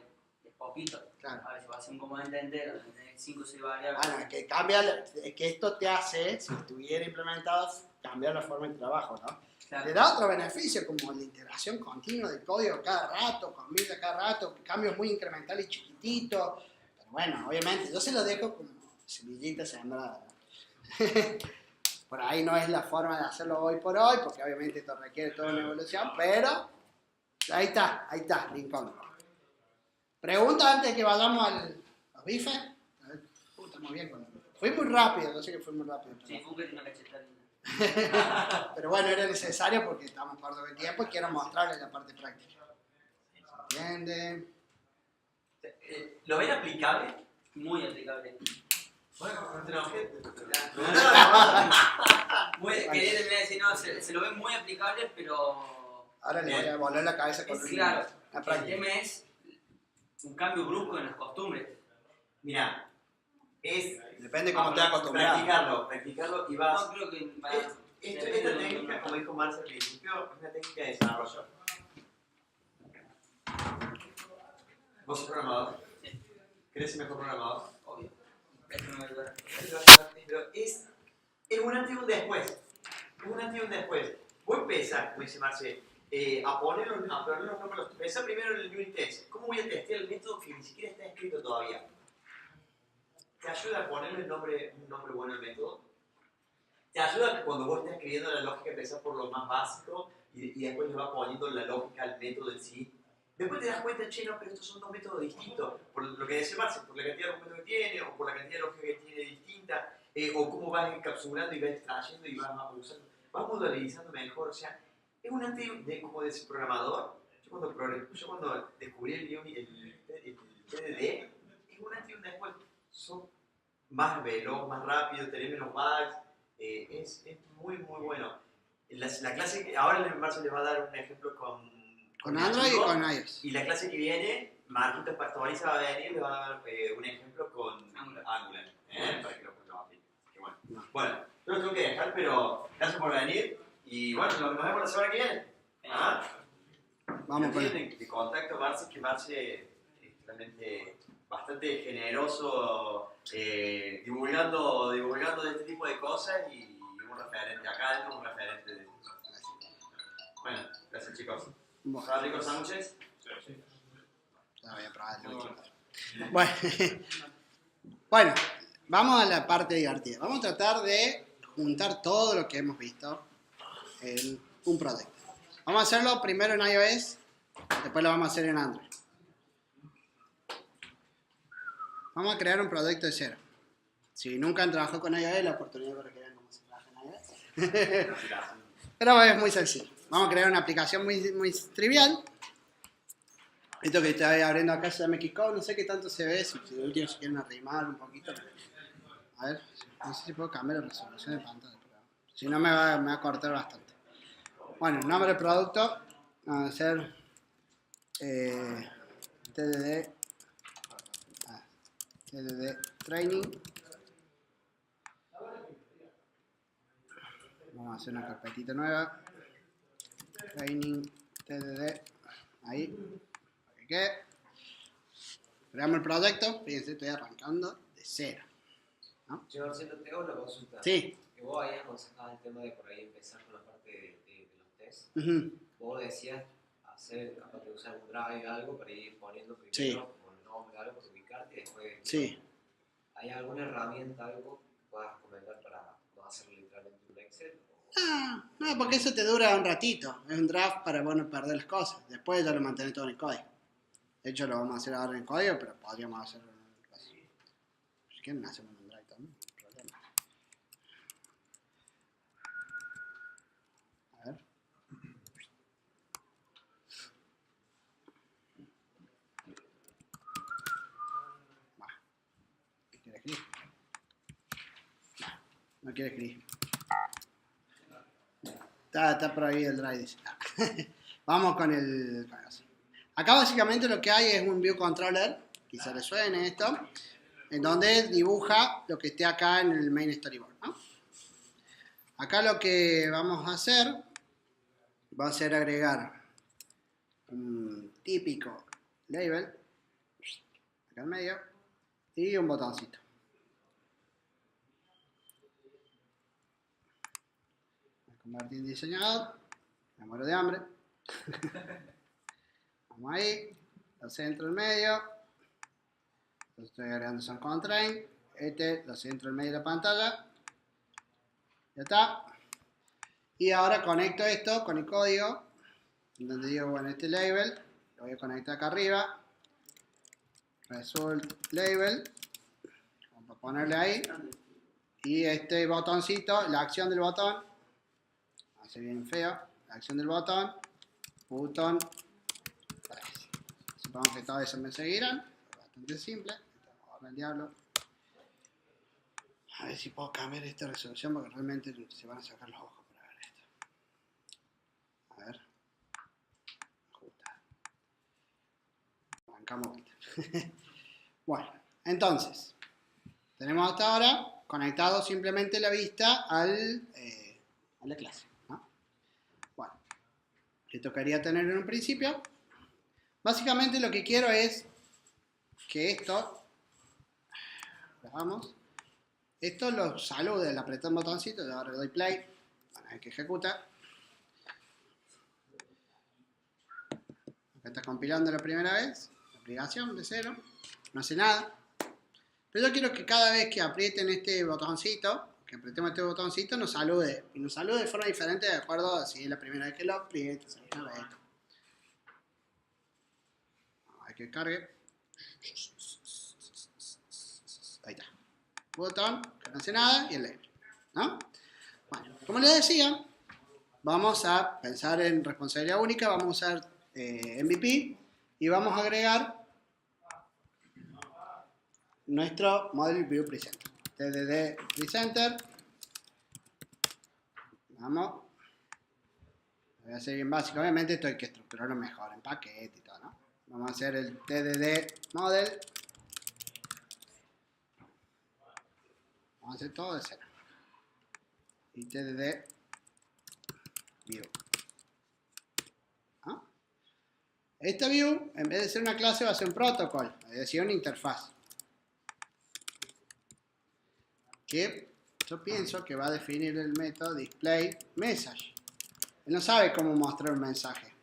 poquito. Claro. Ahora, si vas a hacer un componente entero, tenés 5 o 6 variables. Bueno, que cambia, que esto te hace, si estuviera implementado, cambiar la forma de trabajo, ¿no? Claro. Te da otro beneficio, como la integración continua del código cada rato, combina cada rato, cambios muy incrementales y chiquititos. Pero bueno, obviamente, yo se lo dejo como semillita sembrada, ¿no? Por ahí no es la forma de hacerlo hoy por hoy, porque obviamente esto requiere toda una evolución, pero ahí está, Lincoln. Pregunta antes de que vayamos a los bifes. A ver, estamos bien con los bifes. Fui muy rápido, yo sé que fui muy rápido. Sí, fue que tiene una cachetada. Pero bueno, era necesario porque estamos cortos de tiempo y quiero mostrarles la parte práctica. ¿Se entiende? ¿Lo ven aplicable? Muy aplicable. Bueno, no te enojes. Quería terminar de decir, no, se lo ve muy aplicable, pero. Ahora le voy a volar la cabeza con Es claro. la El práctica. tema es un cambio brusco en las costumbres. Mira, es Depende cómo te acostumbrado. practicarlo y vas. No creo que. Esta técnica, como dijo Marcia al principio, es una técnica de desarrollo. ¿Vos sos programador? Sí. ¿Querés ser mejor programador? Obvio. Eso no me ayuda. Pero es un antes y un después. Es un antes y un después. Vos empezás, como dice Marce, a poner los números. Pensá primero en el unit test. ¿Cómo voy a testear el método que ni siquiera está escrito todavía? ¿Te ayuda a ponerle un nombre bueno al método? ¿Te ayuda que cuando vos estás escribiendo la lógica empezás por lo más básico y después le vas poniendo la lógica al método en sí? Después te das cuenta, che, no, pero estos son dos métodos distintos. Por lo que decía Marce, por la cantidad de argumentos que tiene, o por la cantidad de lógica que tiene distinta, o cómo vas encapsulando y vas extrayendo y vas usando. Vas modularizando mejor. O sea, es un antes como de programador. Yo cuando descubrí el TDD, es un antes y un después. Son más veloz, más rápido, tenés menos bugs. Es muy bueno. La clase, ahora Marce les va a dar un ejemplo Con Android y con iOS. y la clase que viene, Marquitos Pastoriza va a venir y le va a dar un ejemplo con Angular. Para que lo apliquen. Bueno, yo lo tengo que dejar, pero gracias por venir. Y bueno, nos vemos la semana que viene. ¿Ah? Vamos con de contacto Marce, que Marce es realmente bastante generoso divulgando de este tipo de cosas y un referente acá adentro, un referente de... Bueno, gracias chicos. Bueno, ¿Están ricos sándwiches? ya voy a probar el último. Bueno, bueno, vamos a la parte divertida. Vamos a tratar de juntar todo lo que hemos visto en un proyecto. Vamos a hacerlo primero en iOS, después lo vamos a hacer en Android. Vamos a crear un proyecto de cero. Si nunca han trabajado con iOS, la oportunidad para que vean cómo se trabaja en iOS. Pero es muy sencillo. Vamos a crear una aplicación muy trivial. Esto que estoy abriendo acá se llama Xcode, no sé qué tanto se ve, si de último se quieren arrimar un poquito. A ver, no sé si puedo cambiar la resolución de pantalla, pero si no me va a cortar bastante. Bueno, el nombre del producto, vamos a hacer TDD Training. Vamos a hacer una carpetita nueva. Training TDD, ahí. ¿Qué? Creamos el proyecto, fíjense, estoy arrancando de cero. ¿No? Yo, Marcelo, te hago una consulta. Sí. Que vos ahí aconsejabas el tema de por ahí empezar con la parte de los tests. Vos decías hacer, capaz de usar un drive o algo para ir poniendo primero Sí. como el nombre, algo para ubicarte y después. Sí. ¿Hay alguna herramienta, algo que puedas comentar para no hacer literalmente un Excel? No, porque eso te dura un ratito. Es un draft para bueno perder las cosas. Después ya lo mantenés todo en el código. De hecho, lo vamos a hacer ahora en el código, pero podríamos hacerlo en el código. Si quieren, hacemos un drive también. No hay problema. A ver. ¿Quiere escribir? No quiere escribir. Está prohibido el drive, dice. Vamos con el... Acá básicamente lo que hay es un view controller, quizá le suene esto, en donde dibuja lo que esté acá en el main storyboard, ¿no? Acá lo que vamos a hacer va a ser agregar un típico label, acá en medio, y un botoncito. Voy a convertir en diseñador, me muero de hambre. Vamos ahí, lo centro en medio, lo estoy agregando son constraint, lo centro en medio de la pantalla, ya está. Y ahora conecto esto con el código, donde digo, bueno, este label, lo voy a conectar acá arriba, result label, vamos a ponerle ahí, y este botoncito, la acción del botón, hace bien feo, la acción del botón, botón. Supongo que todo eso me seguirán. Bastante simple. Ahora el diablo. A ver si puedo cambiar esta resolución porque realmente se van a sacar los ojos para ver esto. A ver. Ajustar. Bancamos vuelta. Bueno, entonces. Tenemos hasta ahora conectado simplemente la vista a la clase, ¿no? Bueno. Que tocaría tener en un principio. Básicamente lo que quiero es que esto, veamos, esto lo salude, le apreté un botoncito, ahora le doy play, para ver que ejecuta. Acá está compilando la primera vez, la aplicación de cero, no hace nada. Pero yo quiero que cada vez que aprieten este botoncito, que apretemos este botoncito, nos salude. Y nos salude de forma diferente de acuerdo a si es la primera vez que lo apriete, segunda vez. Que cargue. Ahí está. Botón, que no hace nada, y el label, ¿no? Bueno, como les decía, vamos a pensar en responsabilidad única, vamos a usar MVP y vamos a agregar nuestro Model View Presenter. TDD Presenter. Vamos. Lo voy a hacer bien básico. Obviamente esto hay que estructurarlo mejor en paquete y todo, ¿no? Vamos a hacer el TDD Model. Vamos a hacer todo de cero. Y TDD View. ¿Ah? Esta view, en vez de ser una clase, va a ser un protocolo, es decir, una interfaz. Que yo pienso que va a definir el método display message. Él no sabe cómo mostrar un mensaje.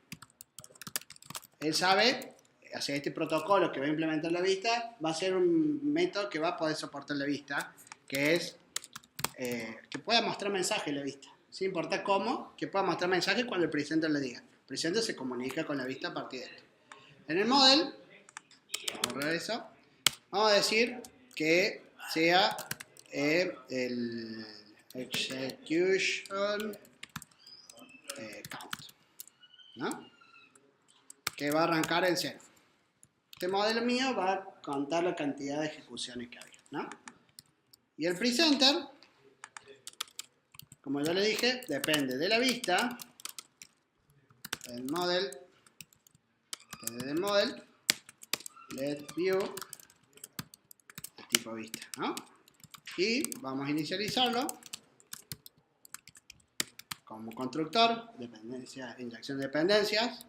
Él sabe, o sea, este protocolo que va a implementar la vista va a ser un método que va a poder soportar la vista, que es que pueda mostrar mensaje la vista. Sin importar cómo, que pueda mostrar mensaje cuando el presenter le diga. El presenter se comunica con la vista a partir de esto. En el model, vamos a borrar eso, vamos a decir que sea el execution count, ¿no? Que va a arrancar en 0. Este modelo mío va a contar la cantidad de ejecuciones que había, ¿no? Y el presenter, como ya le dije, depende de la vista, el model, desde el model, let view, de tipo vista, ¿no? Y vamos a inicializarlo como constructor, dependencia, inyección de dependencias,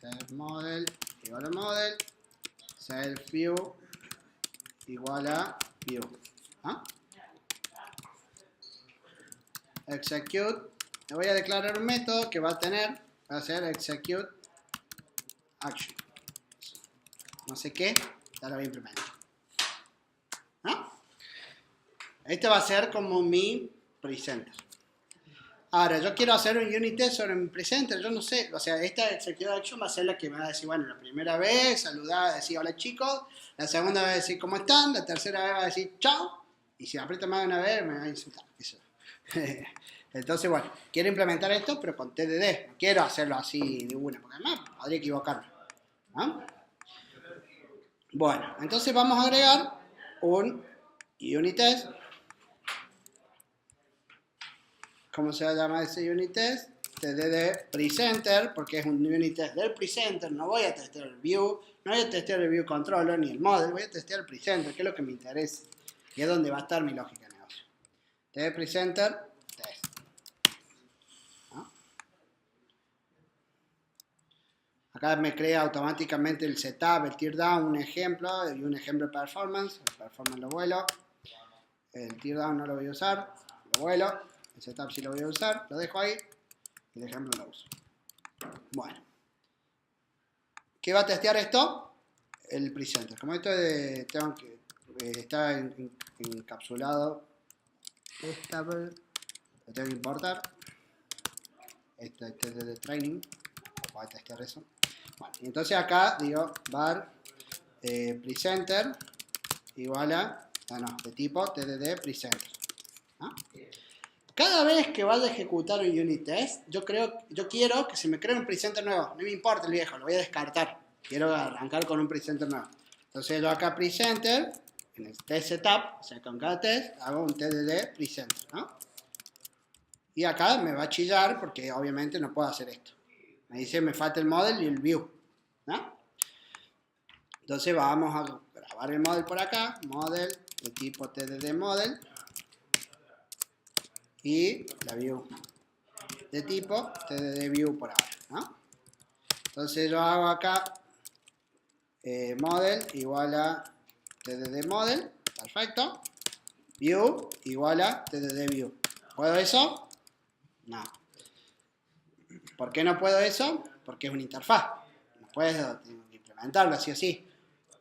self model igual a model, self view igual a view. ¿Ah? Execute, le voy a declarar un método que va a tener, va a ser execute action. No sé qué, ya lo voy a implementar. ¿Ah? Este va a ser como mi presenter. Ahora, yo quiero hacer un unit test sobre mi presenter, yo no sé, o sea, esta execute action va a ser la que me va a decir, bueno, la primera vez, saludar, decir hola chicos, la segunda vez decir cómo están, la tercera vez va a decir chao, y si aprieta más de una vez me va a insultar. Eso. Entonces, bueno, quiero implementar esto, pero con TDD, no quiero hacerlo así de una, porque además podría equivocarme. ¿No? Bueno, entonces vamos a agregar un unit test. ¿Cómo se llama ese unit test? TDD presenter, porque es un unit test del presenter. No voy a testear el view, no voy a testear el view controller ni el model, voy a testear el presenter, que es lo que me interesa. Y es donde va a estar mi lógica de negocio. TDD presenter, test. ¿No? Acá me crea automáticamente el setup, el teardown, un ejemplo y un ejemplo de performance. El performance lo vuelo. El teardown no lo voy a usar, lo vuelo. El setup sí lo voy a usar, lo dejo ahí. El ejemplo lo uso. Bueno. ¿Qué va a testear esto? El presenter. Como esto está encapsulado, stable, lo tengo que importar. Este es de training. Voy a testear eso. Bueno, y entonces acá digo var presenter igual a, de tipo tdd presenter. ¿Ah? Cada vez que vaya a ejecutar un unit test, yo quiero que se me cree un presenter nuevo. No me importa el viejo, lo voy a descartar. Quiero arrancar con un presenter nuevo. Entonces yo acá presenter, en el test setup, o sea, con cada test, hago un tdd presenter, ¿no? Y acá me va a chillar porque obviamente no puedo hacer esto. Me dice me falta el model y el view, ¿no? Entonces vamos a grabar el model por acá, model de tipo tdd model. Y la view de tipo tdd view por ahora, ¿no? Entonces yo hago acá model igual a tdd model, perfecto, view igual a tdd view. ¿Puedo eso? No. ¿Por qué no puedo eso? Porque es una interfaz, no puedo implementarlo así o así.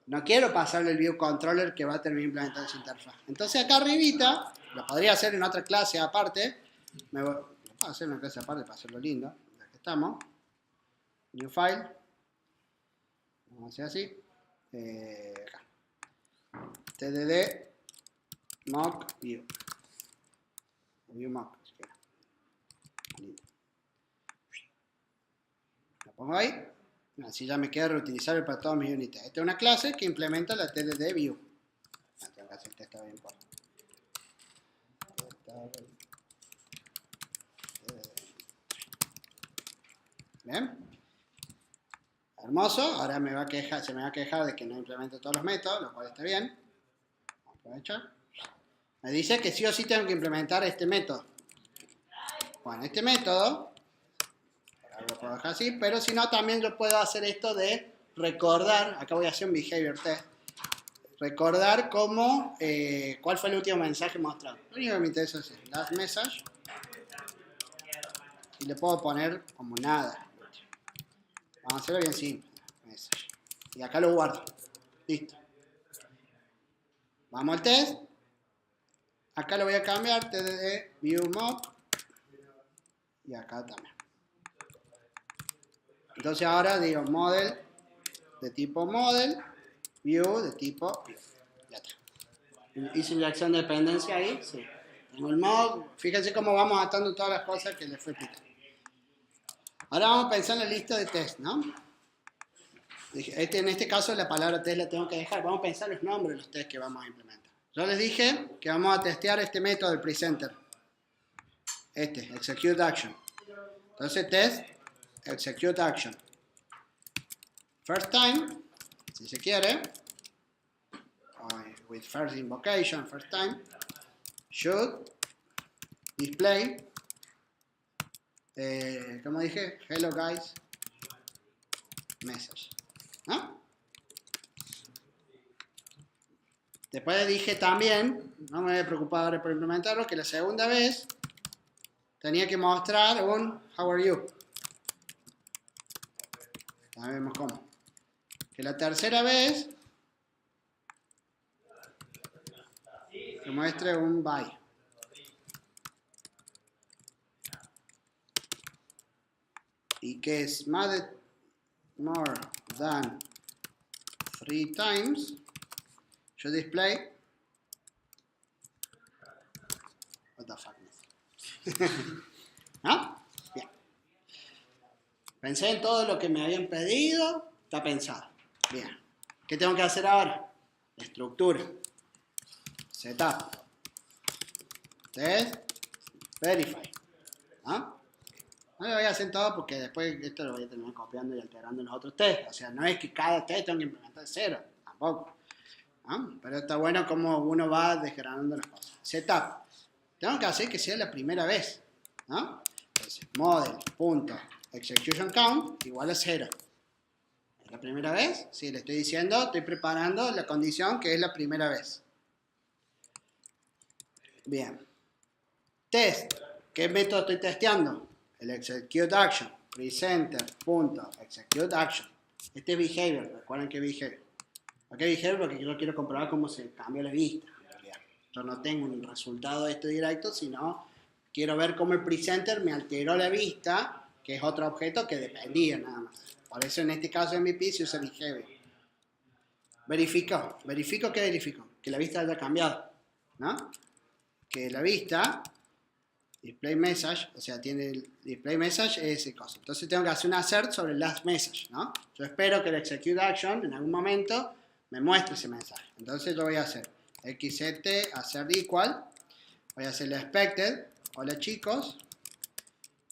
No quiero pasarle el view controller que va a terminar implementando esa interfaz. Entonces acá arribita, lo podría hacer en otra clase aparte. Lo puedo hacer en una clase aparte para hacerlo lindo. Aquí estamos. New file. Vamos a hacer así. Acá. TDD mock view. View mock. Lindo. Lo pongo ahí. Así ya me queda reutilizable para todos mis unidades. Esta es una clase que implementa la TDD view. Tengo que hacer test bien por. Bien. Hermoso. Ahora se me va a quejar de que no implemento todos los métodos, lo cual está bien. Vamos a aprovechar. Me dice que sí o sí tengo que implementar este método. Bueno, este método lo puedo dejar así, pero si no también yo puedo hacer esto de recordar. Acá voy a hacer un behavior test. recordar cómo, cuál fue el último mensaje mostrado. Lo único que me interesa es el last message. Y le puedo poner como nada. Vamos a hacerlo bien simple. Message. Y acá lo guardo. Listo. Vamos al test. Acá lo voy a cambiar de view mock. Y acá también. Entonces ahora digo model de tipo model, view de tipo view. Ya está. Hice inyección de dependencia ahí. Sí. Tengo el mock. Fíjense cómo vamos atando todas las cosas que les fue explicando. Ahora vamos a pensar en la lista de test, ¿no? En este caso la palabra test la tengo que dejar. Vamos a pensar los nombres de los test que vamos a implementar. Yo les dije que vamos a testear este método del presenter. Execute action. Entonces test, execute action. First time, si se quiere. With first invocation, first time. Should display. Como dije, hello guys. Message. ¿No? Después dije también, no me voy a preocupar ahora por implementarlo, que la segunda vez tenía que mostrar un how are you. Ya vemos cómo. Que la tercera vez que muestre un bye. Y que es more than 3 times should display what the fuck. ¿No? Bien. Pensé en todo lo que me habían pedido. Está pensado. Bien. ¿Qué tengo que hacer ahora? Estructura. Setup. Test. Verify. ¿No? No lo voy a hacer todo porque después esto lo voy a terminar copiando y alterando en los otros test. O sea, no es que cada test tengo que implementar de cero. Tampoco. ¿No? Pero está bueno como uno va desgranando las cosas. Setup. Tengo que hacer que sea la primera vez. ¿No? Entonces, model.executionCount igual a 0. ¿Es la primera vez? Sí, le estoy diciendo, estoy preparando la condición que es la primera vez. Bien. Test. ¿Qué método estoy testeando? El execute action. Presenter.execute action. Este es behavior. Recuerden que behavior. ¿Por qué behavior? Porque yo quiero comprobar cómo se cambia la vista. Yo no tengo un resultado de esto directo, sino quiero ver cómo el presenter me alteró la vista, que es otro objeto que dependía nada más. Por eso en este caso MVP se usa behavior. Verifico. ¿Verifico qué verifico? Que la vista haya cambiado. ¿No? Que la vista, display message, o sea, tiene el display message es ese cosa. Entonces tengo que hacer un assert sobre el last message, ¿no? Yo espero que el execute action en algún momento me muestre ese mensaje. Entonces lo voy a hacer. XT assert equal. Voy a hacer el expected. Hola chicos.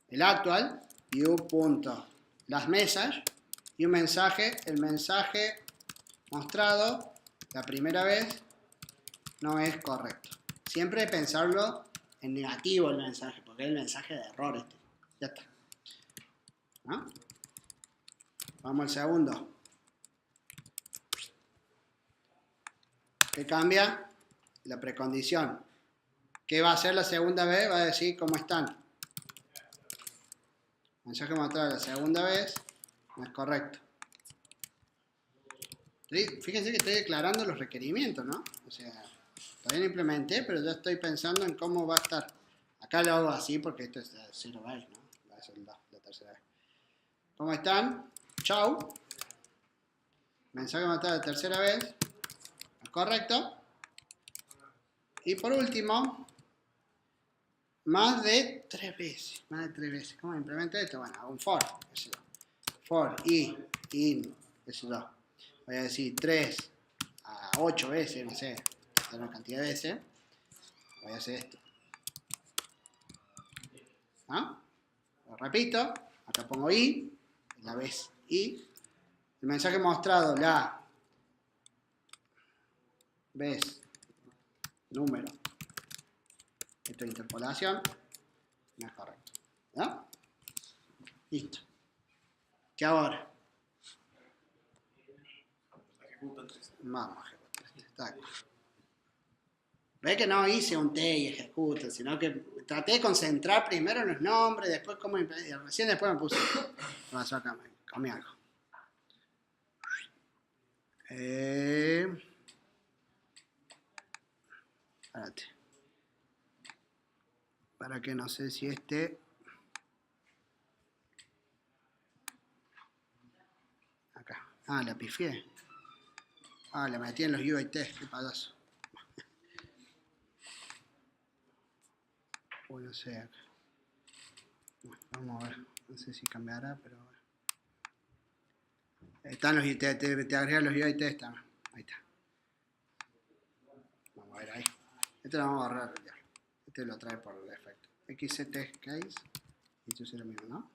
El actual. View.last message. Y un mensaje. El mensaje mostrado la primera vez no es correcto. Siempre pensarlo en negativo el mensaje, porque es el mensaje de error este. Ya está. ¿No? Vamos al segundo. ¿Qué cambia? La precondición. ¿Qué va a hacer la segunda vez? Va a decir cómo están. Mensaje mostrado la segunda vez no es correcto. Fíjense que estoy declarando los requerimientos, ¿no? O sea, todavía no implementé, pero ya estoy pensando en cómo va a estar. Acá lo hago así porque esto es 0 bytes, ¿no? Va a ser la tercera vez. ¿Cómo están? Chau. Mensaje mostrado la tercera vez. Correcto. Y por último, más de 3 veces. Más de 3 veces. ¿Cómo implemento esto? Bueno, hago un for. For i in. Eso voy a decir 3 a 8 veces, no sé. Una cantidad de veces. Voy a hacer esto. ¿Ah? Lo repito. Acá pongo i. La vez i. El mensaje mostrado la vez número, esto es interpolación, no es correcto. ¿No? Listo. ¿Qué ahora? Vamos a ejecutar. Tac. Ve que no hice un T y ejecuto, sino que traté de concentrar primero en los nombres, después cómo, recién después me puse. ¿Qué pasó acá? Me comí algo. Espérate. Para que no sé si este. Acá. Ah, la pifié. Ah, la metí en los UI test, qué payaso. Uy, no sé acá. Bueno, vamos a ver. No sé si cambiará, pero bueno. Están los te agregan los UI test también. Ahí está. Vamos a ver ahí. Este lo vamos a borrar ya. Este lo trae por defecto. XC test case. Y esto es lo mismo, ¿no?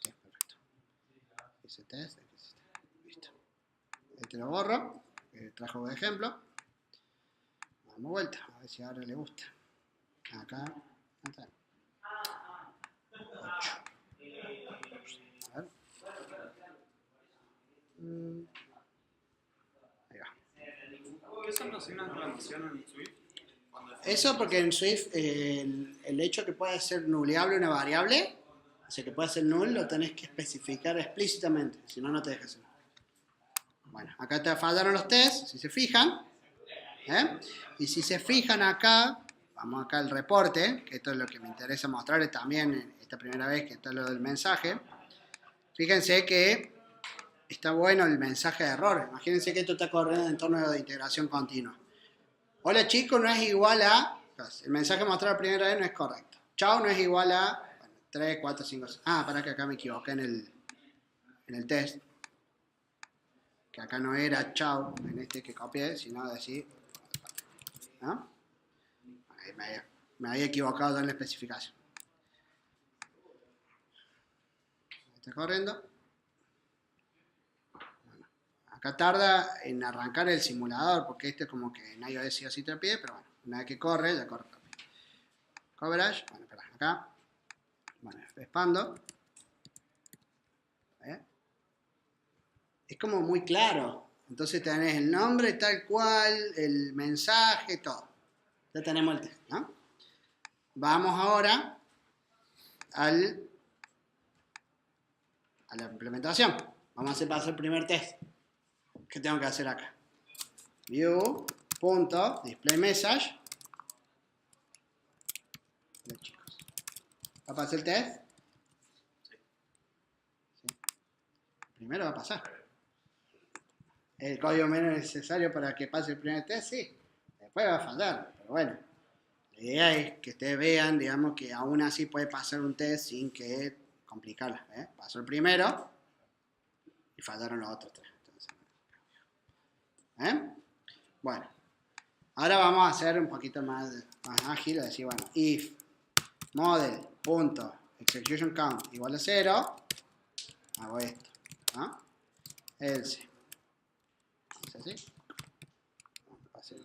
Sí, perfecto. XC test, listo. Este lo borro. Trajo de ejemplo. Damos vuelta. A ver si ahora le gusta. Acá. Está. 8. A ver. Ahí va. ¿Qué son los signos de exclamación en Swift? Eso porque en Swift el hecho que pueda ser nuleable una variable, o sea que pueda ser null, lo tenés que especificar explícitamente, si no, no te deja hacer. Bueno, acá te fallaron los tests, si se fijan. Y si se fijan acá, vamos acá al reporte, que esto es lo que me interesa mostrarles también esta primera vez que está lo del mensaje. Fíjense que está bueno el mensaje de error. Imagínense que esto está corriendo en entorno de integración continua. Hola chicos, no es igual a... El mensaje mostrado la primera vez no es correcto. Chao no es igual a... Bueno, 3, 4, 5... Ah, para que acá me equivoqué en el test. Que acá no era chao, en este que copié, sino decir... ¿No? Ahí me había equivocado en la especificación. Está corriendo. Acá tarda en arrancar el simulador, porque este es como que en iOS sí o sí te pide, pero bueno, una vez que corre, ya corre rápido. Coverage, bueno, espera, acá. Bueno, expando. Es como muy claro. Entonces tenés el nombre tal cual, el mensaje, todo. Ya tenemos el test, ¿no? Vamos ahora a la implementación. Vamos a hacer para hacer el primer test. ¿Qué tengo que hacer acá? View.displayMessage. Chicos. ¿Va a pasar el test? Sí. Primero va a pasar. El código menos necesario para que pase el primer test, sí. Después va a fallar, pero bueno. La idea es que ustedes vean, digamos, que aún así puede pasar un test sin que complicarla. Pasó el primero y fallaron los otros tres. Bueno, ahora vamos a hacer un poquito más ágil, decir, bueno, if model.executionCount igual a 0, hago esto, ¿no? Else. ¿Así?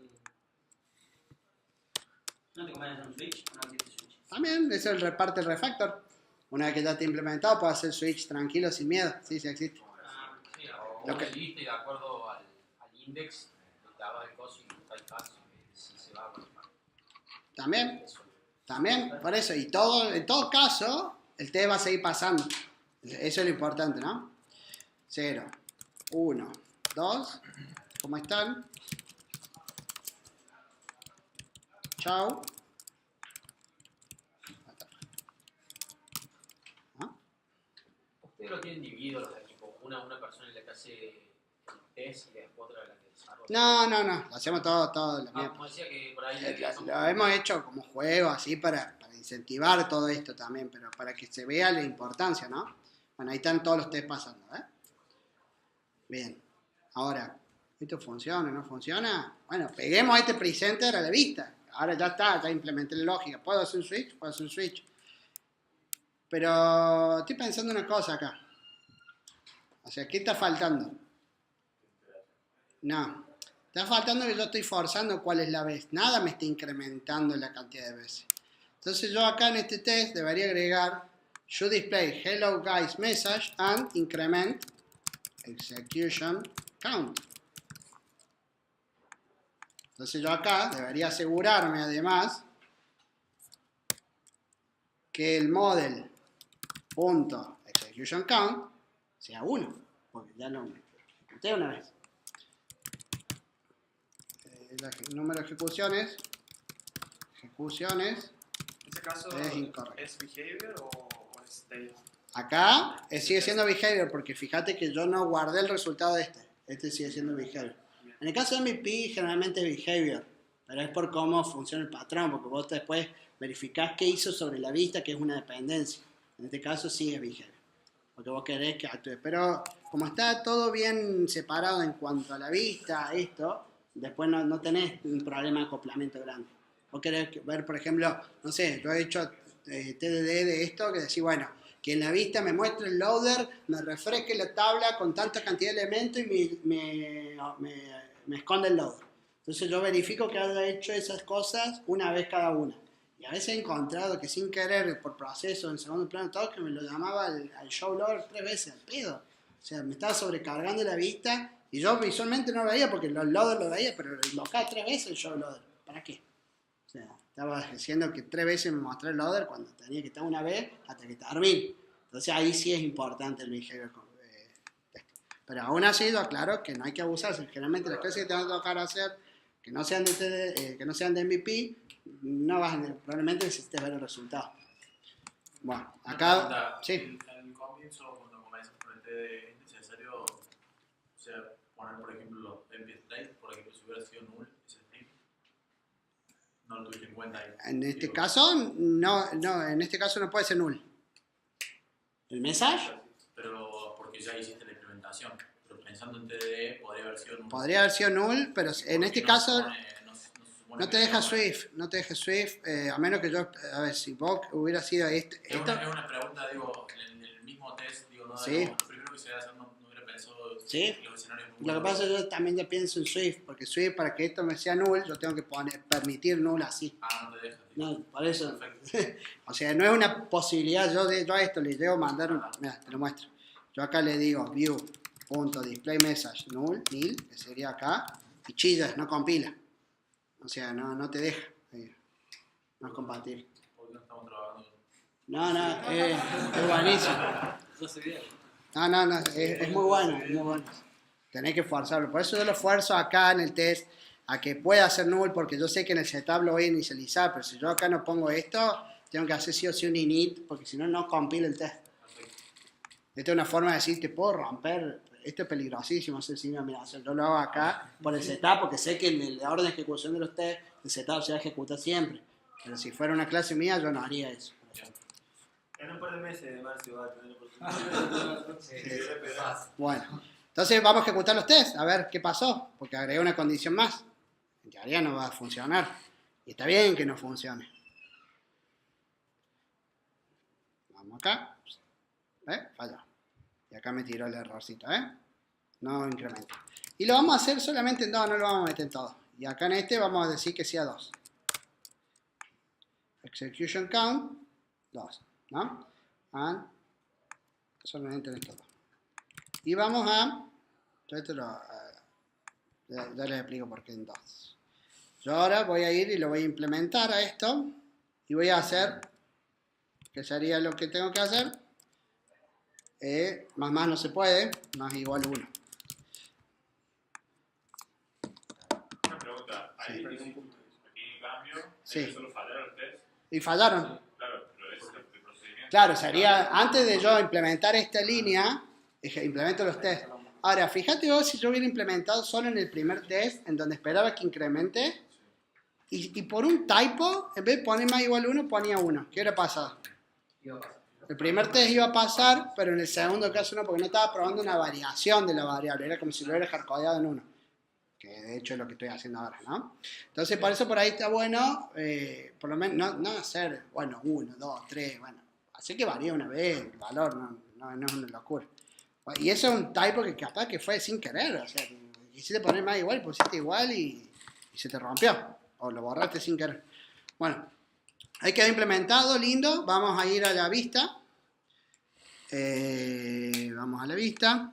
¿No te conviene hacer un switch o no existe switch? También, eso es el parte del refactor. Una vez que ya esté implementado, puedo hacer switch tranquilo, sin miedo. Sí, sí existe. Sí, o vos elegiste de acuerdo al index, te hagas el coso y tal caso, si se va a conectar. También, por eso. Y todo, en todo caso, el test va a seguir pasando. Eso es lo importante, ¿no? 0, 1, 2. ¿Cómo están? Chao. ¿No? Ustedes lo tienen dividido los equipos. Una persona es la que hace el test y después otra es la que desarrolla. No. Lo hacemos todo lo mismo. Como decía que por ahí Lo hemos hecho como juego, así, para incentivar todo esto también, pero para que se vea la importancia, ¿no? Bueno, ahí están todos los test pasando, Bien. Ahora, ¿esto funciona o no funciona? Bueno, peguemos este presenter a la vista. Ahora ya está, ya implementé la lógica. ¿Puedo hacer un switch? Puedo hacer un switch. Pero estoy pensando una cosa acá. O sea, ¿qué está faltando? No. Está faltando que yo estoy forzando cuál es la vez. Nada me está incrementando la cantidad de veces. Entonces yo acá en este test debería agregar should display hello guys message and increment execution count. Entonces yo acá debería asegurarme además que el model.executionCount sea 1, porque ya lo ejecuté una vez. El número de ejecuciones En ese caso, es incorrecto. ¿es behavior o es data? Acá sigue siendo behavior, porque fíjate que yo no guardé el resultado de este. Este sigue siendo behavior. En el caso de MVP generalmente es behavior, pero es por cómo funciona el patrón, porque vos después verificás qué hizo sobre la vista, que es una dependencia. En este caso sí es behavior, porque vos querés que actúe. Pero como está todo bien separado en cuanto a la vista, esto, después no tenés un problema de acoplamiento grande. Vos querés ver, por ejemplo, no sé, yo he hecho TDD de esto, que decís, bueno, que en la vista me muestre el loader, me refresque la tabla con tanta cantidad de elementos y me esconde el loader. Entonces yo verifico que haya hecho esas cosas una vez cada una. Y a veces he encontrado que sin querer, por proceso, en segundo plano, todo, que me lo llamaba al show loader 3 veces al pedo. O sea, me estaba sobrecargando la vista y yo visualmente no lo veía porque los loaders lo veía, pero lo invocaba 3 veces el show loader. ¿Para qué? O sea, estaba diciendo que 3 veces me mostré el loader cuando tenía que estar una vez hasta que termine. Entonces ahí sí es importante el behavior test. Pero aún así lo aclaro que no hay que abusarse. Generalmente las cosas que te van a tocar hacer que no sean de MVP, no vas a, probablemente necesites ver el resultado. Bueno, acá sí. En el comienzo, cuando comienzas con el TD, es necesario, o sea, poner, por ejemplo, MP state, por ejemplo, si hubiera sido null ese string, no lo tuviste en cuenta ahí. En este caso, no, en este caso no puede ser null. ¿El message? Pero porque ya hiciste la implementación. Pero pensando en TDD, podría haber sido null. Podría haber sido null, pero en este caso no te deja que Swift, no te deja Swift, a menos que yo, a ver, si vos hubiera sido es una pregunta, digo, en el mismo test, digo, no, sí. Lo primero que se debe hacer no hubiera pensado sí. los escenarios. Lo que pasa es que yo también ya pienso en Swift, porque Swift para que esto me sea null, yo tengo que permitir null así. Ah, no te deja. No, por eso. O sea, no es una posibilidad, yo a esto le llego a mandar mira, te lo muestro. Yo acá le digo view.displayMessage null, nil, que sería acá, y chillas, no compila. O sea, no te deja. No es compatible. ¿Por qué no estamos trabajando? No, es buenísimo. No, es muy bueno, es muy bueno. Tenés que forzarlo. Por eso yo lo esfuerzo acá en el test a que pueda ser null, porque yo sé que en el setup lo voy a inicializar, pero si yo acá no pongo esto, tengo que hacer sí o sí un init, porque si no, no compila el test. Esta es una forma de decir, te puedo romper, esto es peligrosísimo, mira, yo lo hago acá por el setup, porque sé que en la orden de ejecución de los test, el setup se va a ejecutar siempre. Pero si fuera una clase mía, yo no haría eso. En un par de meses, Marcio va a tener la oportunidad. Bueno, entonces vamos a ejecutar los tests, a ver qué pasó, porque agregué una condición más. En teoría no va a funcionar. Y está bien que no funcione. Vamos acá. Falló. Y acá me tiró el errorcito, no incrementa. Y lo vamos a hacer solamente en 2, no lo vamos a meter en todo. Y acá en este vamos a decir que sea 2. Execution count, 2, ¿no? And solamente en esto 2. Y vamos a, ya les explico por qué en 2. Yo ahora voy a ir y lo voy a implementar a esto y voy a hacer, que sería lo que tengo que hacer, más no se puede, más igual 1. Una pregunta, ahí sí. Aquí en cambio, sí. solo fallaron el test. Y fallaron. Sí, claro, pero ese es el procedimiento. Claro, sería, antes de yo implementar esta línea, implemento los tests. Ahora, fíjate vos si yo hubiera implementado solo en el primer test, en donde esperaba que incremente, y por un typo, en vez de poner más igual 1, ponía 1. ¿Qué hubiera pasado? El primer test iba a pasar, pero en el segundo caso no, porque no estaba probando una variación de la variable, era como si lo hubiera hardcodeado en 1. Que de hecho es lo que estoy haciendo ahora, ¿no? Entonces, por eso por ahí está bueno, por lo menos, no hacer, bueno, 1, 2, 3, bueno, hacer que varíe una vez, el valor no es una locura. Y eso es un typo que capaz que fue sin querer, o sea, quisiste poner más igual, pusiste igual y se te rompió, o lo borraste sin querer. Bueno, ahí quedó implementado, lindo, vamos a ir a la vista. Vamos a la vista.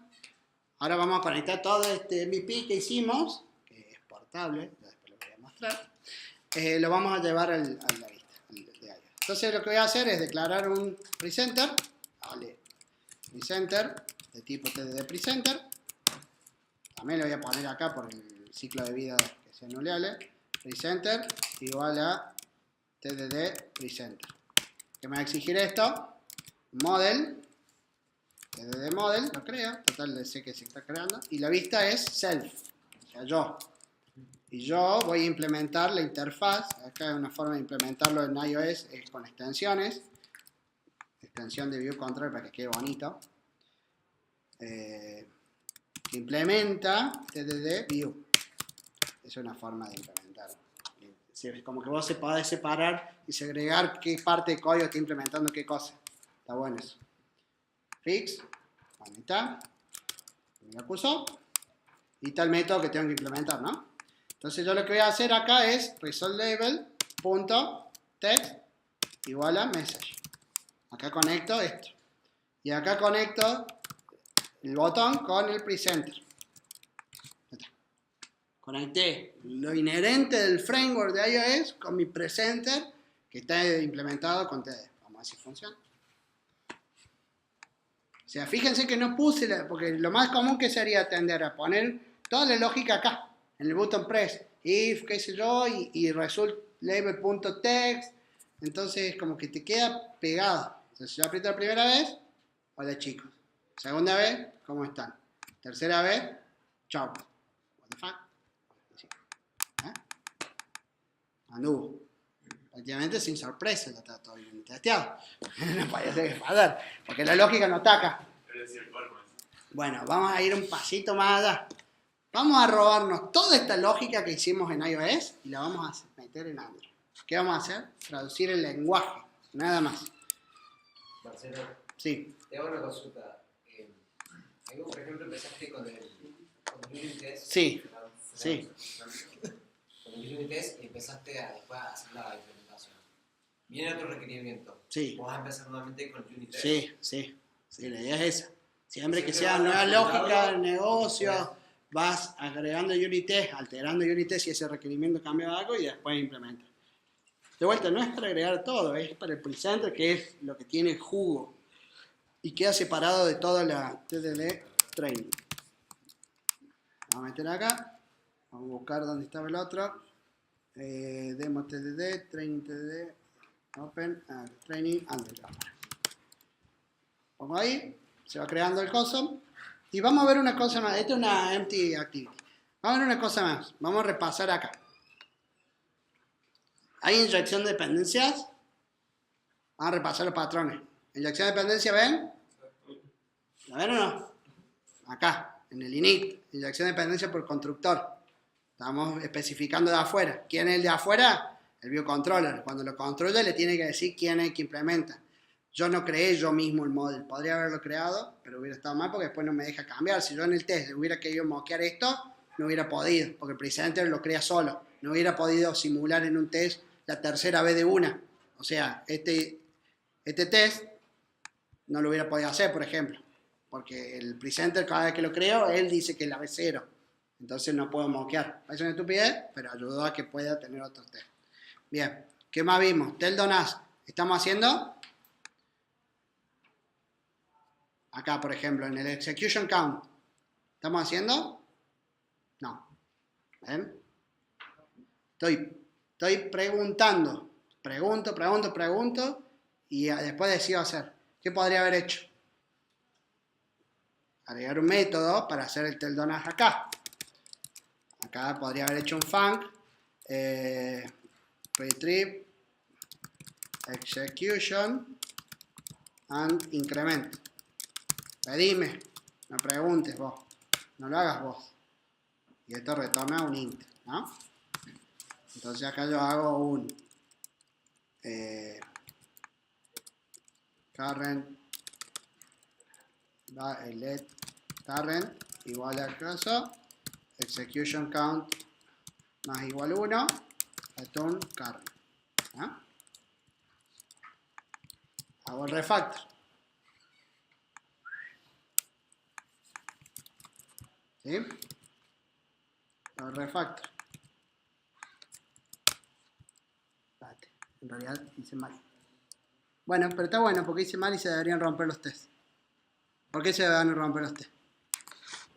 Ahora vamos a conectar todo este MVP que hicimos, que es portable, ya después lo voy a mostrar, lo vamos a llevar a la vista. Entonces lo que voy a hacer es declarar un presenter, vale, presenter de tipo TDD presenter. También lo voy a poner acá por el ciclo de vida que sea nuleable. Presenter igual a TDD presenter. ¿Qué me va a exigir esto? Model, TDD model, lo creo, total sé que se está creando. Y la vista es self, o sea, yo. Y yo voy a implementar la interfaz. Acá hay una forma de implementarlo en iOS, es con extensiones. Extensión de view control para que quede bonito. Que implementa TDD view. Es una forma de implementarlo. Es como que vos se podés separar y segregar qué parte de código está implementando qué cosa. Está bueno eso. Fix. Ahí está. Me lo puso. Y está el método que tengo que implementar, ¿no? Entonces yo lo que voy a hacer acá es resolve-label.text igual a message. Acá conecto esto. Y acá conecto el botón con el presenter. Conecté lo inherente del framework de iOS con mi presenter que está implementado con TD. Vamos a ver si funciona. O sea, fíjense que no puse, porque lo más común que sería tender a poner toda la lógica acá, en el button press, if, qué sé yo, y result label.text. Entonces, como que te queda pegado. Entonces, yo aprieto la primera vez, hola chicos. Segunda vez, ¿cómo están? Tercera vez, chao. What the fuck? Anduvo. Prácticamente sin sorpresa, ya está todo bien testeado. No parece que fallar, porque la lógica no ataca. Bueno, vamos a ir un pasito más allá. Vamos a robarnos toda esta lógica que hicimos en iOS y la vamos a meter en Android. ¿Qué vamos a hacer? Traducir el lenguaje, nada más. Marcelo, Sí. te hago una consulta. Ahí vos, por ejemplo, empezaste con el unit test. Sí. Sí. Con el unit test y empezaste después a hacer la implementación. Viene otro requerimiento. Sí. Vos vas a empezar nuevamente con el unit test. Sí, la idea es esa. Siempre que sea nueva lógica del negocio, vas agregando unit test, alterando unit test si ese requerimiento cambia algo y después implementa. De vuelta, no es para agregar todo, es para el presenter, que es lo que tiene jugo y queda separado de toda la TDD training. Vamos a meter acá, vamos a buscar dónde estaba el otro. Demo TDD, training TDD, open, training, Android. Pongo ahí, se va creando el coso. Y vamos a ver una cosa más. Esta es una empty activity. Vamos a ver una cosa más. Vamos a repasar acá. ¿Hay inyección de dependencias? Vamos a repasar los patrones. Inyección de dependencia, ¿ven? ¿La ven o no? Acá, en el init. Inyección de dependencia por constructor. Estamos especificando de afuera. ¿Quién es el de afuera? El biocontroller. Cuando lo construye le tiene que decir quién es el que implementa. Yo no creé yo mismo el model. Podría haberlo creado, pero hubiera estado mal porque después no me deja cambiar. Si yo en el test hubiera querido mockear esto, no hubiera podido, porque el presenter lo crea solo. No hubiera podido simular en un test la tercera vez de una. O sea, este test no lo hubiera podido hacer, por ejemplo. Porque el presenter cada vez que lo creo, él dice que es la vez 0. Entonces no puedo mockear. Parece una estupidez, pero ayudó a que pueda tener otros test. Bien, ¿qué más vimos? Tell don't ask. ¿Estamos haciendo? Acá, por ejemplo, en el execution count. ¿Estamos haciendo? No. ¿Ven? Estoy preguntando. Pregunto. Y después decido hacer. ¿Qué podría haber hecho? Agregar un método para hacer el tell don't ask acá. Acá podría haber hecho un func. Retrieve. Execution. And increment. Pedime, no preguntes vos, no lo hagas vos. Y esto retorna un int, ¿no? Entonces acá yo hago un current let current igual al caso execution count más igual 1 return current, ¿no? Hago el refactor. ¿Sí? El refactor. Fíjate, en realidad hice mal. Bueno, pero está bueno porque hice mal y se deberían romper los test. ¿Por qué se van a romper los test?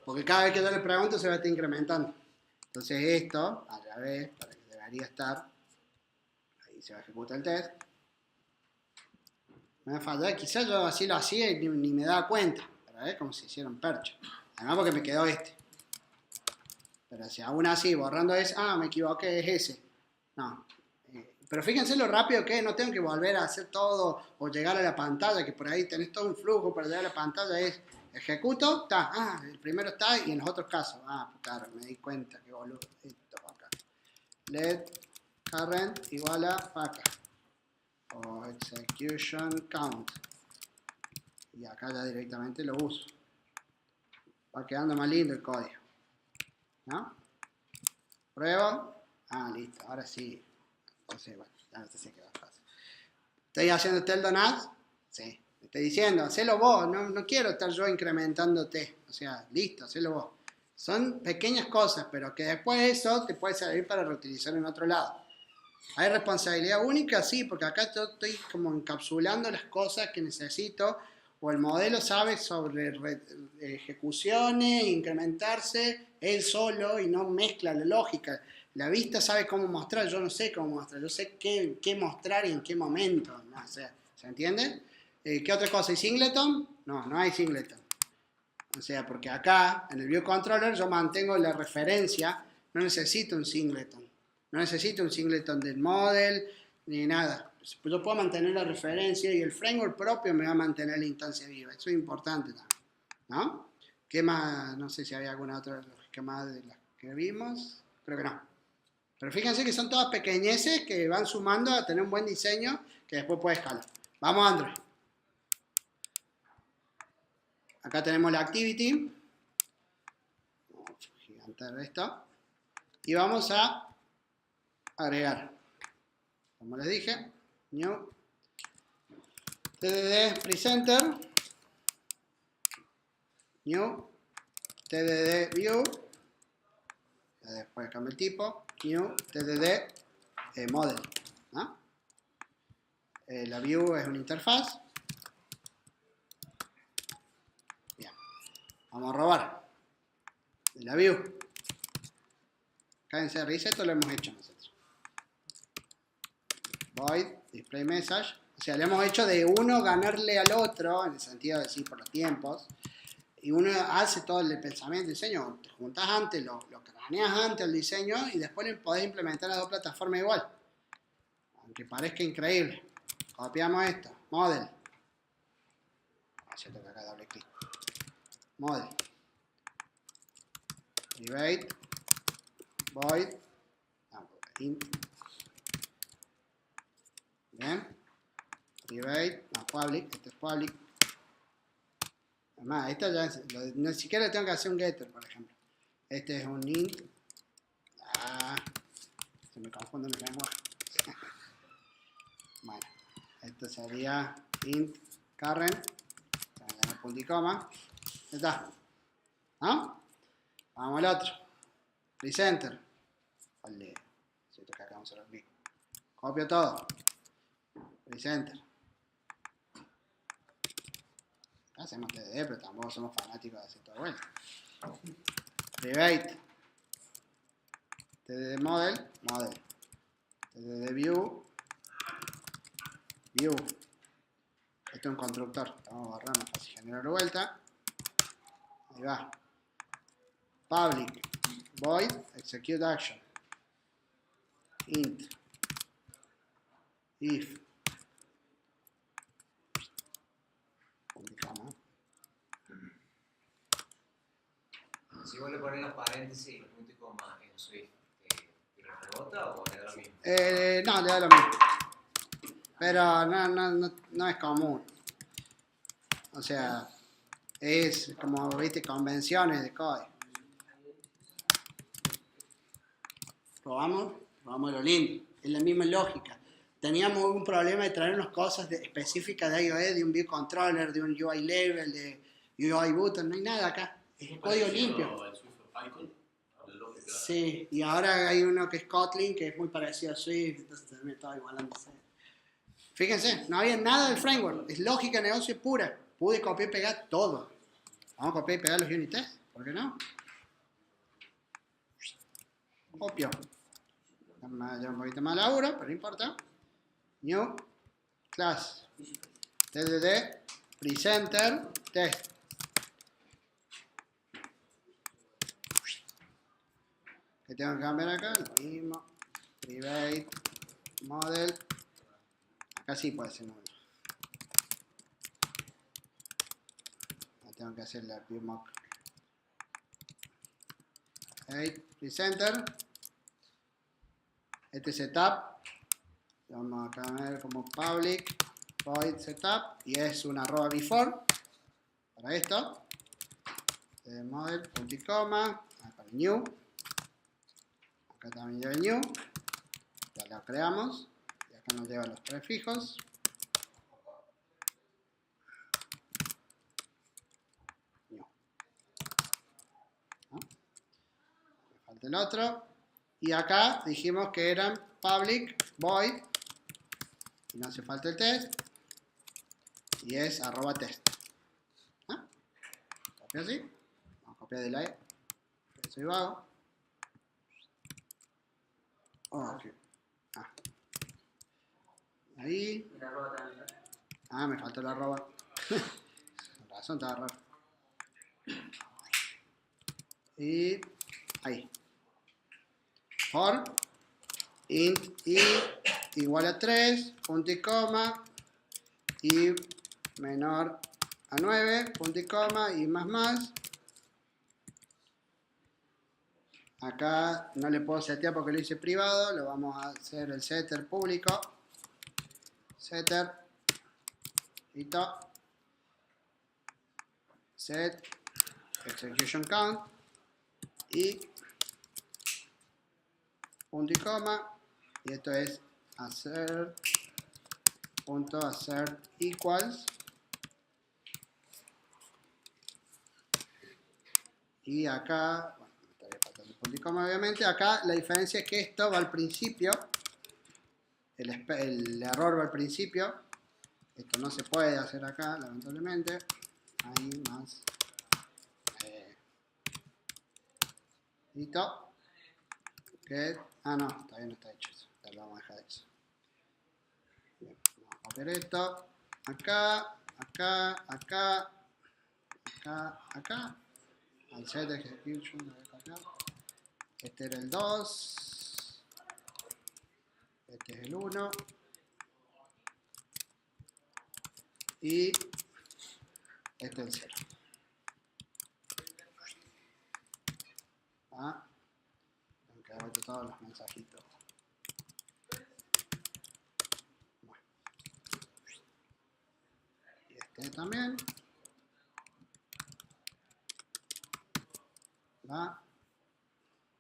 Porque cada vez que yo le pregunto se va a estar incrementando. Entonces esto, a la vez, para que debería estar, ahí se va a ejecutar el test. Me va a fallar, quizás yo así lo hacía y ni me daba cuenta. Pero es como si hiciera un percho. Además porque me quedó este. Pero si aún así, borrando ese, me equivoqué, es ese. No. Pero fíjense lo rápido que es, no tengo que volver a hacer todo o llegar a la pantalla, que por ahí tenés todo un flujo para llegar a la pantalla, es ejecuto, está, el primero está y en los otros casos, claro, me di cuenta, que boludo, esto acá. Let current igual a acá, o execution count, y acá ya directamente lo uso. Va quedando más lindo el código, ¿no? Pruebo, listo, ahora sí. Entonces, bueno, ya no sé qué va a pasar. ¿Estoy haciendo tell donat? Sí. Me estoy diciendo, hacelo vos. No quiero estar yo incrementándote. O sea, listo, hacelo vos. Son pequeñas cosas, pero que después eso te puede servir para reutilizar en otro lado. ¿Hay responsabilidad única? Sí, porque acá yo estoy como encapsulando las cosas que necesito. O el modelo sabe sobre ejecuciones, incrementarse él solo y no mezcla la lógica. La vista sabe cómo mostrar, yo no sé cómo mostrar, yo sé qué mostrar y en qué momento. No, o sea, ¿se entiende? ¿Qué otra cosa? ¿Hay singleton? No hay singleton. O sea, porque acá, en el view controller, yo mantengo la referencia, no necesito un singleton. No necesito un singleton del model, ni nada. Yo puedo mantener la referencia y el framework propio me va a mantener la instancia viva. Eso es importante también, ¿no? ¿Qué más? No sé si había alguna otra lógica más de las que vimos. Creo que no. Pero fíjense que son todas pequeñeces que van sumando a tener un buen diseño que después puede escalar. Vamos a Android. Acá tenemos la activity. Vamos a gigantar esto. Y vamos a agregar. Como les dije, new tdd presenter, new tdd view. Después cambio el tipo. New tdd model, ¿no? La view es una interfaz. Bien, vamos a robar la view. Cádense de risa, esto lo hemos hecho nosotros. Void display message, o sea, le hemos hecho de uno ganarle al otro en el sentido de decir por los tiempos. Y uno hace todo el pensamiento, el diseño, te juntas antes, lo craneas antes el diseño y después le podés implementar las dos plataformas igual. Aunque parezca increíble. Copiamos esto, model. Cierto que acá doble clic. Model. Private. Void. Int. Bien. Private. Public. Este es public. Además, esta ya ni siquiera tengo que hacer un getter, por ejemplo. Este es un int. Se me confunde el lenguaje. Bueno, esto sería int current. Punto y coma. Ya está. ¿No? Vamos al otro. Presenter. Vale. Siento que acá vamos a hacer clic. Copio todo. Presenter. Hacemos TDD, pero tampoco somos fanáticos de hacer todo vuelta. Private. TDD model. TDD view. Esto es un constructor. Vamos a borrar para generar vuelta. Ahí va. Public. Void. Execute action. Int. If. Si vos le pones los paréntesis y los puntos y comas en Swift, ¿te lo rebota o le da lo mismo? No, le da lo mismo. Pero no es común. O sea, es como, viste, convenciones de código. Probamos lo lindo. Es la misma lógica. Teníamos un problema de traer unas cosas específicas de iOS, de un view controller, de un UI level, de UI button. No hay nada acá. Es código limpio. Sí, y ahora hay uno que es Kotlin, que es muy parecido a Swift, entonces también estaba igualándose. Fíjense, no había nada del framework, es lógica de negocio pura. Pude copiar y pegar todo. Vamos a copiar y pegar los unit tests, ¿por qué no? Copio. Lleva un poquito más laburo, pero no importa. New class. TDD presenter test. ¿Qué tengo que cambiar acá? Lo mismo. Private model. Acá sí puede ser nulo. Tengo que hacer la viewmock. Presenter. Este setup. Lo vamos a cambiar como public void setup. Y es un arroba before. Para esto. Model, punto y coma. Acá new. Acá también lleva new. Ya lo creamos. Y acá nos lleva los prefijos. El otro, y acá dijimos que eran public void, y no hace falta el test, y es arroba test. ¿Ah? Copia así, vamos a copiar de la E, que soy vago. Okay. Ahí. Y la arroba también. Me faltó la arroba. Con razón estaba raro. Y ahí. For int i igual a 3, punto y coma, y menor a 9, punto y coma, y más. Acá no le puedo setear porque lo hice privado, lo vamos a hacer el setter público. Setter, listo. Set execution count y punto y coma, y esto es assert punto assert equals, y acá, bueno, me estaría faltando el punto y coma obviamente. Acá la diferencia es que esto va al principio, el error va al principio, esto no se puede hacer acá lamentablemente, ahí más, listo. Que, no, todavía no está hecho eso. Lo vamos a dejar eso. Bien, vamos a copiar esto. Acá. Al set execution lo voy a copiar. Este era el 2. Este es el 1. Y este es el 0. Que hago todos los mensajitos. Bueno. Y este también.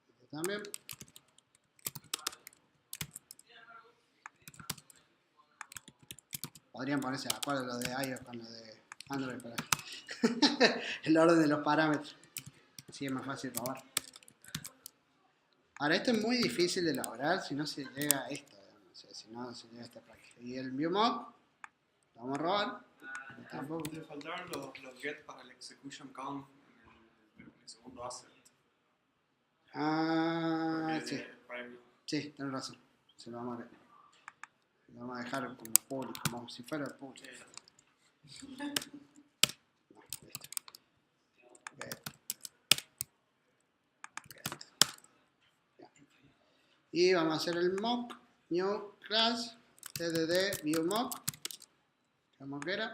Este también. Podrían ponerse de acuerdo lo de iOS con lo de Android para el orden de los parámetros. Así es más fácil robar. Ahora, esto es muy difícil de elaborar si no se llega a esto, no sé, si no se llega a esta práctica. Y el viewmock, lo vamos a robar. Tampoco. Te faltaron los get para el execution count en el segundo asset. Sí. Sí, tenés razón. Se lo vamos a dejar como público, como si fuera público. No, listo. Get. Y vamos a hacer el mock, new class, tdd viewmock, como que era,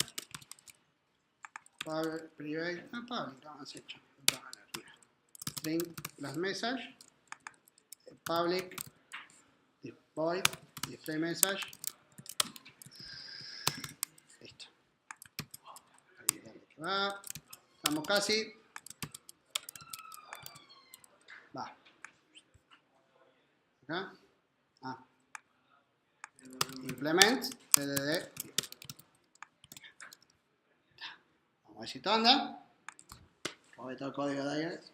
private, public, vamos a hecho, string las message, public, void, display message, listo. Ahí dale que va, estamos casi, va. Acá. Implement tdd. Vamos a ver si esto anda. Robé todo el código de iOS.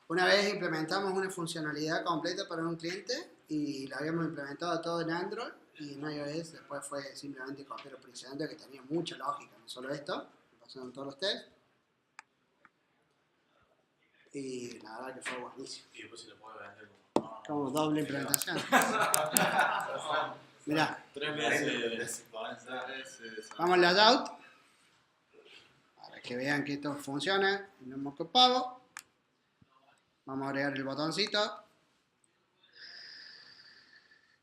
Una vez implementamos una funcionalidad completa para un cliente y la habíamos implementado todo en Android y en iOS después fue simplemente copiar el precedente que tenía mucha lógica, no solo esto, pasaron todos los tests y la verdad que fue buenísimo. Y después se le puede vender Como doble implementación. Mirá, 3 meses. vamos al layout para que vean que esto funciona y no hemos copado. Vamos a agregar el botoncito.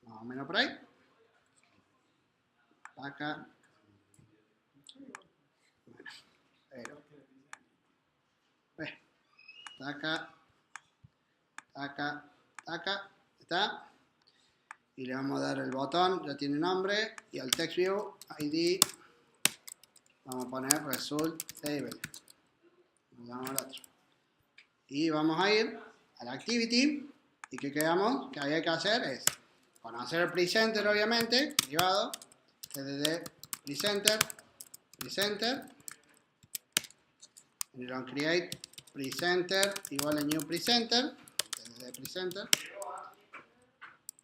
Más o menos por ahí. Acá. Bueno, pero. Acá. Acá. Acá. Está. Y le vamos a dar el botón, ya tiene nombre. Y al text view, ID. Vamos a poner result label. Vamos al otro. Y vamos a ir a la activity y ¿qué quedamos? Que había que hacer es conocer el presenter obviamente, privado, tdd presenter, en el onCreate presenter igual a new presenter, tdd presenter,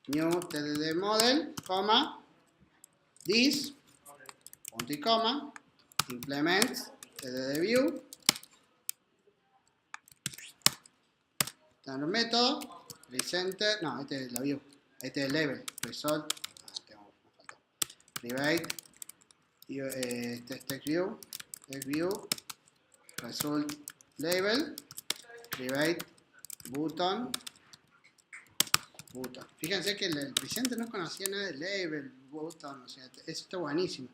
new tdd model, coma, this, punto y coma, implements, tdd view, los métodos, presenter, no, este es la view, este es el label, result, private, este es text view, result label, private, button. Fíjense que el presenter no conocía nada de label, button, o sea, esto está buenísimo.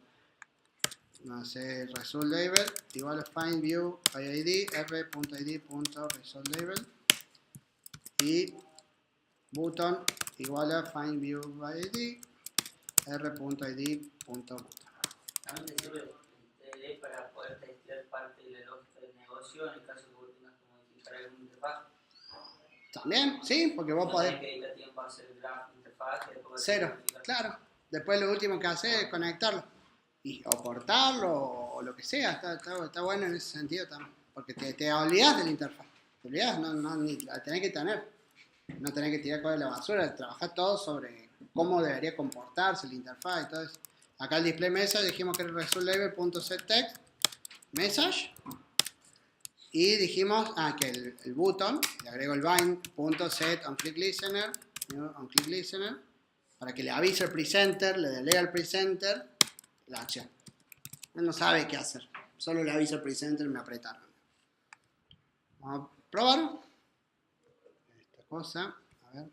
No sé, result label, igual a find view by id, r.id.result label. Y button igual a find view by id r.id.button. También te sirve el TLE para poder testear parte de la lógica del negocio en el caso que vos tengas que modificar alguna interfaz. También, sí, porque vos podés. No tenés que dedicar tiempo a hacer el draft interfaz. Cero, claro. Después lo último que haces es conectarlo. O portarlo o lo que sea. Está bueno en ese sentido también. Porque te olvidás de la interfaz. Te olvidás, ni la tenés que tener. No tenés que tirar cosas de la basura. Trabajar todo sobre cómo debería comportarse la interfaz y todo eso. Acá el display message dijimos que era resultLabel.setText message. Y dijimos que el button, le agrego el bind.set onClickListener, onClickListener, para que le avise al presenter, le lea al presenter la acción. Él no sabe qué hacer. Solo le avisa al presenter y me apretaron. Vamos a probar. Esta cosa. A ver.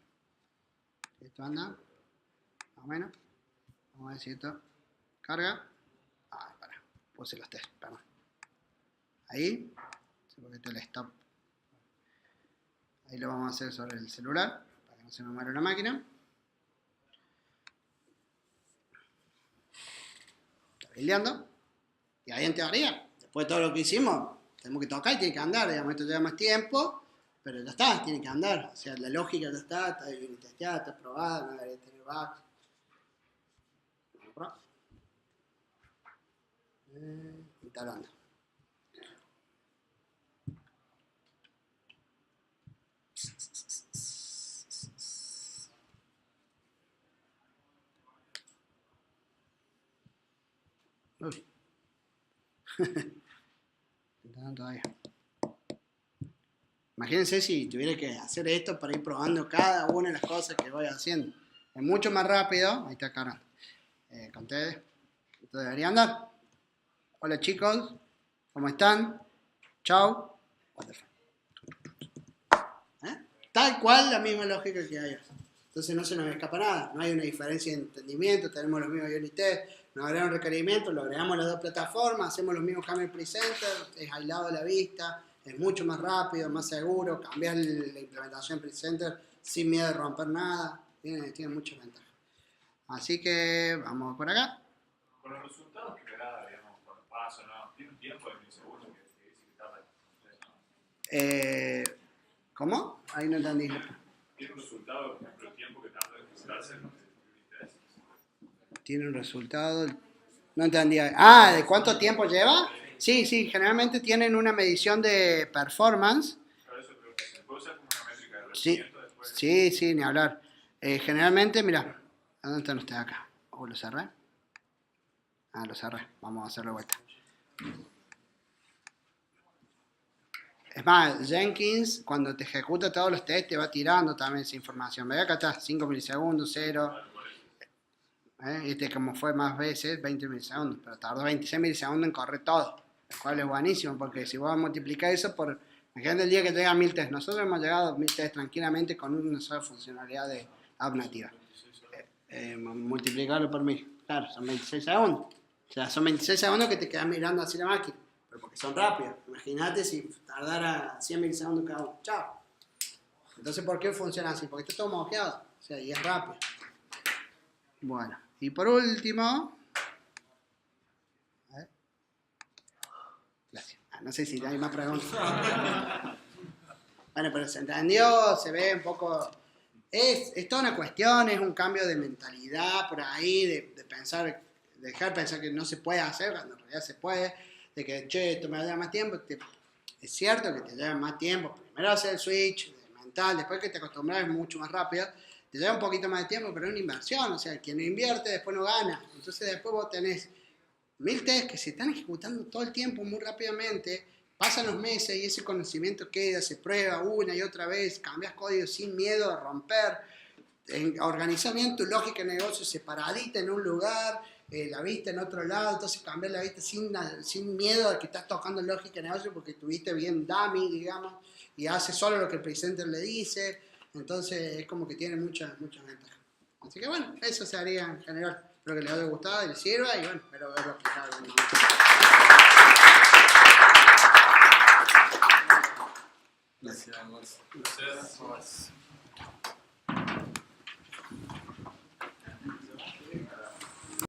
Esto anda. Más o menos. Vamos a ver si esto carga. Para. Puse los test. Perdón. Ahí. Porque esto es el stop. Ahí lo vamos a hacer sobre el celular. Para que no se me muera la máquina. Está buildeando. Y ahí en teoría, después de todo lo que hicimos, tenemos que tocar y tiene que andar. Digamos, esto lleva más tiempo, pero ya está, tiene que andar. O sea, la lógica ya está bien testeada, está probada, no debería tener bugs. Instalando. Uy. Todavía. Imagínense si tuviera que hacer esto para ir probando cada una de las cosas que voy haciendo. Es mucho más rápido. Ahí está cargando. Con ustedes. Esto debería andar. Hola chicos. ¿Cómo están? Chao. Tal cual la misma lógica que hay. Entonces no se nos escapa nada. No hay una diferencia de entendimiento. Tenemos los mismos unit test. Nos agregan requerimientos, lo agregamos a las dos plataformas, hacemos los mismos cambios en presenter, es aislado de la vista, es mucho más rápido, más seguro, cambiar la implementación en presenter sin miedo de romper nada, tiene muchas ventajas. Así que vamos por acá. Con los resultados que te da, digamos, por paso, ¿no? Tiene un tiempo de milisegundos que tarda. ¿Cómo? Ahí no entendí. Tiene un resultado, por ejemplo, el tiempo que tarda en registrarse en los Tiene un resultado. No entendía. ¿De cuánto tiempo lleva? Sí, generalmente tienen una medición de performance. Por eso, pero se puede usar como procedimiento después. Sí, ni hablar. Generalmente, mira, ¿dónde están ustedes acá? ¿Lo cerré? Lo cerré. Vamos a hacerlo de vuelta. Es más, Jenkins, cuando te ejecuta todos los test, te va tirando también esa información. Ve acá está, 5 milisegundos, 0. Como fue más veces, 20 milisegundos. Pero tardó 26 milisegundos en correr todo. Lo cual es buenísimo, porque si vos multiplicás eso por... Imagínate el día que llegan 1000 tests. Nosotros hemos llegado a 1000 tests tranquilamente con una sola funcionalidad de app nativa. Multiplicarlo por 1000. Claro, son 26 segundos. O sea, son 26 segundos que te quedas mirando así la máquina. Pero porque son rápidos. Imagínate si tardara 100 milisegundos cada uno. Chao. Entonces, ¿por qué funciona así? Porque está todo moqueado. O sea, y es rápido. Bueno, y por último... A ver. Gracias. No sé si hay más preguntas. Bueno, pero se entendió, se ve un poco... Es toda una cuestión, es un cambio de mentalidad por ahí, de pensar, dejar de pensar que no se puede hacer cuando en realidad se puede, de que, che, esto me va a llevar más tiempo. Es cierto que te lleva más tiempo, primero hacer el switch mental, después que te acostumbras es mucho más rápido, te lleva un poquito más de tiempo, pero es una inversión, o sea, quien no invierte después no gana. Entonces después vos tenés 1000 tests que se están ejecutando todo el tiempo muy rápidamente, pasan los meses y ese conocimiento queda, se prueba una y otra vez, cambias código sin miedo a romper, organizar bien tu lógica de negocio separadita en un lugar, la vista en otro lado, entonces cambiar la vista sin miedo a que estás tocando lógica de negocio porque tuviste bien dummy, digamos, y hace solo lo que el presenter le dice, entonces es como que tiene muchas ventajas. Así que bueno, eso se haría en general. Espero que les haya gustado y les sirva y bueno, espero verlo aplicado. Gracias. Gracias.